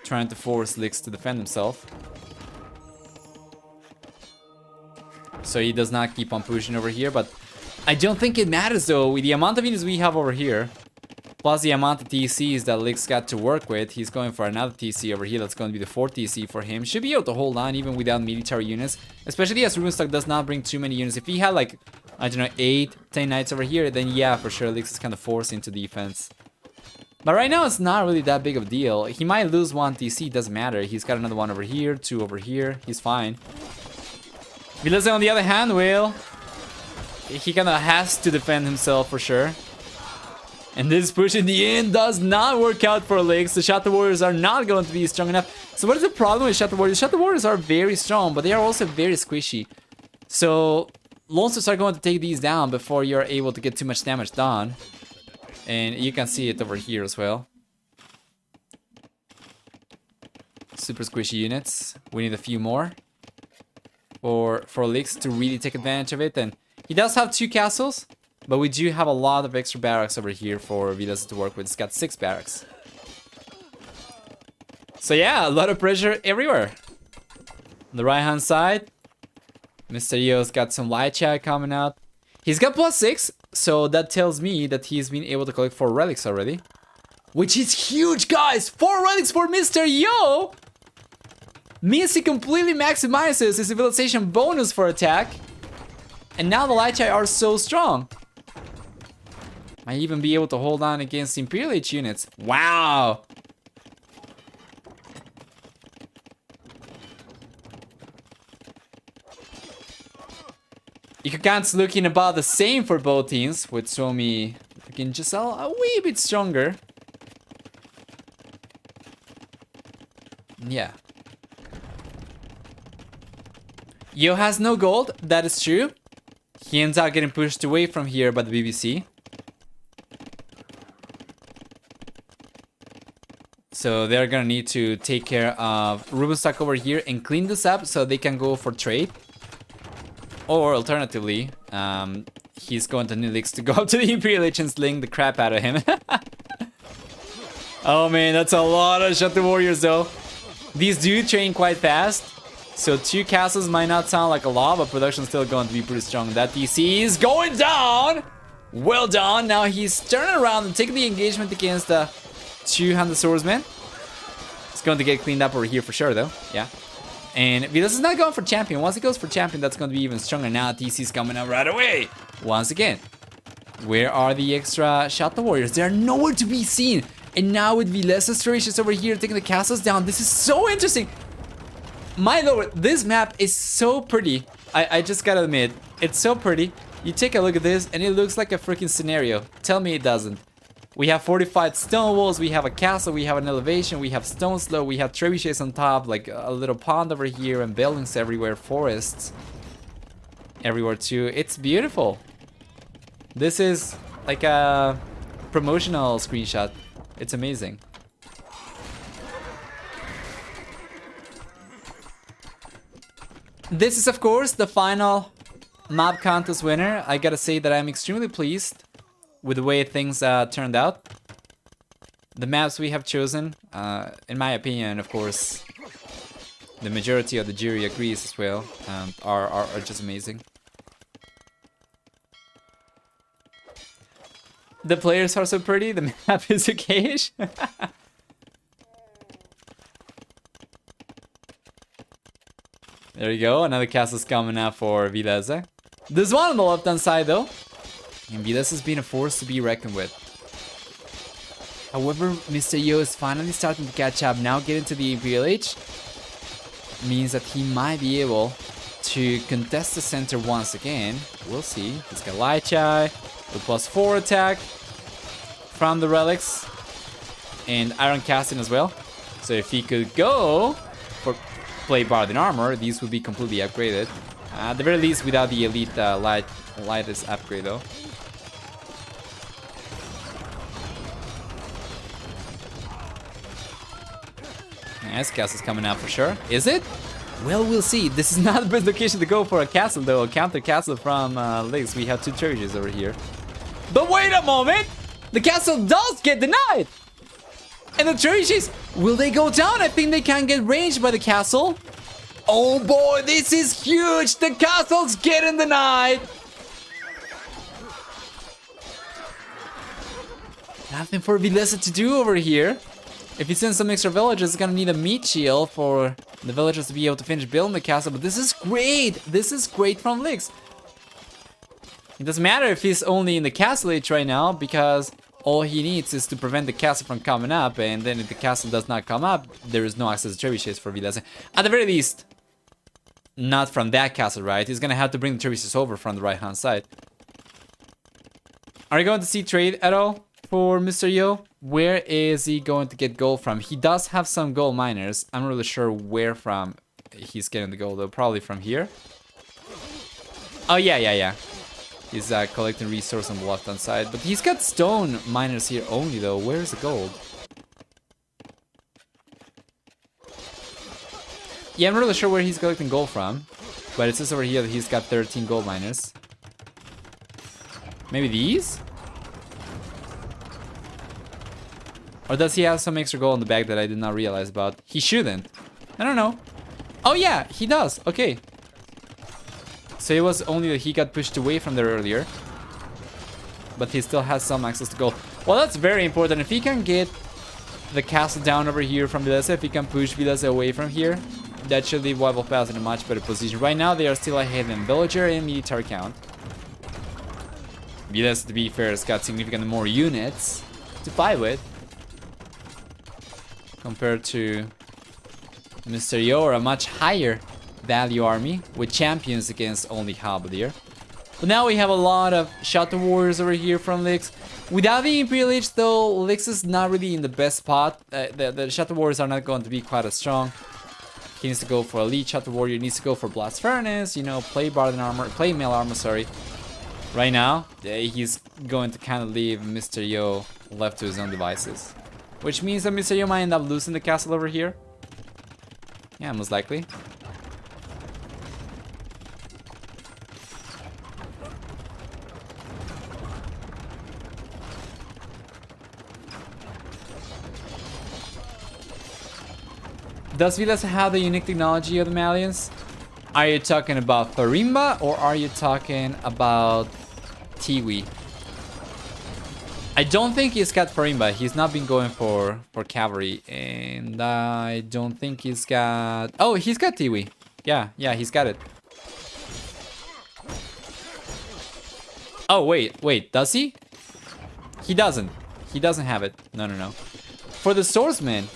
Trying to force Lix to defend himself. So he does not keep on pushing over here, but I don't think it matters though. With the amount of units we have over here, plus the amount of TCs that Lix got to work with, he's going for another TC over here. That's going to be the 4th TC for him. Should be able to hold on even without military units. Especially as Runestock does not bring too many units. If he had like, I don't know, 8, 10 knights over here, then yeah, for sure Lix is kind of forced into defense. But right now it's not really that big of a deal. He might lose 1 TC, doesn't matter. He's got another one over here, 2 over here. He's fine. Vilese on the other hand, well, he kind of has to defend himself for sure. And this push in the end does not work out for Lix. The Shadow Warriors are not going to be strong enough. So what is the problem with Shadow Warriors? Shadow Warriors are very strong, but they are also very squishy. So monsters are going to take these down before you're able to get too much damage done. And you can see it over here as well. Super squishy units. We need a few more for Lix to really take advantage of it. And he does have 2 castles. But we do have a lot of extra barracks over here for Vilese to work with. It's got 6 barracks. So yeah, a lot of pressure everywhere. On the right hand side, Mr. Yo's got some light chat coming out. He's got +6, so that tells me that he's been able to collect 4 relics already. Which is huge, guys! 4 relics for Mr. Yo! Means he completely maximizes his civilization bonus for attack. And now the light chat are so strong. Might even be able to hold on against Imperial Age units. Wow! Ikakan's looking about the same for both teams, with Suomi looking just a wee bit stronger. Yeah. Yo has no gold, that is true. He ends up getting pushed away from here by the BBC. So they're gonna need to take care of Rubenstock over here and clean this up so they can go for trade. Or alternatively, he's going to need Lix to go up to the Imperial Lich and sling the crap out of him. Oh man, that's a lot of Shadow Warriors though. These do train quite fast. So 2 castles might not sound like a lot, but production's still going to be pretty strong. That DC is going down! Well done. Now he's turning around and taking the engagement against the 200 swordsman. It's going to get cleaned up over here for sure though. Yeah. And Vilas is not going for champion. Once he goes for champion, that's going to be even stronger. Now DC's coming up right away. Once again. Where are the extra Shadow Warriors? They're nowhere to be seen. And now with Vilas Stracious over here taking the castles down. This is so interesting. My lord, this map is so pretty. I just gotta admit, it's so pretty. You take a look at this and it looks like a freaking scenario. Tell me it doesn't. We have fortified stone walls, we have a castle, we have an elevation, we have stone slope, we have trebuchets on top, like a little pond over here and buildings everywhere, forests everywhere too. It's beautiful. This is like a promotional screenshot. It's amazing. This is of course the final map contest winner. I gotta say that I'm extremely pleased with the way things turned out. The maps we have chosen, in my opinion, of course, the majority of the jury agrees as well, are just amazing. The players are so pretty, the map is okayish. There you go, another castle's coming out for Vilese. There's one on the left hand side though. And Vilas has been a force to be reckoned with. However, Mr. Yo is finally starting to catch up. Now getting to the village means that he might be able to contest the center once again. We'll see. He's got Light Chai with +4 attack from the relics and Iron Casting as well. So if he could go for play Bard in armor, these would be completely upgraded. At the very least, without the elite lightest upgrade though. This castle's coming out for sure. Is it? Well, we'll see. This is not the best location to go for a castle though. A counter castle from Lix. We have 2 churches over here. But wait a moment! The castle does get denied! And the churches, will they go down? I think they can get ranged by the castle. Oh boy, this is huge! The castle's getting denied! Nothing for Vilesa to do over here. If he sends some extra villagers, it's gonna need a meat shield for the villagers to be able to finish building the castle. But this is great! This is great from Lix. It doesn't matter if he's only in the castle age right now, because all he needs is to prevent the castle from coming up, and then if the castle does not come up, there is no access to trebuchets for Vilese. At the very least, not from that castle, right? He's gonna have to bring the trebuchets over from the right-hand side. Are you going to see trade at all for Mr. Yo? Where is he going to get gold from? He does have some gold miners. I'm not really sure where from he's getting the gold though. Probably from here. Oh yeah. He's collecting resource on the left-hand side. But he's got stone miners here only though. Where's the gold? Yeah, I'm not really sure where he's collecting gold from. But it says over here that he's got 13 gold miners. Maybe these? Or does he have some extra gold in the bag that I did not realize about? He shouldn't. I don't know. Oh yeah, he does. Okay. So it was only that he got pushed away from there earlier. But he still has some access to gold. Well, that's very important. If he can get the castle down over here from Vilese, if he can push Vilese away from here, that should leave Wild Pass in a much better position. Right now, they are still ahead in villager and military count. Vilese, to be fair, has got significantly more units to fight with compared to Mr. Yo, or a much higher value army with champions against only Halberdier. But now we have a lot of Shadow Warriors over here from Lix. Without the Imperial Age, though, Lix is not really in the best spot. The Shadow Warriors are not going to be quite as strong. He needs to go for Elite Shadow Warrior. He needs to go for Blast Furnace. You know, play Barden Armor, play Mail Armor, sorry. Right now, he's going to kind of leave Mr. Yo left to his own devices. Which means that Mr. Yo might end up losing the castle over here. Yeah, most likely. Does Vilas have the unique technology of the Malians? Are you talking about Farimba or are you talking about Tiwi? I don't think he's got Farimba. He's not been going for cavalry. And I don't think he's got... Oh, he's got Tiwi. Yeah, he's got it. Oh, wait. Does he? He doesn't. He doesn't have it. No. For the swordsman,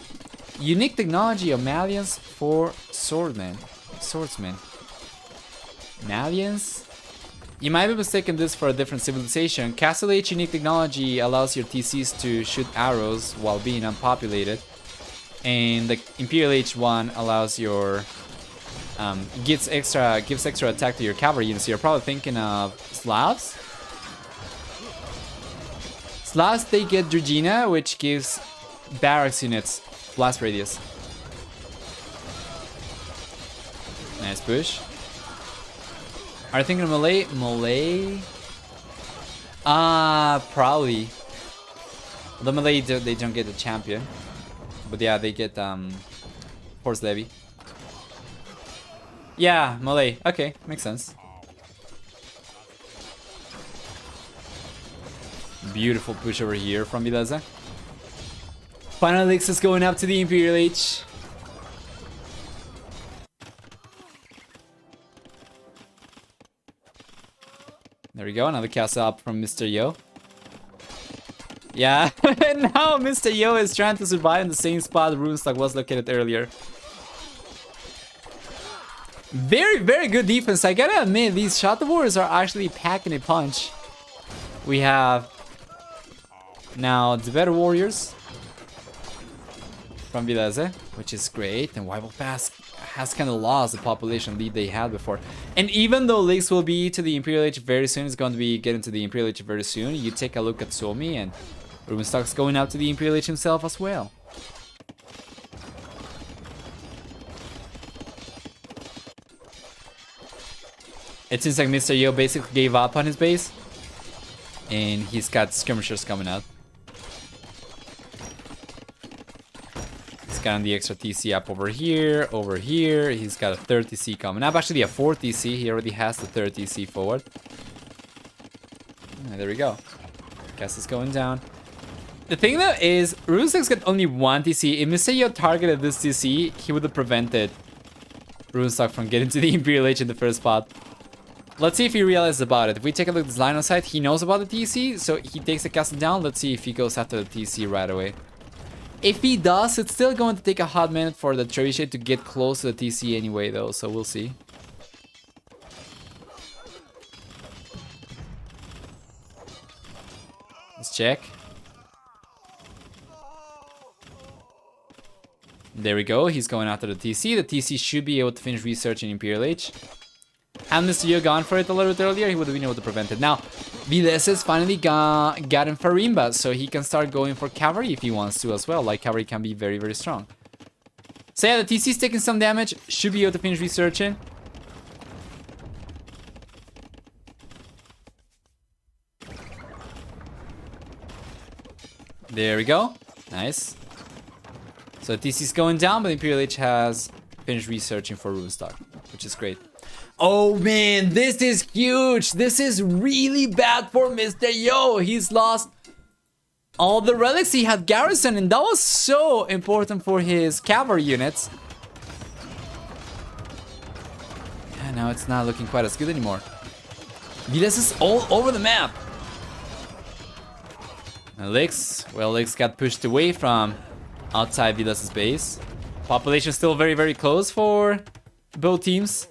unique technology of Malians for swordsmen. Malians? You might be mistaken this for a different civilization. Castle Age unique technology allows your TCs to shoot arrows while being unpopulated. And the Imperial Age one allows your... gives extra attack to your cavalry units. So you're probably thinking of Slavs? Slavs, they get Drugina, which gives barracks units blast radius. Nice push. Are you thinking of Malay? Malay? Probably. The Malay, they don't get the champion. But yeah, they get Horse Levy. Yeah, Malay. Okay, makes sense. Beautiful push over here from Vileza. Final Lix is going up to the Imperial Age. There we go, another castle up from Mr. Yo. Yeah, now Mr. Yo is trying to survive in the same spot Runestock was located earlier. Very, very good defense. I gotta admit, these Shadow Warriors are actually packing a punch. We have now the better warriors from Vileze, which is great. And Wyvil Pass has kind of lost the population lead they had before. And even though Lix will be to the Imperial Age very soon, it's going to be getting to the Imperial Age very soon. You take a look at Suomi and Rubenstock's going out to the Imperial Age himself as well. It seems like Mr. Yo basically gave up on his base. And he's got skirmishers coming out. He's got the extra TC up over here, He's got a third TC coming up. Actually, a fourth TC. He already has the third TC forward. And there we go. Castle's going down. The thing though is, Runestock's got only one TC. If Mr. Yo targeted this TC, he would have prevented Runestock from getting to the Imperial Age in the first spot. Let's see if he realizes about it. If we take a look at this line of sight, he knows about the TC, so he takes the castle down. Let's see if he goes after the TC right away. If he does, it's still going to take a hot minute for the trebuchet to get close to the TC anyway, though, so we'll see. Let's check. There we go. He's going after the TC. The TC should be able to finish researching Imperial Age. Had Mr. Yo gone for it a little bit earlier, he would have been able to prevent it. Now, Vileses finally got him Farimba, so he can start going for cavalry if he wants to as well. Like, cavalry can be very, very strong. So yeah, the TC's taking some damage. Should be able to finish researching. There we go. Nice. So the TC's going down, but Imperial Age has finished researching for Runestock, which is great. Oh man, this is huge. This is really bad for Mr. Yo. He's lost all the relics he had garrison, and that was so important for his cavalry units. Yeah, now it's not looking quite as good anymore. Viles is all over the map. And Lix, well, Lix got pushed away from outside Viles' base. Population still very, very close for both teams.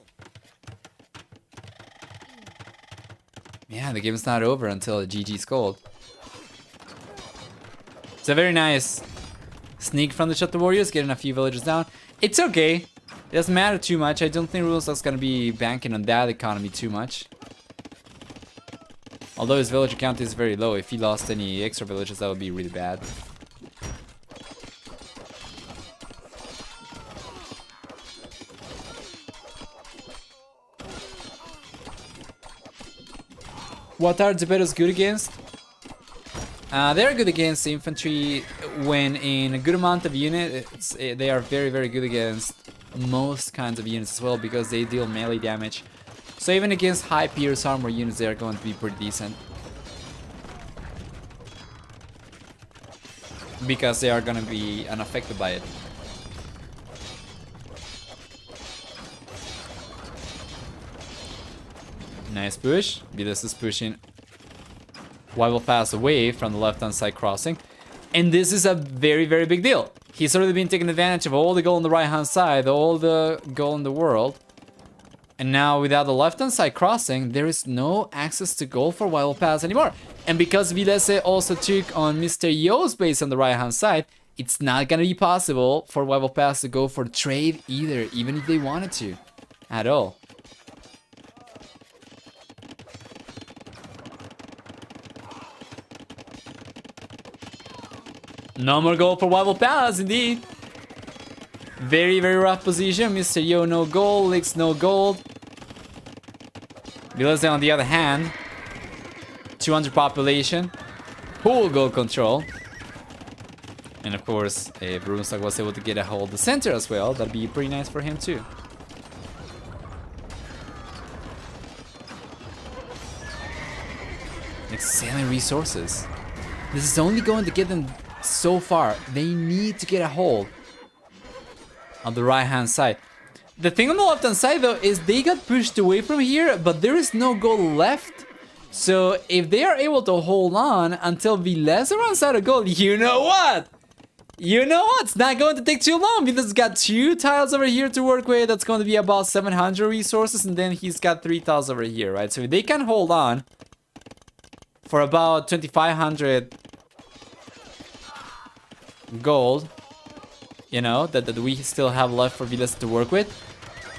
Yeah, the game's not over until the GG's called. It's a very nice sneak from the Shuttle Warriors, getting a few villagers down. It's okay. It doesn't matter too much. I don't think Rulestock's gonna be banking on that economy too much. Although his villager count is very low. If he lost any extra villages, that would be really bad. What are Zebetos good against? They're good against infantry when in a good amount of units. They are very, very good against most kinds of units as well because they deal melee damage. So even against high pierce armor units, they are going to be pretty decent. Because they are going to be unaffected by it. Nice push. Viles is pushing Wild Pass away from the left-hand side crossing. And this is a very, very big deal. He's already been taking advantage of all the gold on the right-hand side, all the gold in the world. And now without the left-hand side crossing, there is no access to gold for Wild Pass anymore. And because Vilese also took on Mr. Yo's base on the right-hand side, it's not gonna be possible for Wild Pass to go for trade either, even if they wanted to. At all. No more gold for Wild Palace, indeed. Very, very rough position. Mr. Yo, no gold. Licks, no gold. Vilese, on the other hand, 200 population. Full gold control. And of course, if Runestock was able to get a hold of the center as well, that'd be pretty nice for him too. Excellent resources. This is only going to get them so far. They need to get a hold on the right hand side. The thing on the left hand side though is they got pushed away from here, but there is no gold left. So if they are able to hold on until Vilese runs out of gold, you know what? You know what? It's not going to take too long because he's got 2 tiles over here to work with. That's going to be about 700 resources, and then he's got 3 tiles over here, right? So if they can hold on for about 2,500 gold, you know, that we still have left for Vilese to work with.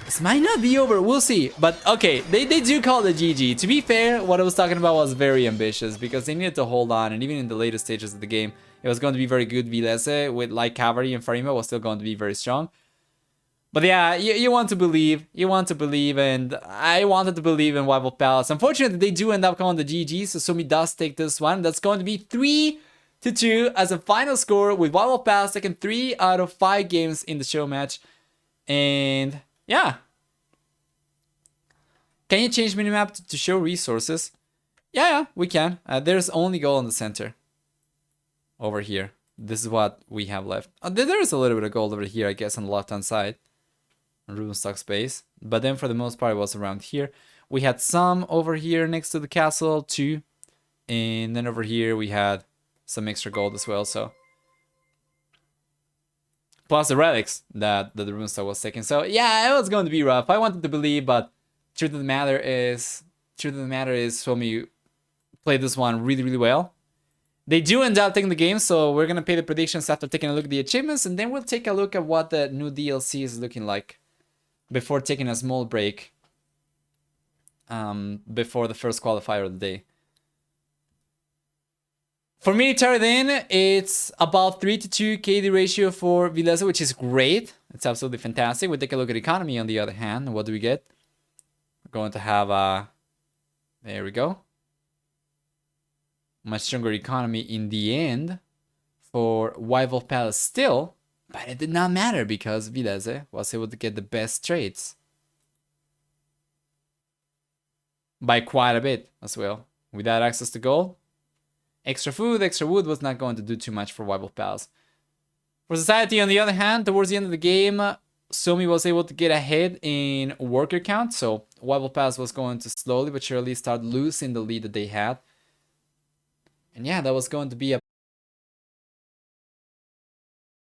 This might not be over, we'll see. But okay, they do call it GG. To be fair, what I was talking about was very ambitious because they needed to hold on, and even in the later stages of the game, it was going to be very good. Vilese with light cavalry and Farima was still going to be very strong. But yeah, you want to believe, and I wanted to believe in Wild Palace. Unfortunately, they do end up calling the GG, so Suomi does take this one. That's going to be 3-2 as a final score, with Wild Palace taking 3 out of 5 games in the show match. And yeah. Can you change minimap to show resources? Yeah, we can. There's only gold in the center. Over here. This is what we have left. There is a little bit of gold over here, I guess, on the left-hand side. Runestock space. But then for the most part, it was around here. We had some over here next to the castle, too. And then over here, we had some extra gold as well, so. Plus the relics that the Runestock was taking. So yeah, it was going to be rough. I wanted to believe, but truth of the matter is Suomi played this one really, really well. They do end up taking the game, so we're gonna pay the predictions after taking a look at the achievements, and then we'll take a look at what the new DLC is looking like before taking a small break before the first qualifier of the day. For military then, it's about 3-2 KD ratio for Vilese, which is great. It's absolutely fantastic. We take a look at economy on the other hand. What do we get? We're going to have a... There we go. Much stronger economy in the end for Wild Palace still. But it did not matter because Vilese was able to get the best trades. By quite a bit as well. Without access to gold. Extra food, extra wood was not going to do too much for Wild Palace. For Society, on the other hand, towards the end of the game, Suomi was able to get ahead in worker count, so Wild Palace was going to slowly but surely start losing the lead that they had. And yeah, that was going to be a